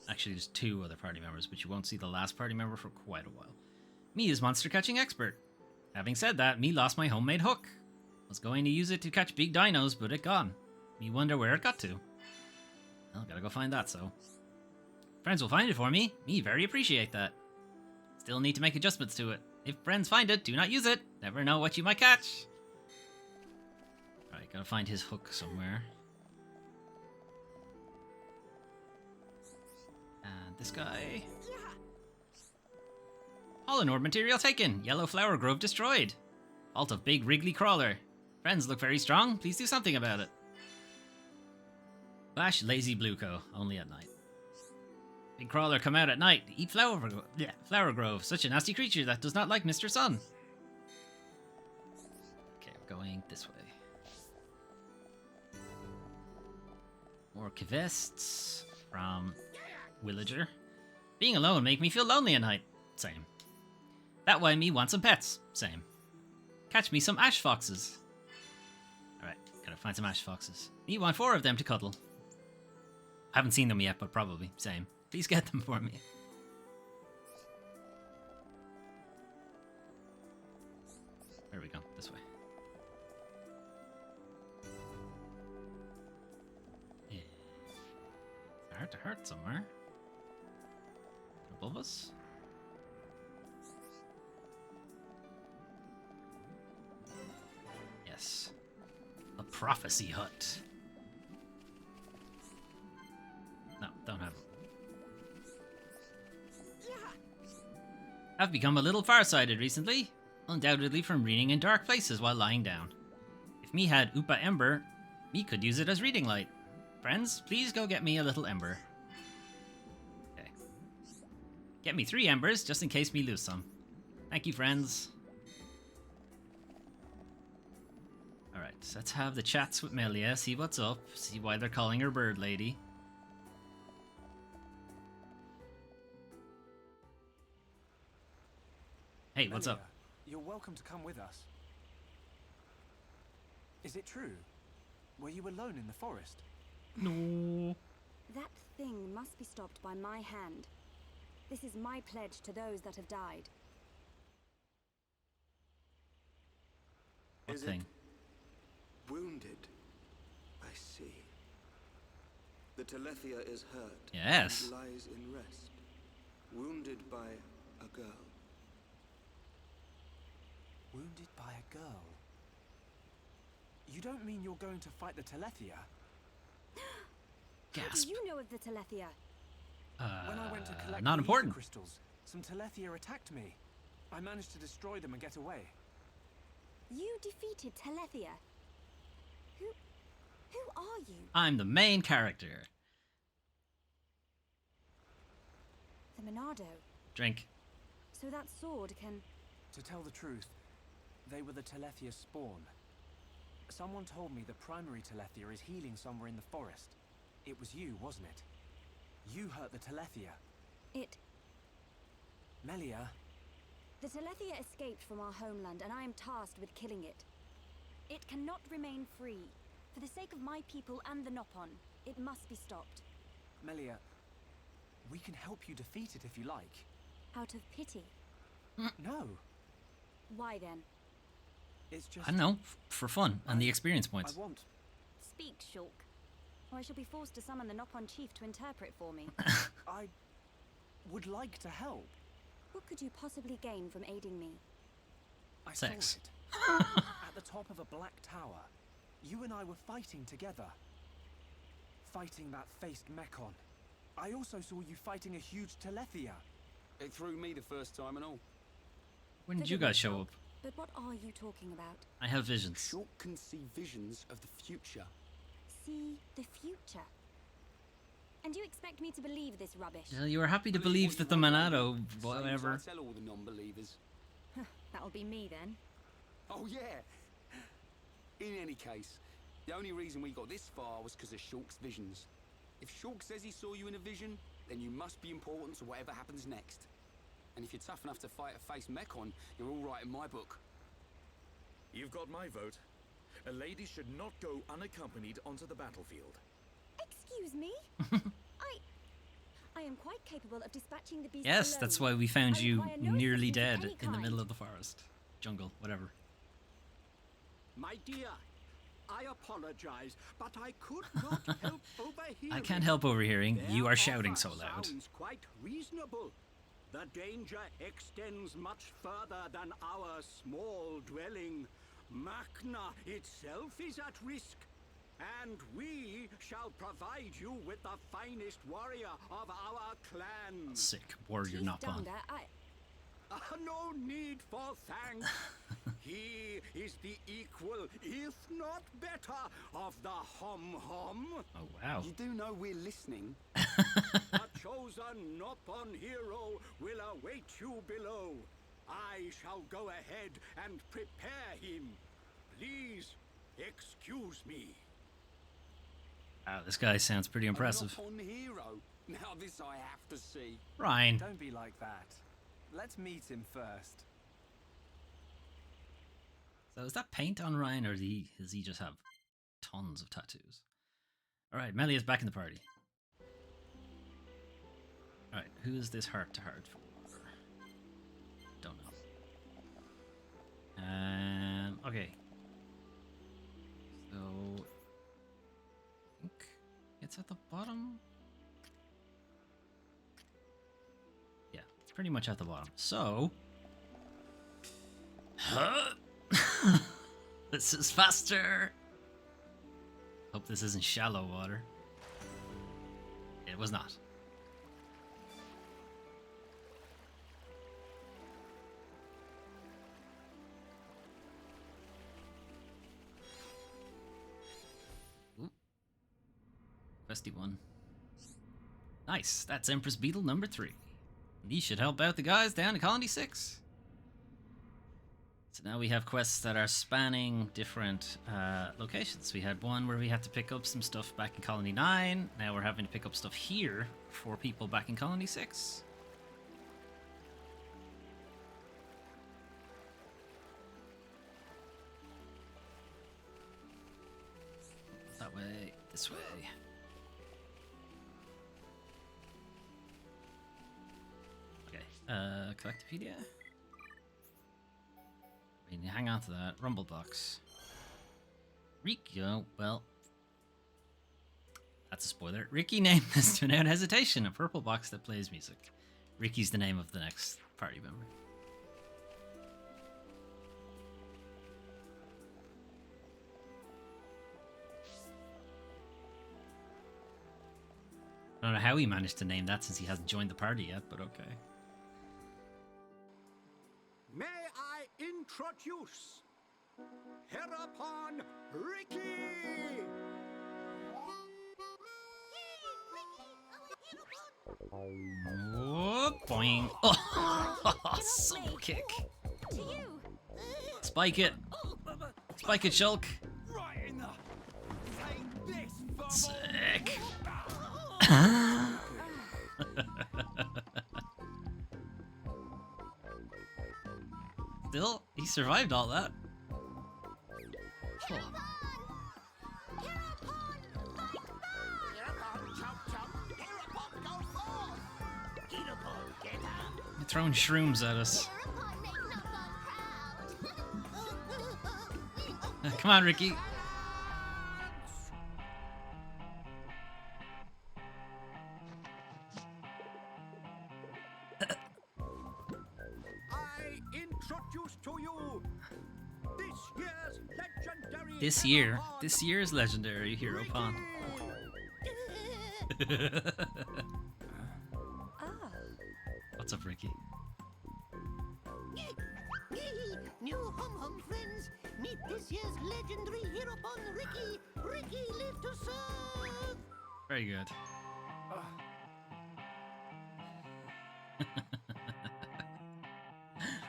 Actually, there's two other party members, but you won't see the last party member for quite a while. Me is monster catching expert. Having said that, me lost my homemade hook. Was going to use it to catch big dinos, but it gone. Me wonder where it got to. Well, gotta go find that, so. Friends will find it for me. Me very appreciate that. Still need to make adjustments to it. If friends find it, do not use it. Never know what you might catch. Alright, gotta find his hook somewhere. And this guy. Pollen orb material taken. Yellow flower grove destroyed. Fault of big wriggly crawler. Friends look very strong. Please do something about it. Flash lazy blueco. Only at night. Big crawler come out at night. Eat flower grove. Such a nasty creature that does not like Mr. Sun. Okay, we're going this way. More kvests from Villager. Being alone make me feel lonely at night. Same. That way me want some pets. Same. Catch me some ash foxes. Alright, gotta find some ash foxes. Me want 4 of them to cuddle. Haven't seen them yet, but probably. Same. Please get them for me. There we go. This way. Yeah. Heart to heart somewhere. Above us? Yes. A prophecy hut. No, don't have it. I've become a little farsighted recently, undoubtedly from reading in dark places while lying down. If me had Upa Ember, me could use it as reading light. Friends, please go get me a little ember. Okay. Get me 3 embers, just in case me lose some. Thank you, friends. Alright, so let's have the chats with Melia, see what's up, see why they're calling her Bird Lady. Hey, what's up? You're welcome to come with us. Is it true? Were you alone in the forest? No. That thing must be stopped by my hand. This is my pledge to those that have died. What thing? Wounded. I see. The Telethia is hurt. Yes. And lies in rest. Wounded by a girl. Wounded by a girl? You don't mean you're going to fight the Telethia? How do you know of the Telethia? When I went to collect not the important. ether crystals, some Telethia attacked me. I managed to destroy them and get away. You defeated Telethia? Who are you? I'm the main character. The Monado. Drink. So that sword can... To tell the truth, they were the Telethia spawn. Someone told me the primary Telethia is healing somewhere in the forest. It was you, wasn't it? You hurt the Telethia. Melia. The Telethia escaped from our homeland, and I am tasked with killing it. It cannot remain free. For the sake of my people and the Nopon, it must be stopped. Melia, we can help you defeat it if you like. Out of pity? No. Why then? It's just... I don't know, for fun, and the experience points. I want... Speak, Shulk, or I shall be forced to summon the Nopon chief to interpret for me. I would like to help. What could you possibly gain from aiding me? I Sex. saw it. At the top of a black tower. You and I were fighting together. Fighting that faced Mekon. I also saw you fighting a huge Telethia. It threw me the first time and all. When did you guys show up? But what are you talking about? I have visions. Shulk can see visions of the future. See the future? And you expect me to believe this rubbish? Well, you were happy to believe that the Monado, whatever. I tell all the non-believers. That'll be me then. Oh yeah. In any case, the only reason we got this far was because of Shulk's visions. If Shulk says he saw you in a vision, then you must be important to whatever happens next. And if you're tough enough to fight a face Mekon, you're all right in my book. You've got my vote. A lady should not go unaccompanied onto the battlefield. Excuse me? I am quite capable of dispatching the beast. Yes, alone. that's why we found you require no nearly assistance of dead any in the middle kind. of the forest. Jungle, whatever. My dear, I apologize, but I could not help overhearing. I can't help overhearing. Their You are shouting so offer loud. Sounds quite reasonable. The danger extends much further than our small dwelling. Makna itself is at risk, and we shall provide you with the finest warrior of our clan. Sick warrior, Chief not pawn. Donda, No need for thanks. He is the equal, if not better, of the Hom-Hom. Oh, wow. You do know we're listening. A chosen Nopon hero will await you below. I shall go ahead and prepare him. Please excuse me. Wow, this guy sounds pretty impressive. A Nopon hero. Now this I have to see. Ryan. Don't be like that. Let's meet him first. So is that paint on Ryan, or does he just have tons of tattoos? Alright, Melia's back in the party. Alright, who is this heart-to-heart for? Don't know. Okay. So, I think it's at the bottom. Yeah, it's pretty much at the bottom. So, this is faster. Hope this isn't shallow water. It was not. Questy one. Nice. That's Empress Beetle number 3. These should help out the guys down in Colony 6. So now we have quests that are spanning different locations. We had one where we had to pick up some stuff back in Colony 9. Now we're having to pick up stuff here for people back in Colony 6. That way, this way. Collectopedia. I mean, hang on to that. Rumble box. Rikyo, well, that's a spoiler. Ricky named this without hesitation, a purple box that plays music. Ricky's the name of the next party member. I don't know how he managed to name that since he hasn't joined the party yet, but okay. May I introduce Hereupon Ricky! Oh, boing. Oh, soul kick. Spike it. Spike it, Shulk. Right in the... Take this, Sick. Still, he survived all that. Cool. You're throwing shrooms at us. Come on, Ricky. This year's legendary hero pawn. What's up, Ricky? New hum-hum friends, meet this year's legendary hero pawn, Ricky. Ricky, live to serve. Very good.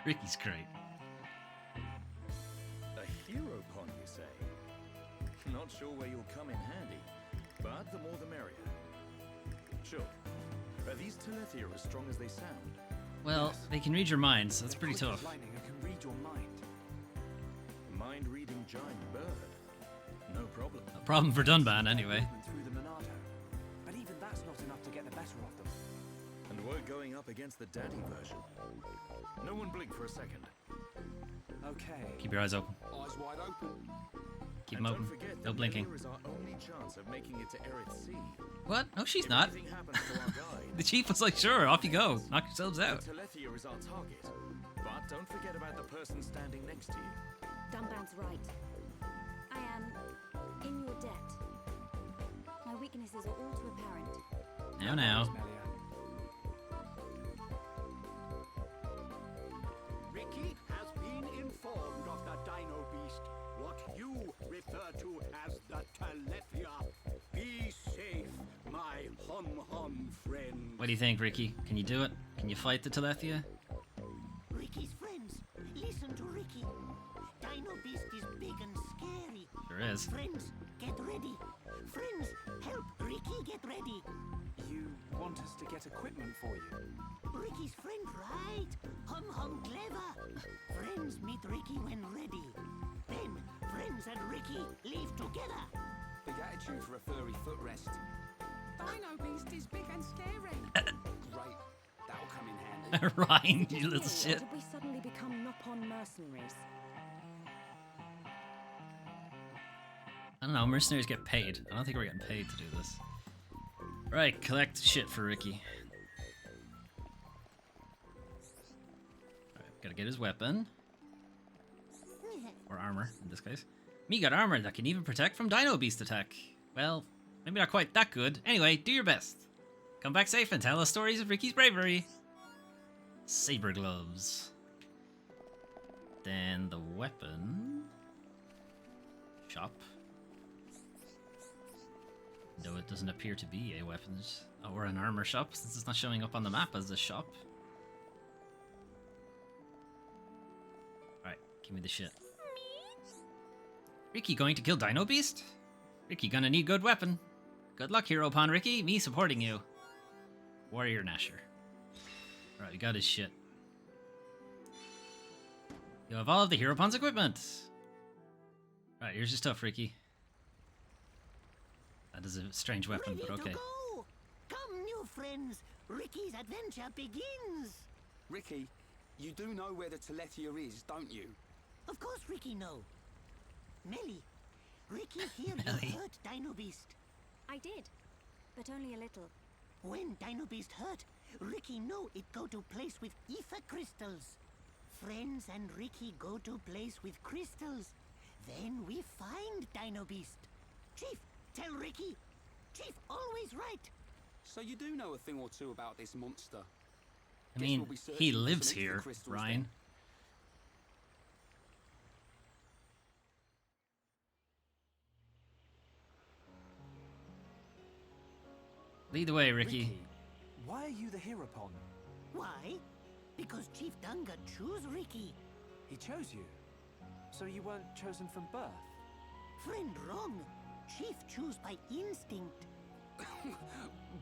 Ricky's great. A hero pond, you say? Not sure where you'll come in handy, but the more the merrier. Sure. Are these Telethia as strong as they sound? Well, they can read your mind, so that's pretty tough. Lightning, I can read your mind. Mind-reading giant bird. No problem. A problem for Dunban, anyway. Through the Monado. But even that's not enough to get the better of them. And we're going up against the daddy version. No one blink for a second. Okay. Keep your eyes open. Eyes wide open. Keep them open. No blinking. Is our only chance of making it to Aerith Sea. What? No, she's not. Anything happens to our guide, The chief was like, sure, off you go. Knock yourselves out. Telethia is our target. But don't forget about the person standing next to you. Dunban's right. I am in your debt. My weaknesses are all too apparent. Now. Ricky has been informed of the Dino Beast, what you refer to as the Telethia. Be safe, my hum-hum friend. What do you think, Ricky? Can you do it? Can you fight the Telethia? Ricky's friends, listen to Ricky. Dino Beast is big and scary. Sure is. Friends, get ready. Friends, help Ricky get ready. You want us to get equipment for you? Ricky's friend, right? Hum clever. Friends meet Ricky when ready. Then, friends and Ricky leave together. Big attitude for a furry footrest. Dino Beast is big and scary. Great. That'll come in handy. Ryan, you little shit. Did we suddenly become Nopon mercenaries? I don't know, mercenaries get paid. I don't think we're getting paid to do this. Right, collect shit for Ricky. Alright, gotta get his weapon. Or armor, in this case. Me got armor that can even protect from Dino Beast attack. Well, maybe not quite that good. Anyway, do your best. Come back safe and tell us stories of Ricky's bravery. Saber gloves. Then the weapon... shop. Though it doesn't appear to be a weapons or an armor shop, since it's not showing up on the map as a shop. Alright, give me the shit. Ricky going to kill Dino Beast? Ricky gonna need good weapon. Good luck, Hero Pawn Ricky. Me supporting you. Warrior Nasher. Alright, we got his shit. You have all of the Hero Pawn's equipment. Alright, here's your stuff, Ricky. That is a strange weapon, Ready but okay. to go. Come, new friends. Ricky's adventure begins. Ricky, you do know where the Telethia is, don't you? Of course Ricky know. Melly, Ricky here Melly. you hurt Dino Beast. I did, but only a little. When Dino Beast hurt, Ricky know it go to place with ether crystals. Friends and Ricky go to place with crystals. Then we find Dino Beast. Chief, tell Ricky. Chief always right. So you do know a thing or two about this monster. I Guess mean, we'll be searching he for lives some ether here, crystals Ryan. then. Lead the way, Ricky. Why are you the Herapon? Why? Because Chief Dunga choose Ricky. He chose you. So you weren't chosen from birth? Friend wrong. Chief choose by instinct.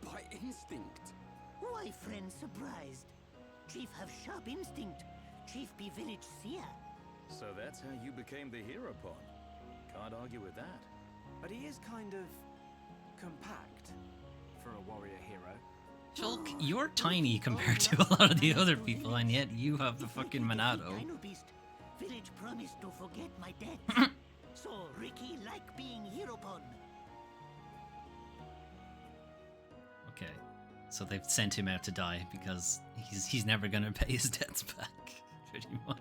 By instinct? Why friend surprised? Chief have sharp instinct. Chief be village seer. So that's how you became the hero pawn. Can't argue with that. But he is kind of compact for a warrior hero. Shulk, you're tiny compared to a lot of the other people, and yet you have the fucking Monado. Dino Beast. Village promised to forget my debt. So Ricky like being hero pawn. Okay, so they've sent him out to die because he's never gonna pay his debts back, pretty much.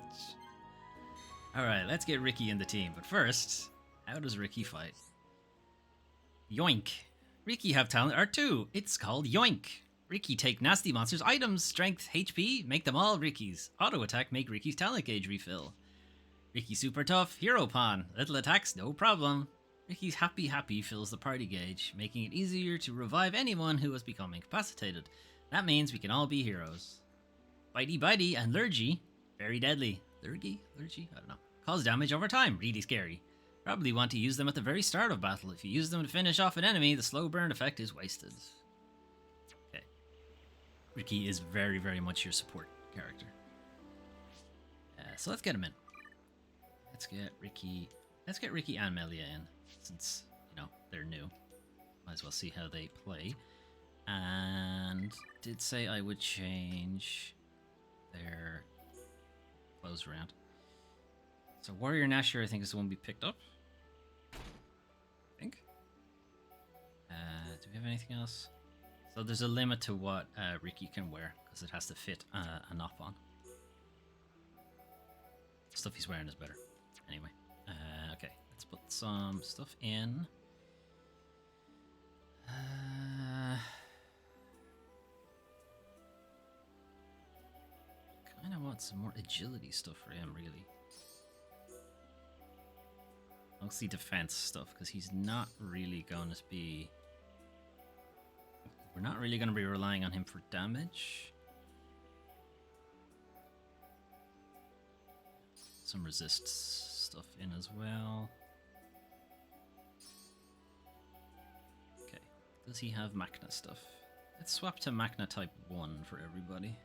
Alright, let's get Ricky in the team, but first, how does Ricky fight? Yoink! Ricky have talent R2, it's called Yoink! Ricky take nasty monsters' items, strength, HP, make them all Ricky's. Auto attack make Ricky's talent gauge refill. Ricky super tough, hero pawn, little attacks, no problem. Ricky's happy fills the party gauge, making it easier to revive anyone who has become incapacitated. That means we can all be heroes. Bitey Bitey and Lurgy. Very deadly. Lurgy? I don't know. Cause damage over time. Really scary. Probably want to use them at the very start of battle. If you use them to finish off an enemy, the slow burn effect is wasted. Okay. Ricky is very, very much your support character. So let's get him in. Let's get Ricky and Melia in, since, you know, they're new. Might as well see how they play. And did say I would change their clothes around. So Warrior Nashor, I think, is the one we picked up. I think. Do we have anything else? So there's a limit to what Ricky can wear, because it has to fit a nop on. Stuff he's wearing is better. Anyway. Okay, let's put some stuff in. Kind of want some more agility stuff for him, really. Mostly defense stuff, because he's not really going to be... We're not really going to be relying on him for damage. Some resist stuff in as well. Okay. Does he have Machna stuff? Let's swap to Machna type 1 for everybody.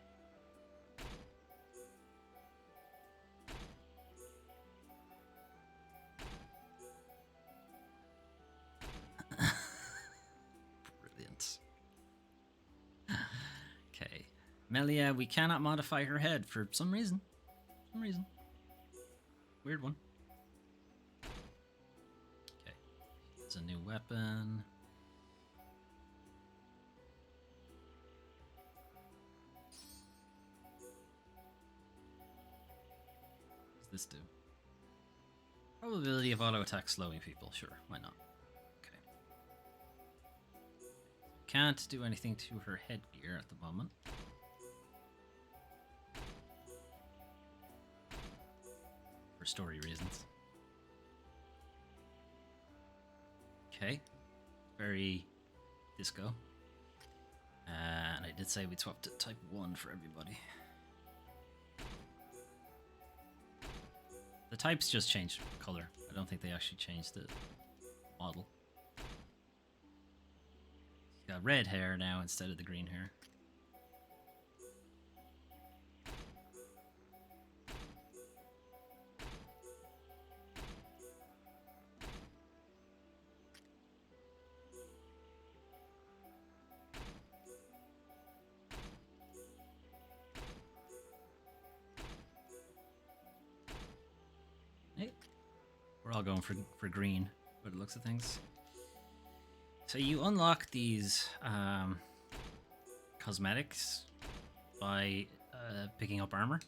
Brilliant. Okay. Melia, we cannot modify her head for some reason. Weird one. Okay. It's a new weapon. What does this do? Probability of auto attack slowing people. Sure, why not? Okay. Can't do anything to her headgear at the moment. For story reasons. Okay. Very disco. And I did say we'd swap to type 1 for everybody. The types just changed color. I don't think they actually changed the model. He's got red hair now instead of the green hair. We're all going for green, by the looks of things. So you unlock these cosmetics by picking up armor,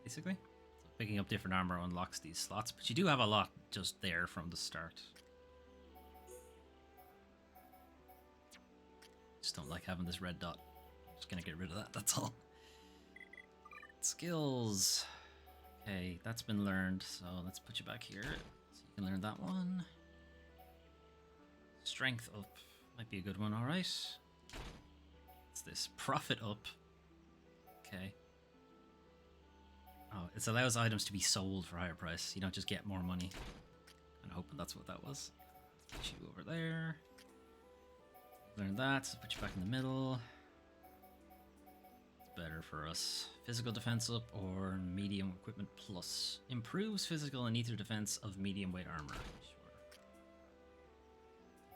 basically. So picking up different armor unlocks these slots, but you do have a lot just there from the start. Just don't like having this red dot. Just gonna get rid of that, that's all. Skills. Okay, that's been learned, so let's put you back here so you can learn that one. Strength up might be a good one, alright. What's this? Profit up. Okay. Oh, it allows items to be sold for higher price. You don't just get more money. I'm hoping that's what that was. Let's put you over there. Learn that, so put you back in the middle. Better for us. Physical defense up or medium equipment plus. Improves physical and ether defense of medium weight armor. Sure.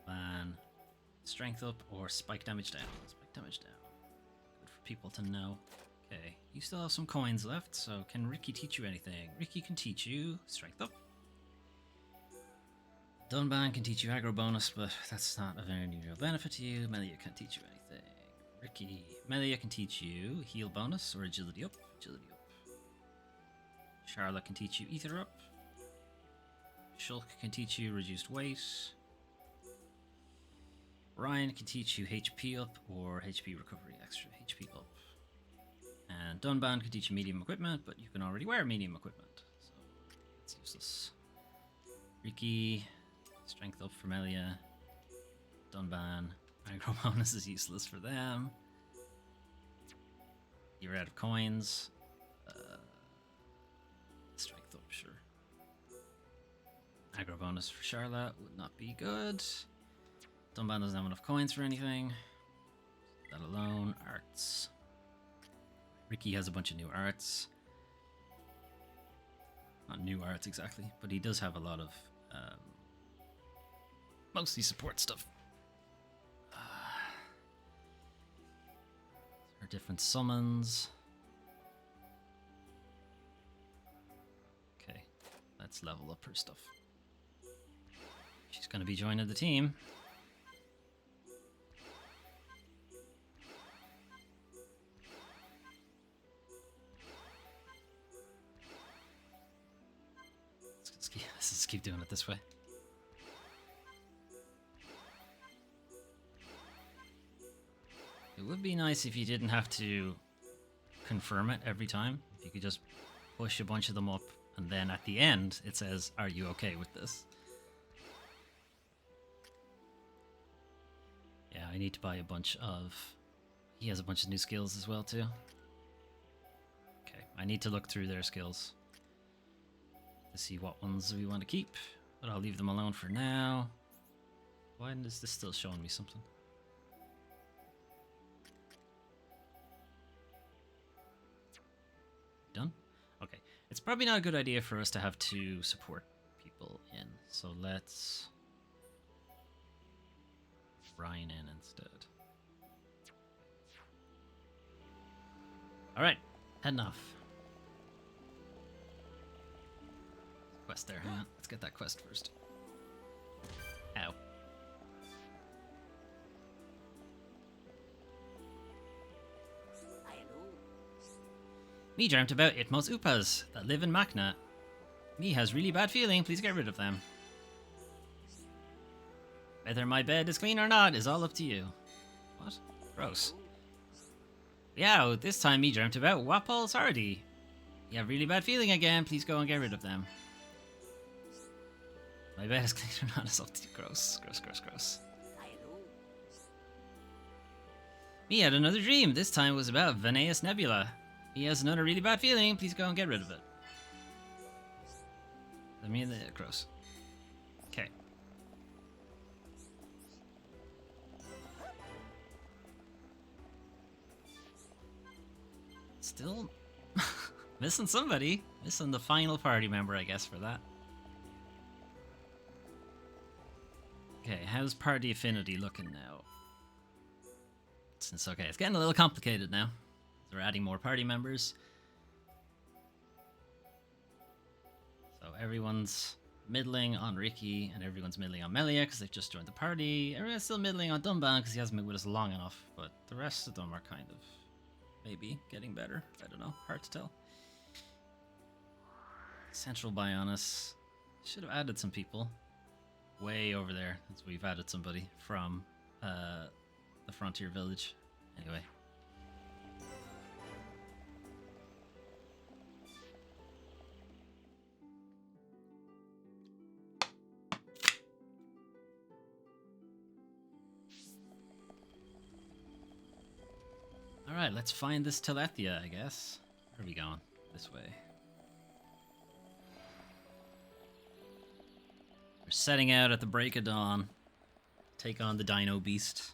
Ban. Strength up or spike damage down. Spike damage down. Good for people to know. Okay. You still have some coins left, so can Ricky teach you anything? Ricky can teach you strength up. Dunban can teach you aggro bonus, but that's not of any real benefit to you. Melia can't teach you anything. Ricky. Melia can teach you heal bonus or agility up. Agility up. Charlotte can teach you ether up. Shulk can teach you reduced weight. Ryan can teach you HP up or HP recovery, extra HP up. And Dunban can teach you medium equipment, but you can already wear medium equipment, so it's useless. Ricky, strength up for Melia. Dunban. Aggro bonus is useless for them. You're out of coins. Strength up, sure. Aggro bonus for Charlotte would not be good. Dunban doesn't have enough coins for anything. That alone. Arts. Ricky has a bunch of new arts. Not new arts exactly, but he does have a lot of mostly support stuff. Her different summons. Okay, let's level up her stuff. She's going to be joining the team. Let's just keep doing it this way. It would be nice if you didn't have to confirm it every time. If you could just push a bunch of them up, and then at the end it says, "Are you okay with this?" Yeah, I need to buy a bunch of... He has a bunch of new skills as well too. Okay, I need to look through their skills to see what ones we want to keep, but I'll leave them alone for now. Why is this still showing me something? Done? Okay. It's probably not a good idea for us to have two support people in, so let's Ryan in instead. Alright, heading off. Quest there, hang on. Let's get that quest first. Ow. Me dreamt about Itmos Upas that live in Makna. Me has really bad feeling, please get rid of them. Whether my bed is clean or not is all up to you. What? Gross. Yeah, this time me dreamt about Wapol Sardi. You have really bad feeling again, please go and get rid of them. My bed is clean or not is up to you. Gross, gross, gross, gross. Me had another dream, this time it was about Veneus Nebula. He has another really bad feeling. Please go and get rid of it. I mean, gross. Okay. Still missing somebody. Missing the final party member, I guess, for that. Okay, how's party affinity looking now? It's okay. It's getting a little complicated now. They're adding more party members. So everyone's middling on Ricky, and everyone's middling on Melia because they've just joined the party. Everyone's still middling on Dunban because he hasn't been with us long enough, but the rest of them are kind of maybe getting better. I don't know. Hard to tell. Central Bionis. Should have added some people. Way over there. We've added somebody from the Frontier Village. Anyway. Alright, let's find this Telethia, I guess. Where are we going? This way. We're setting out at the break of dawn. Take on the Dino Beast.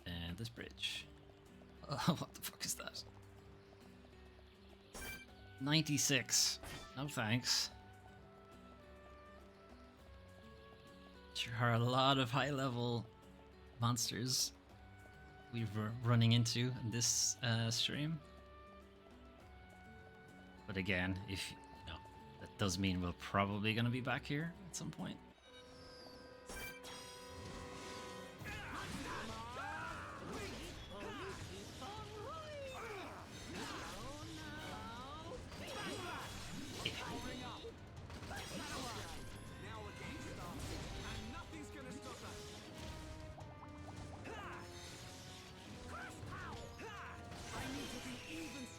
And this bridge. Oh, what the fuck is that? 96. No thanks. There are a lot of high-level monsters we're running into in this stream. But again, if you know, that does mean we're probably going to be back here at some point.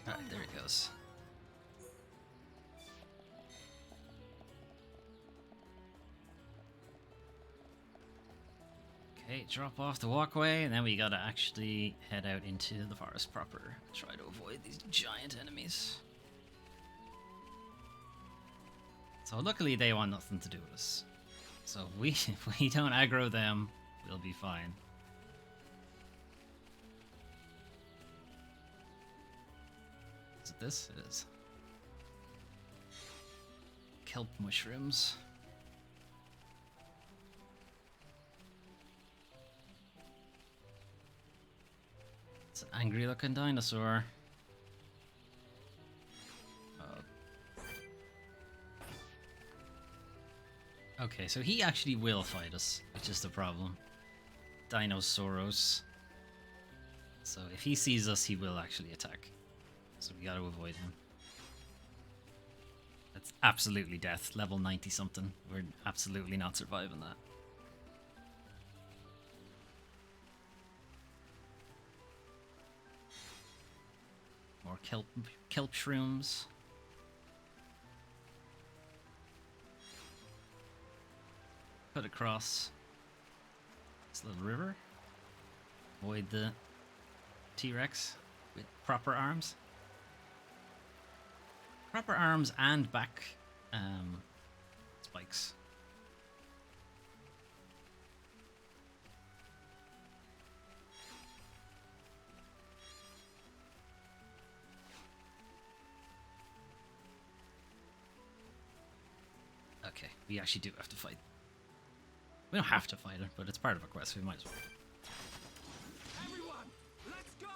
Alright, there it goes. Okay, drop off the walkway, and then we gotta actually head out into the forest proper. Try to avoid these giant enemies. So luckily they want nothing to do with us. So if we don't aggro them, we'll be fine. Is it this? It is. Kelp mushrooms. It's an angry looking dinosaur. Okay, so he actually will fight us, which is the problem. Dinosauros. So if he sees us, he will actually attack. So we gotta avoid him. That's absolutely death. Level 90 something. We're absolutely not surviving that. More kelp shrooms. Cut across this little river. Avoid the T-Rex with proper arms. Proper arms and back spikes. Okay, we actually do have to fight. We don't have to fight it, but it's part of a quest, we might as well. Everyone, let's go!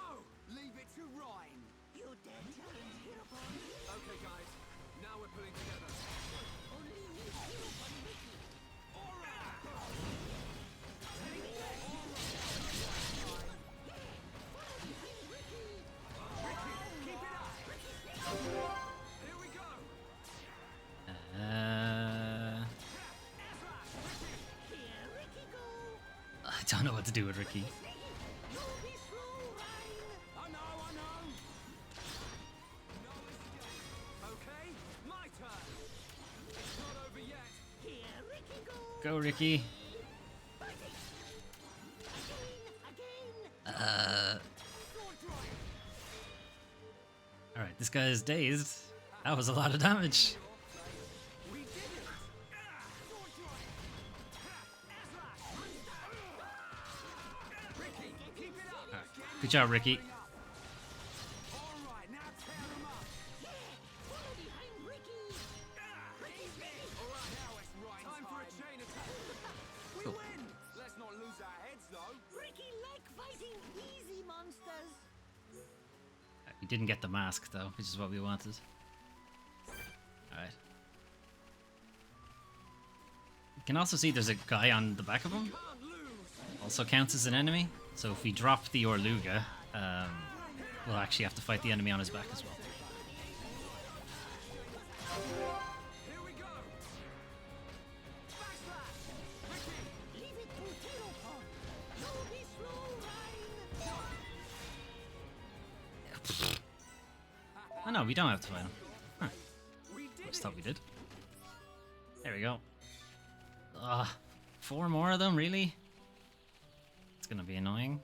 Leave it to Ryan. You dare challenge Hereupon? Okay, guys, now we're pulling together. Only me, Hereupon Ricky. All right! Ricky, keep it up! Here we go! I don't know what to do with Ricky. I know! No escape. Okay, my turn. It's not over yet. Here Ricky goes. Go, Ricky. Alright, this guy is dazed. That was a lot of damage. We did it! Ricky, keep it up! Good job, Ricky. Alright, now tear him up! Follow behind Ricky. Alright, now it's right time for a chain attack! We Cool. win! Let's not lose our heads, though! Ricky like fighting easy monsters. We didn't get the mask, though, which is what we wanted. Alright. You can also see there's a guy on the back of him. Also counts as an enemy. So if we drop the Orluga, we'll actually have to fight the enemy on his back as well. Here we go! Leave it to Hereupon. No be slow, Ryan. Oh no, we don't have to fight him. Huh. Just thought we did. There we go. Ugh, 4 more of them, really? It's gonna be annoying.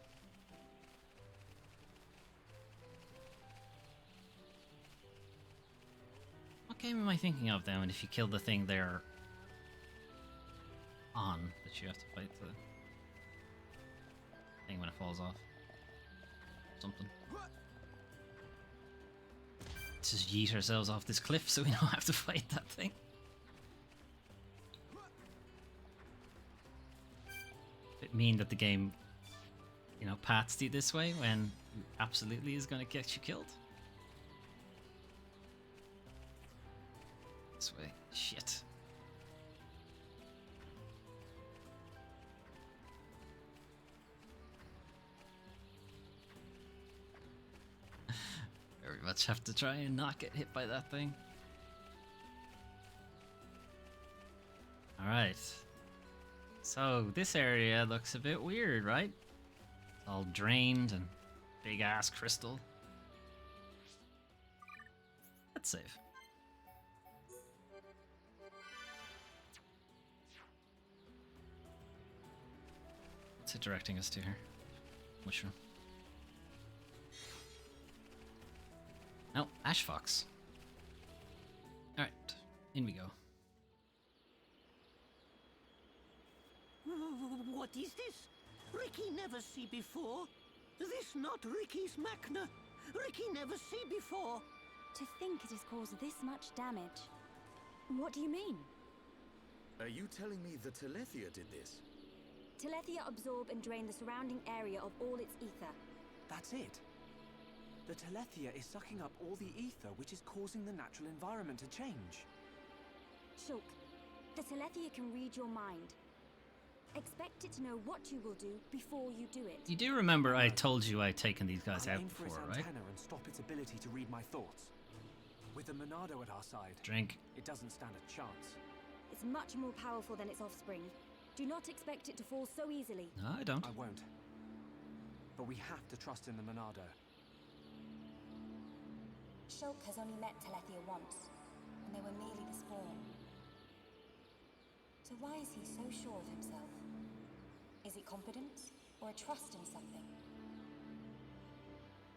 What game am I thinking of then? If you kill the thing they're on, that you have to fight the thing when it falls off. Something. Let's just yeet ourselves off this cliff so we don't have to fight that thing. It mean that the game, you know, pats you this way when it absolutely is going to get you killed. This way. Shit. Very much have to try and not get hit by that thing. Alright. So, this area looks a bit weird, right? It's all drained and big ass crystal. Let's save. What's it directing us to here? Mushroom. No, Ash Fox. Alright, in we go. What is this? Ricky never see before. This not Ricky's Machna. Ricky never see before. To think it has caused this much damage. What do you mean? Are you telling me the Telethia did this? Telethia absorb and drain the surrounding area of all its ether. That's it. The Telethia is sucking up all the ether, which is causing the natural environment to change. Shulk, the Telethia can read your mind. Expect it to know what you will do before you do it. You do remember I told you I'd taken these guys out aim for before, its right? antenna and stop its ability to read my thoughts. With the Monado at our side, Drink. it doesn't stand a chance. It's much more powerful than its offspring. Do not expect it to fall so easily. No, I don't. I won't. But we have to trust in the Monado. Shulk has only met Telethia once, and they were merely the spawn. So why is he so sure of himself? Is it confidence or a trust in something?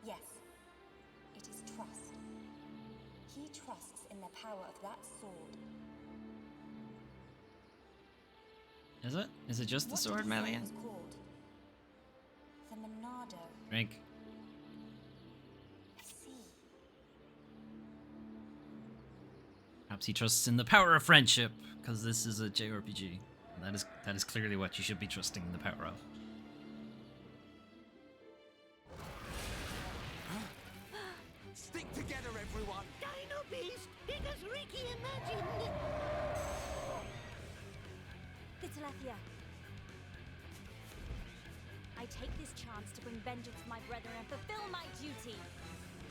Yes, it is trust. He trusts in the power of that sword. Is it? Is it just the sword, Melian? Was called? The Monado. Drink. I see. Perhaps he trusts in the power of friendship, because this is a JRPG. And that is clearly what you should be trusting in the power of. Stick together, everyone! Dino Beast, it is Ricky imagined. The Telethia. I take this chance to bring vengeance to my brethren and fulfill my duty.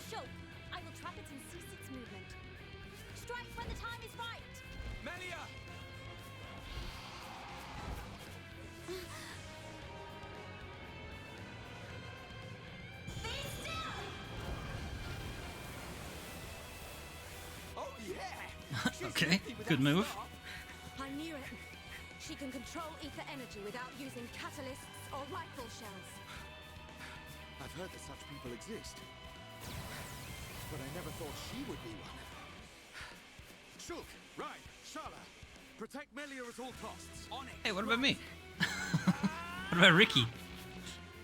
Shulk, I will trap it and cease its movement. Strike when the time is right! Melia! Be still! Oh yeah! Okay, good move. I knew it. She can control ether energy without using catalysts or rifle shells. I've heard that such people exist. But I never thought she would be one. Shulk, right, Shala. Protect Melia at all costs. On it. Hey, what about me? What about Ricky?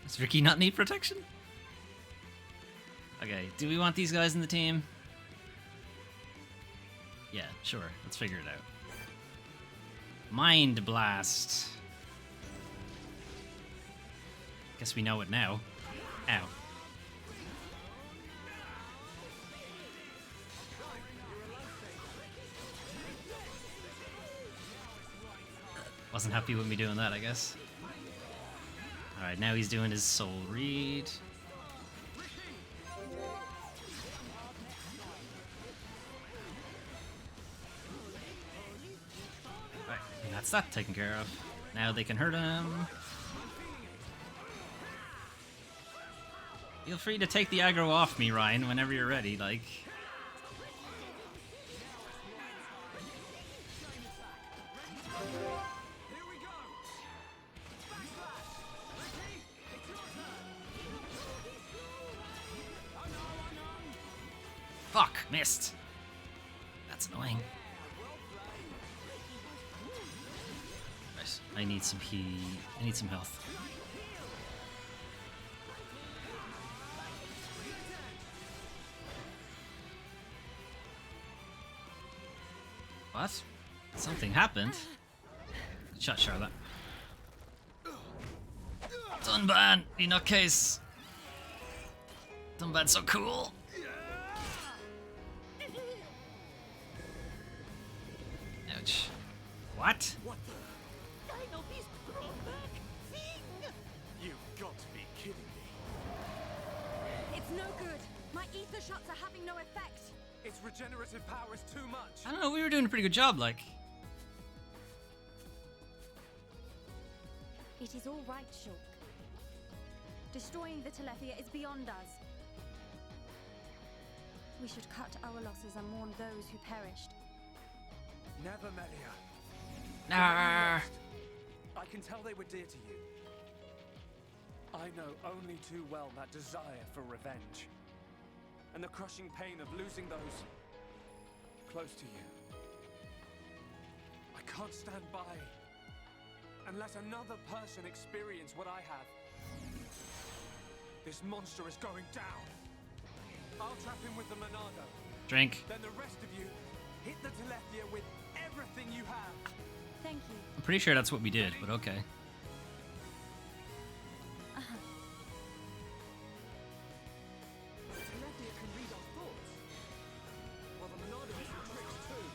Does Ricky not need protection? Okay, do we want these guys in the team? Yeah, sure. Let's figure it out. Mind Blast. Guess we know it now. Ow. Wasn't happy with me doing that, I guess. Alright, now he's doing his soul read. Alright, and that's that taken care of. Now they can hurt him. Feel free to take the aggro off me, Ryan, whenever you're ready, like. Fuck, missed. That's annoying. Right, I need some heat. I need some health. What? Something happened. Shut Charlotte. Dunban, you nutcase. Dunban's so cool. Ouch. What? What the? Dino Beast thrown back? Thing! You've got to be kidding me. It's no good. My ether shots are having no effect. Its regenerative power is too much. I don't know, we were doing a pretty good job, like. It is all right, Shulk. Destroying the Telethia is beyond us. We should cut our losses and mourn those who perished. Never, Melia. Nah. I can tell they were dear to you. I know only too well that desire for revenge. And the crushing pain of losing those close to you. I can't stand by and let another person experience what I have. This monster is going down. I'll trap him with the Monado. Drink. Then the rest of you hit the Telethia with everything you have. Thank you. I'm pretty sure that's what we did, but okay. The Telethia can read our thoughts. While the Monado is in tricks too.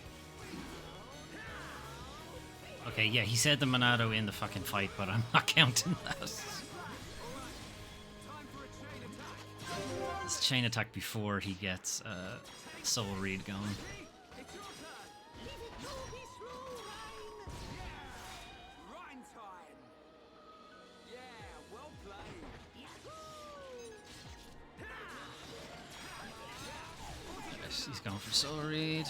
Okay, yeah, he said the Monado in the fucking fight, but I'm not counting that. This chain attack before he gets Soul Read going. Yes, he's going for Soul Read.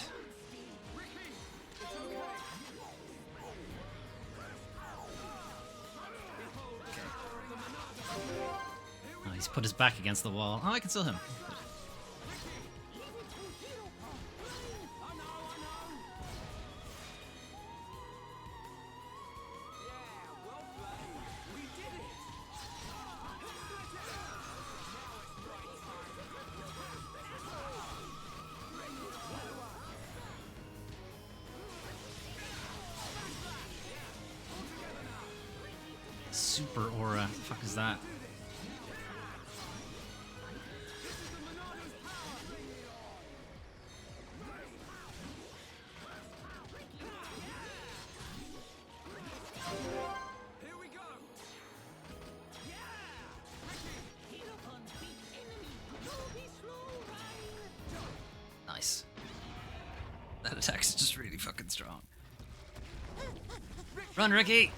Oh, he's put his back against the wall. Oh, I can still hit him. Good. Super aura. The fuck is that? Nice. That attack's just really fucking strong. Run, Ricky!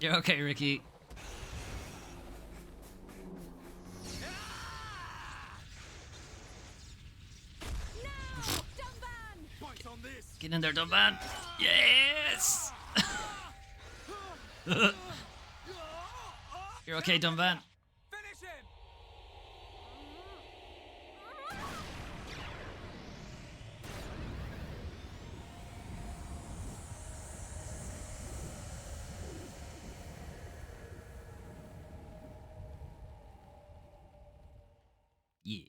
You're okay, Ricky. Get in there, Dumban! Yes! You're okay, Dumban. Finish him! Yeah.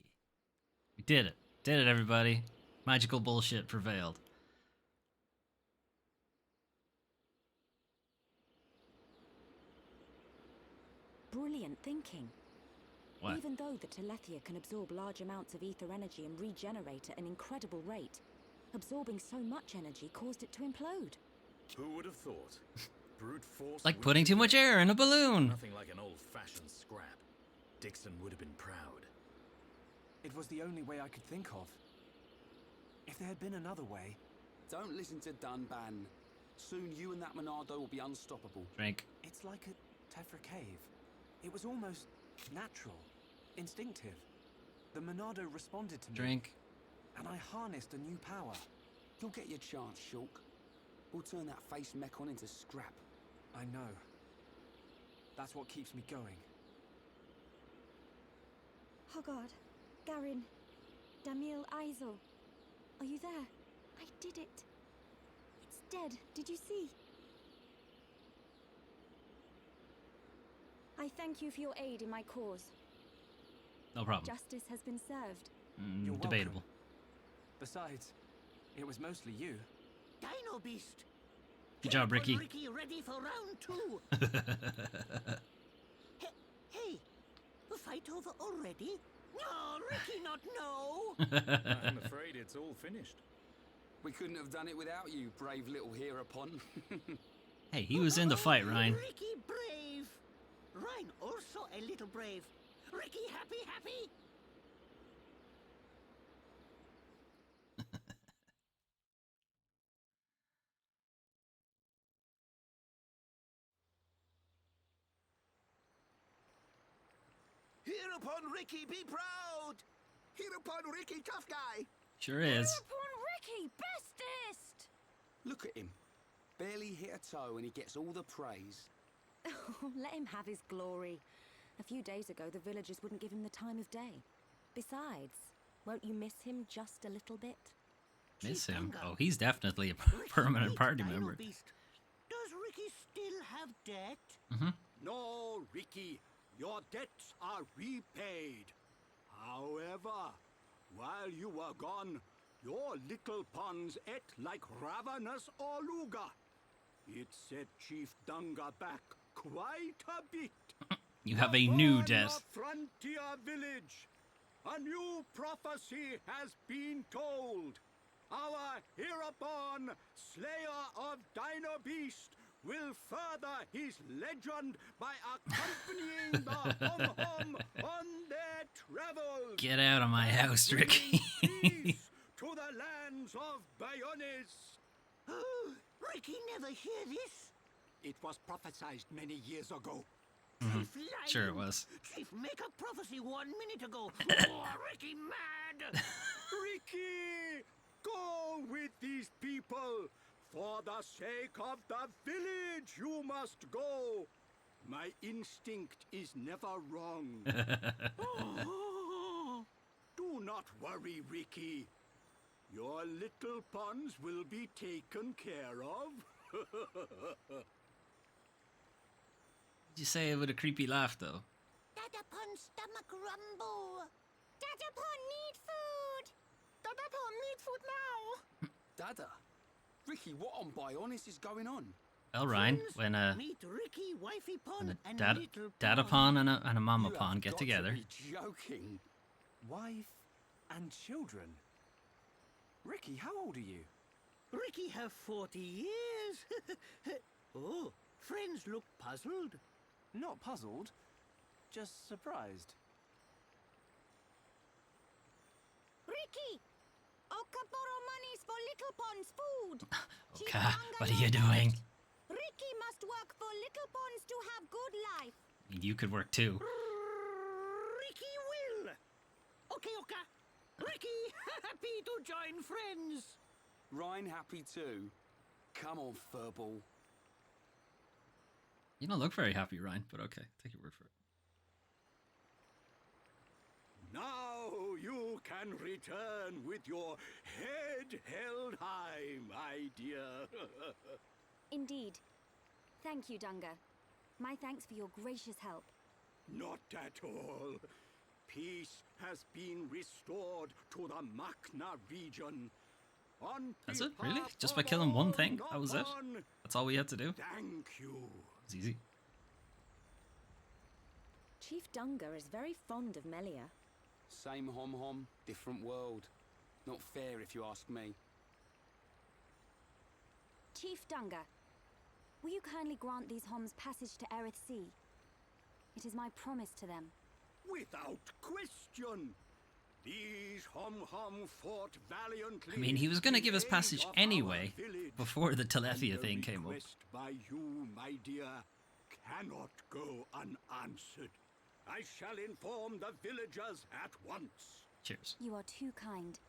We did it. Did it, everybody. Magical bullshit prevailed. Brilliant thinking. What? Even though the Telethia can absorb large amounts of ether energy and regenerate at an incredible rate, absorbing so much energy caused it to implode. Who would have thought? Brute force. Like putting too much air in a balloon. Nothing like an old-fashioned scrap. Dixon would have been proud. It was the only way I could think of. If there had been another way... Don't listen to Dunban. Soon you and that Monado will be unstoppable. Drink. It's like a Tephra cave. It was almost natural, instinctive. The Monado responded to me. Drink. And I harnessed a new power. You'll get your chance, Shulk. We'll turn that face mech on into scrap. I know. That's what keeps me going. Hogard, Garin, Damil Aizel. Are you there? I did it. It's dead. Did you see? I thank you for your aid in my cause. No problem. Justice has been served. You're Debatable. welcome. Besides, it was mostly you. Dino Beast. Good job, Ricky. Ricky ready for round 2. Hey, the fight over already? No, Ricky not no. I'm afraid it's all finished. We couldn't have done it without you, brave little Hereupon. Hey, he was in the fight, Ryan. Ricky brave. Ryan also a little brave. Ricky happy. Hereupon, Ricky, be proud! Hereupon, Ricky, tough guy! Sure is. Hereupon Ricky, bestest! Look at him. Barely hit a toe and he gets all the praise. Let him have his glory. A few days ago, the villagers wouldn't give him the time of day. Besides, won't you miss him just a little bit? Miss him? Oh, he's definitely a permanent party member. Does Ricky still have debt? Mm-hmm. No, Ricky. Your debts are repaid. However, while you were gone, your little pawns ate like ravenous Oluga. It set Chief Dunga back quite a bit. You have a new debt. Upon the frontier village, a new prophecy has been told. Our hereupon Slayer of Dino Beast will further his legend by accompanying the Hum on their travels. Get out of my house, Ricky. To the lands of Bionis. Ricky never hear this? It was prophesied many years ago. Mhm. Chief lying. Sure it was. Chief make a prophecy 1 minute ago. Oh, Ricky mad! Ricky, go with these people. For the sake of the village, you must go. My instinct is never wrong. Do not worry, Ricky. Your little pawns will be taken care of. Did you say it with a creepy laugh, though? Dadapon stomach rumble. Dadapon need food. Dadapon need food now. Dada? Ricky, what on Bionis is going on? Well, Ryan, when Meet Ricky, wifey pon, a and dada little pawn and a mama You pawn have get got together. To be joking. Wife and children. Ricky, how old are you? Ricky have 40 years. Oh, friends look puzzled. Not puzzled, just surprised. Ricky! Oka borrow monies for Little Pond's food. Okay, what are you doing? Ricky must work for Little Ponds to have good life. You could work too. Ricky will. Okay, Oka. Ricky, happy to join friends. Ryan happy too. Come on, furball. You don't look very happy, Ryan, but okay, take your word for it. Now you can return with your head held high, my dear. Indeed. Thank you, Dunga. My thanks for your gracious help. Not at all. Peace has been restored to the Makna region. On That's it? Really? behalf Just by of killing one all thing? That was it? Nopon, That's all we had to do? Thank you. It's easy. Chief Dunga is very fond of Melia. Same hom-hom, different world. Not fair if you ask me. Chief Dunga, will you kindly grant these Homs passage to Erith Sea? It is my promise to them. Without question. These hom-hom fought valiantly. I mean, he was going to give us in passage aid of anyway, our village. before the Telethia And a thing came up. request by you, my dear, cannot go unanswered. I shall inform the villagers at once. Cheers. You are too kind.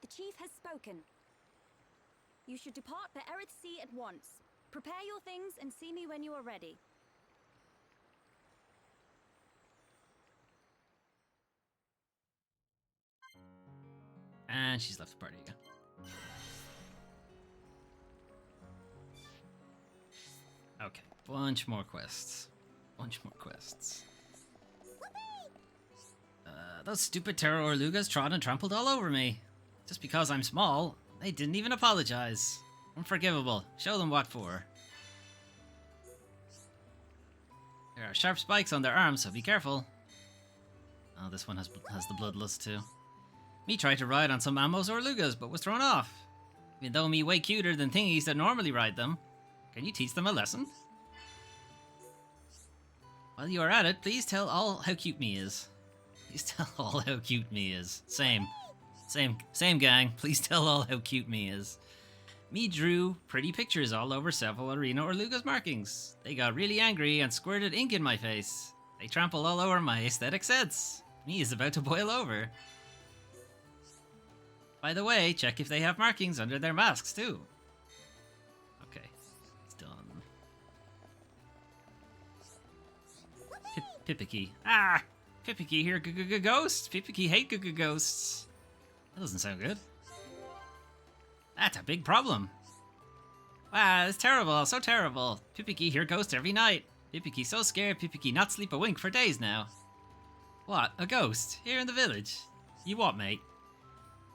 The chief has spoken. You should depart for Erith Sea at once. Prepare your things and see me when you are ready. And she's left the party again. Okay, bunch more quests. Bunch more quests. Those stupid Terror Orlugas trod and trampled all over me. Just because I'm small, they didn't even apologize. Unforgivable. Show them what for. There are sharp spikes on their arms, so be careful. Oh, this one has the bloodlust too. Me tried to ride on some Ammos Orlugas, but was thrown off. Even though me way cuter than thingies that normally ride them. Can you teach them a lesson? While you are at it, please tell all how cute me is. Please tell all how cute me is. Same gang. Please tell all how cute me is. Me drew pretty pictures all over several Arena Orluga's markings. They got really angry and squirted ink in my face. They trampled all over my aesthetic sense. Me is about to boil over. By the way, check if they have markings under their masks too. Okay, it's done. Pipiki. Ah! Pipiki here, ghosts! Pipiki hate ghosts. That doesn't sound good. That's a big problem. Wow, it's terrible, so terrible. Pipiki hear ghosts every night. Pipiki so scared, Pipiki not sleep a wink for days now. What, a ghost? Here in the village? You what, mate?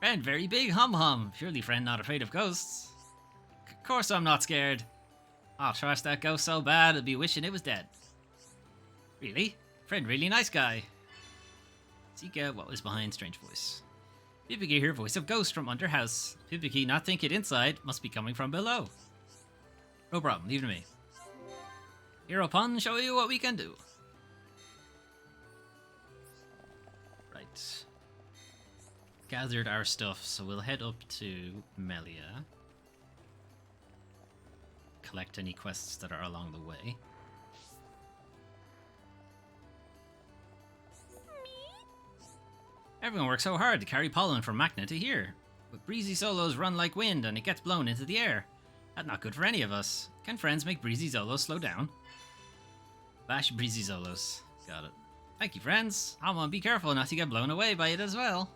Friend, very big hum-hum. Surely friend not afraid of ghosts. Course I'm not scared. I'll trust that ghost so bad, I'll be wishing it was dead. Really? Friend really nice guy. Seek out what was behind strange voice. Pipiki hear voice of ghost from under house. Pipiki not think it inside, must be coming from below. No problem, leave it to me. Hereupon, show you what we can do. Right. Gathered our stuff, so we'll head up to Melia. Collect any quests that are along the way. Everyone works so hard to carry pollen from Machna to here. But breezy solos run like wind and it gets blown into the air. That's not good for any of us. Can friends make breezy solos slow down? Bash breezy solos. Got it. Thank you, friends. I'll be careful not to get blown away by it as well.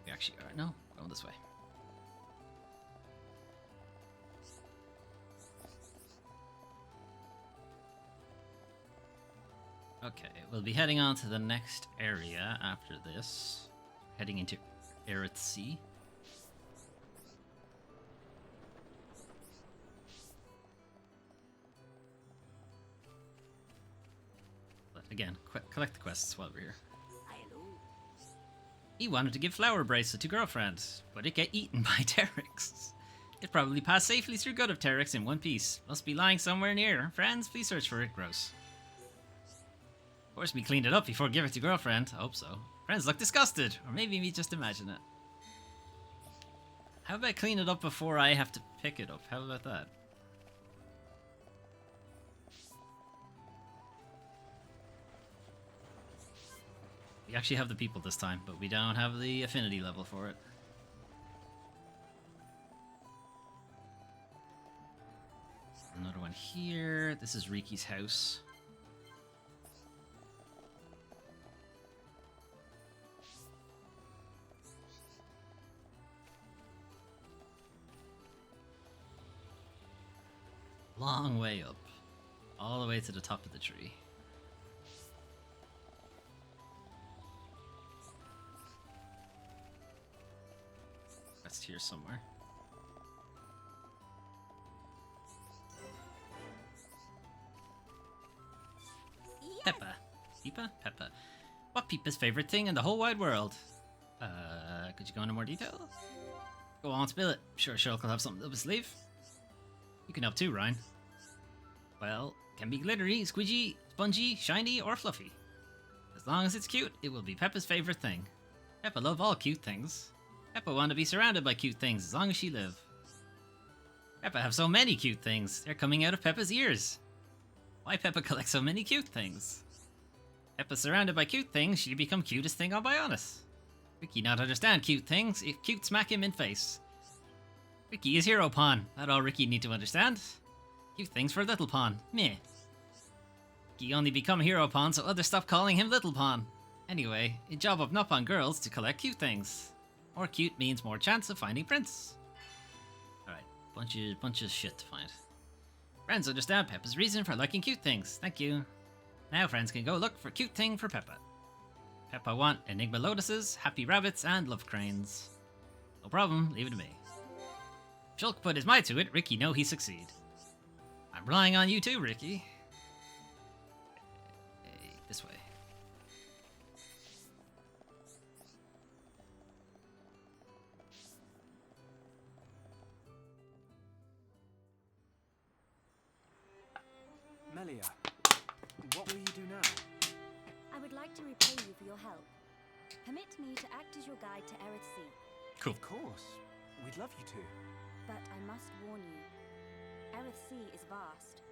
We actually are. No, going this way. Okay, we'll be heading on to the next area after this. Heading into Eretz. But again, collect the quests while we're here. He wanted to give flower bracelet to girlfriend, but it get eaten by Terex. It probably passed safely through gut of Terex in one piece. Must be lying somewhere near. Friends, please search for it. Gross. Of course, we cleaned it up before giving it to girlfriend. I hope so. Friends look disgusted, or maybe me just imagine it. How about I clean it up before I have to pick it up? How about that? We actually have the people this time, but we don't have the affinity level for it. Another one here. This is Riki's house. Long way up. All the way to the top of the tree. That's here somewhere. Yes. Peppa. Peppa? Peppa. What Peppa's favorite thing in the whole wide world? Could you go into more detail? Go on, spill it. Sure, Shulk will have something up his sleeve. You can help too, Ryan. Well, can be glittery, squidgy, spongy, shiny, or fluffy. As long as it's cute, it will be Peppa's favorite thing. Peppa love all cute things. Peppa want to be surrounded by cute things as long as she live. Peppa have so many cute things, they're coming out of Peppa's ears. Why Peppa collect so many cute things? Peppa surrounded by cute things, she become cutest thing on Bionis. Ricky not understand cute things, if cute smack him in face. Ricky is hero pawn, that all Ricky need to understand. Cute things for little pawn, meh. Ricky only become hero pawn so others stop calling him little pawn. Anyway, a job of not on girls to collect cute things. More cute means more chance of finding prince. Alright, bunch of shit to find. Friends understand Peppa's reason for liking cute things, thank you. Now friends can go look for cute thing for Peppa. Peppa want Enigma Lotuses, Happy Rabbits, and Love Cranes. No problem, leave it to me. Shulk put his mind to it, Ricky know he succeed. I'm relying on you too, Ricky. Hey, this way. Melia, what will you do now? I would like to repay you for your help. Permit me to act as your guide to Eretz. Cool. Of course. We'd love you to. But I must warn you. Eretz is vast.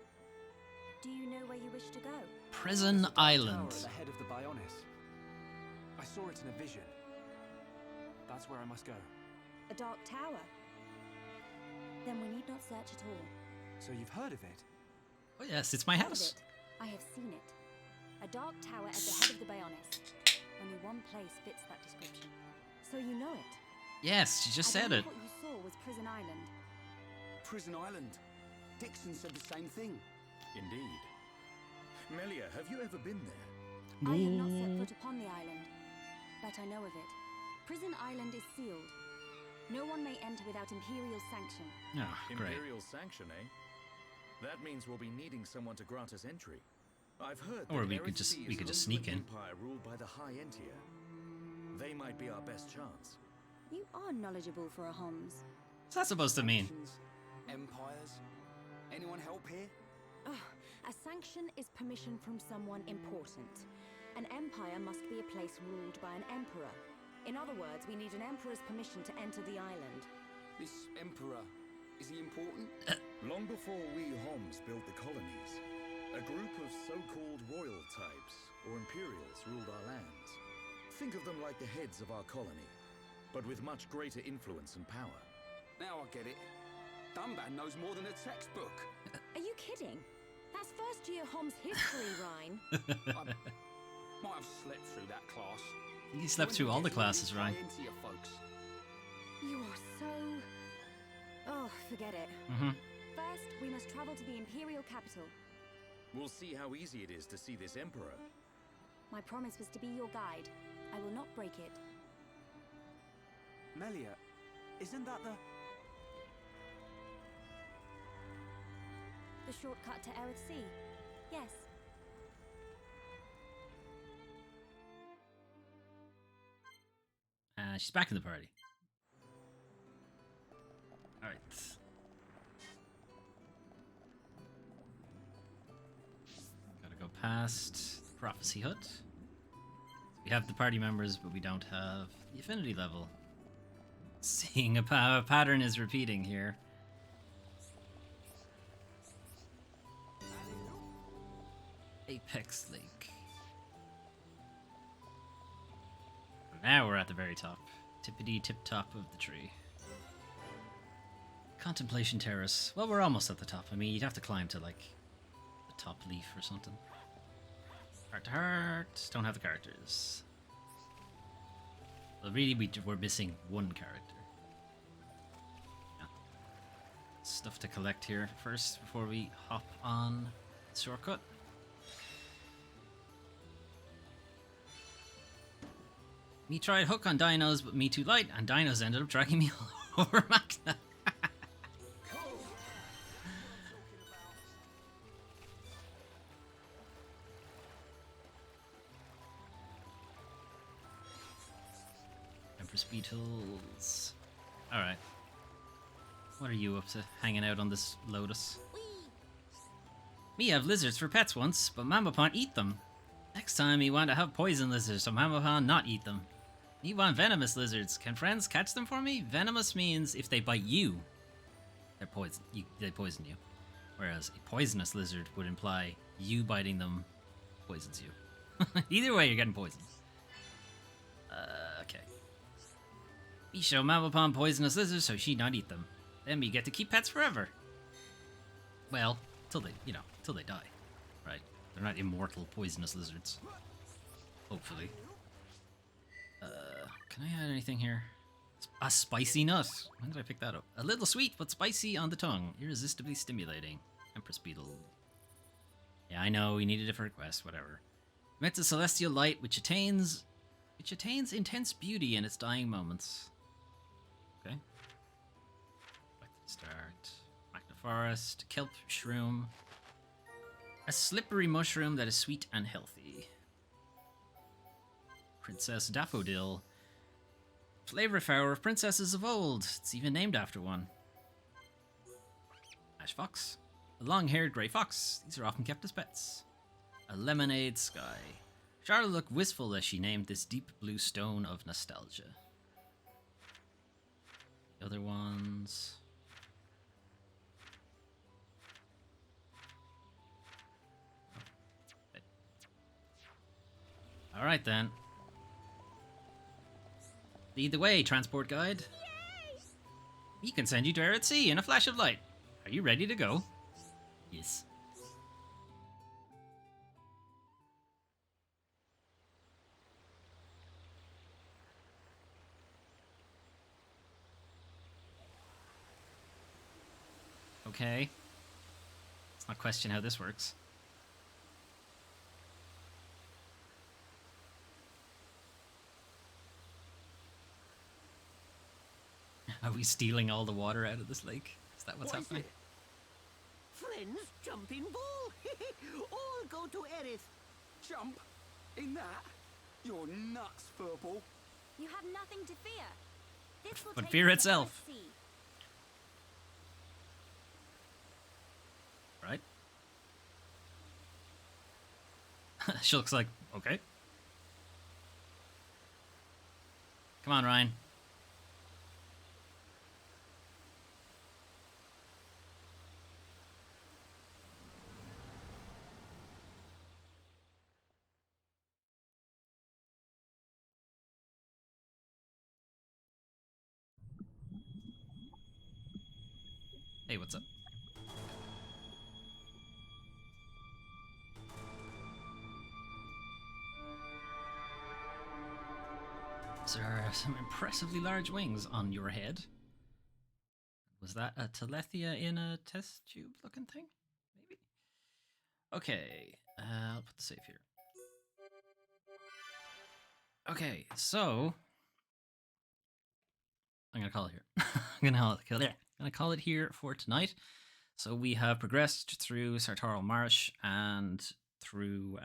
Do you know where you wish to go? Prison Island. Tower at the head of the Bionis. I saw it in a vision. That's where I must go. A dark tower? Then we need not search at all. So you've heard of it? Oh yes, it's my Heard of house. it. I have seen it. A dark tower at the head of the Bionis. Only one place fits that description. So you know it? Yes, she just said it. What you saw was Prison Island. Prison Island. Dixon said the same thing. Indeed. Melia, have you ever been there? I have not set foot upon the island, but I know of it. Prison Island is sealed. No one may enter without Imperial sanction. Oh, great. Imperial sanction, eh? That means we'll be needing someone to grant us entry. I've heard Or that we could just sneak in. Empire ruled by the High Entia. They might be our best chance. You are knowledgeable for a Homs. What's that supposed to mean? Empires? Anyone help here? A sanction is permission from someone important. An empire must be a place ruled by an emperor. In other words, we need an emperor's permission to enter the island. This emperor, is he important? Long before we Homs built the colonies, a group of so-called royal types, or imperials, ruled our lands. Think of them like the heads of our colony, but with much greater influence and power. Now I get it. Dumban knows more than a textbook. Are you kidding? That's first year Homs history, Ryan. I might have slept through that class. You slept through all the classes, Ryan. Into you folks. You are so... Oh, forget it. First, we must travel to the Imperial capital. We'll see how easy it is to see this emperor. My promise was to be your guide. I will not break it. Melia, isn't that the... The shortcut to Aerith Sea? Yes. She's back in the party. Alright. Gotta go past the Prophecy Hut. We have the party members, but we don't have the affinity level. Seeing a pattern is repeating here. Apex Lake. Now we're at the very top. Tippity tip top of the tree. Contemplation Terrace. Well, we're almost at the top. I mean, you'd have to climb to, like, the top leaf or something. Heart to heart. Don't have the characters. Well, really, we're missing one character. Yeah. Stuff to collect here first before we hop on the shortcut. Me tried hook on dinos, but me too light, and dinos ended up dragging me all over Magna. Empress Beetles. Alright. What are you up to, hanging out on this lotus? Me have lizards for pets once, but Mamapon eat them. Next time you want to have poison lizards, so Mamapon not eat them. You want venomous lizards. Can friends catch them for me? Venomous means if they bite you, they're poison. They poison you. Whereas a poisonous lizard would imply you biting them poisons you. Either way, you're getting poisoned. Okay. We show Mamapon poisonous lizards, so she not eat them. Then we get to keep pets forever. Well, till they, till they die, right? They're not immortal poisonous lizards. Hopefully. Can I add anything here? A spicy nut. When did I pick that up? A little sweet, but spicy on the tongue. Irresistibly stimulating. Empress Beetle. Yeah, I know, we need a different quest, whatever. Emits a celestial light which attains intense beauty in its dying moments. Okay. Back to the start. Magna Forest. Kelp Shroom. A slippery mushroom that is sweet and healthy. Princess Daffodil. Flavor flower of princesses of old. It's even named after one. Ash Fox. A long-haired grey fox. These are often kept as pets. A lemonade sky. Charlotte looked wistful as she named this deep blue stone of nostalgia. The other ones... Alright then. Lead the way, transport guide. We can send you to Air at Sea in a flash of light. Are you ready to go? Yes. Okay. Let's not question how this works. Are we stealing all the water out of this lake? Is that what's happening? Friends, jump in ball. All go to Aerith. Jump? In that? You're nuts, Furball. You have nothing to fear. This will But take fear us to itself. Earthsea. Right? She looks like, okay. Come on, Ryan. Hey, what's up? There are some impressively large wings on your head. Was that a Telethia in a test tube looking thing? Maybe? Okay, I'll put the save here. Okay, so I'm gonna call it here. I'm gonna call it here for tonight. So we have progressed through Sartorial Marsh and through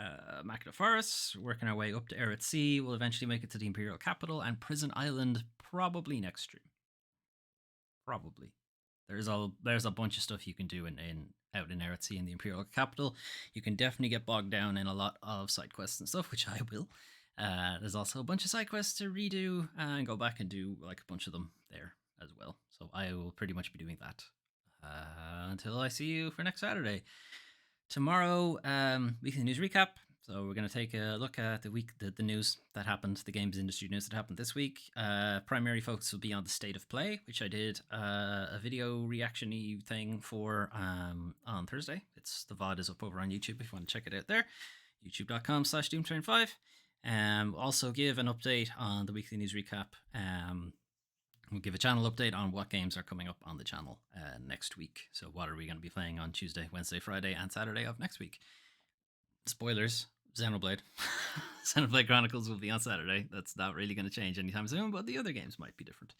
Machna Forest, working our way up to Air at Sea. We'll eventually make it to the Imperial Capital and Prison Island, probably next stream. Probably. There's a bunch of stuff you can do out in Air at Sea in the Imperial Capital. You can definitely get bogged down in a lot of side quests and stuff, which I will. There's also a bunch of side quests to redo and go back and do like a bunch of them there as well. So I will pretty much be doing that until I see you for next Saturday. Tomorrow, weekly news recap. So we're going to take a look at the news that happened, the games industry news that happened this week. Primary focus will be on the state of play, which I did a video reaction-y thing for on Thursday. The VOD is up over on YouTube if you want to check it out there. youtube.com/Doomtrain5. We'll also give an update on the weekly news recap. We'll give a channel update on what games are coming up on the channel next week. So what are we going to be playing on Tuesday, Wednesday, Friday, and Saturday of next week? Spoilers, Xenoblade. Xenoblade Chronicles will be on Saturday. That's not really going to change anytime soon, but the other games might be different.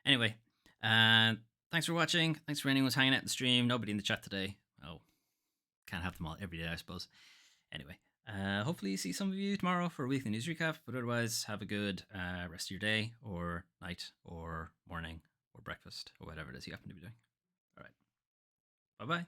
Anyway, thanks for watching. Thanks for anyone who's hanging out in the stream. Nobody in the chat today. Oh, can't have them all every day, I suppose. Anyway. Hopefully see some of you tomorrow for a weekly news recap, but otherwise have a good rest of your day or night or morning or breakfast or whatever it is you happen to be doing. All right. Bye.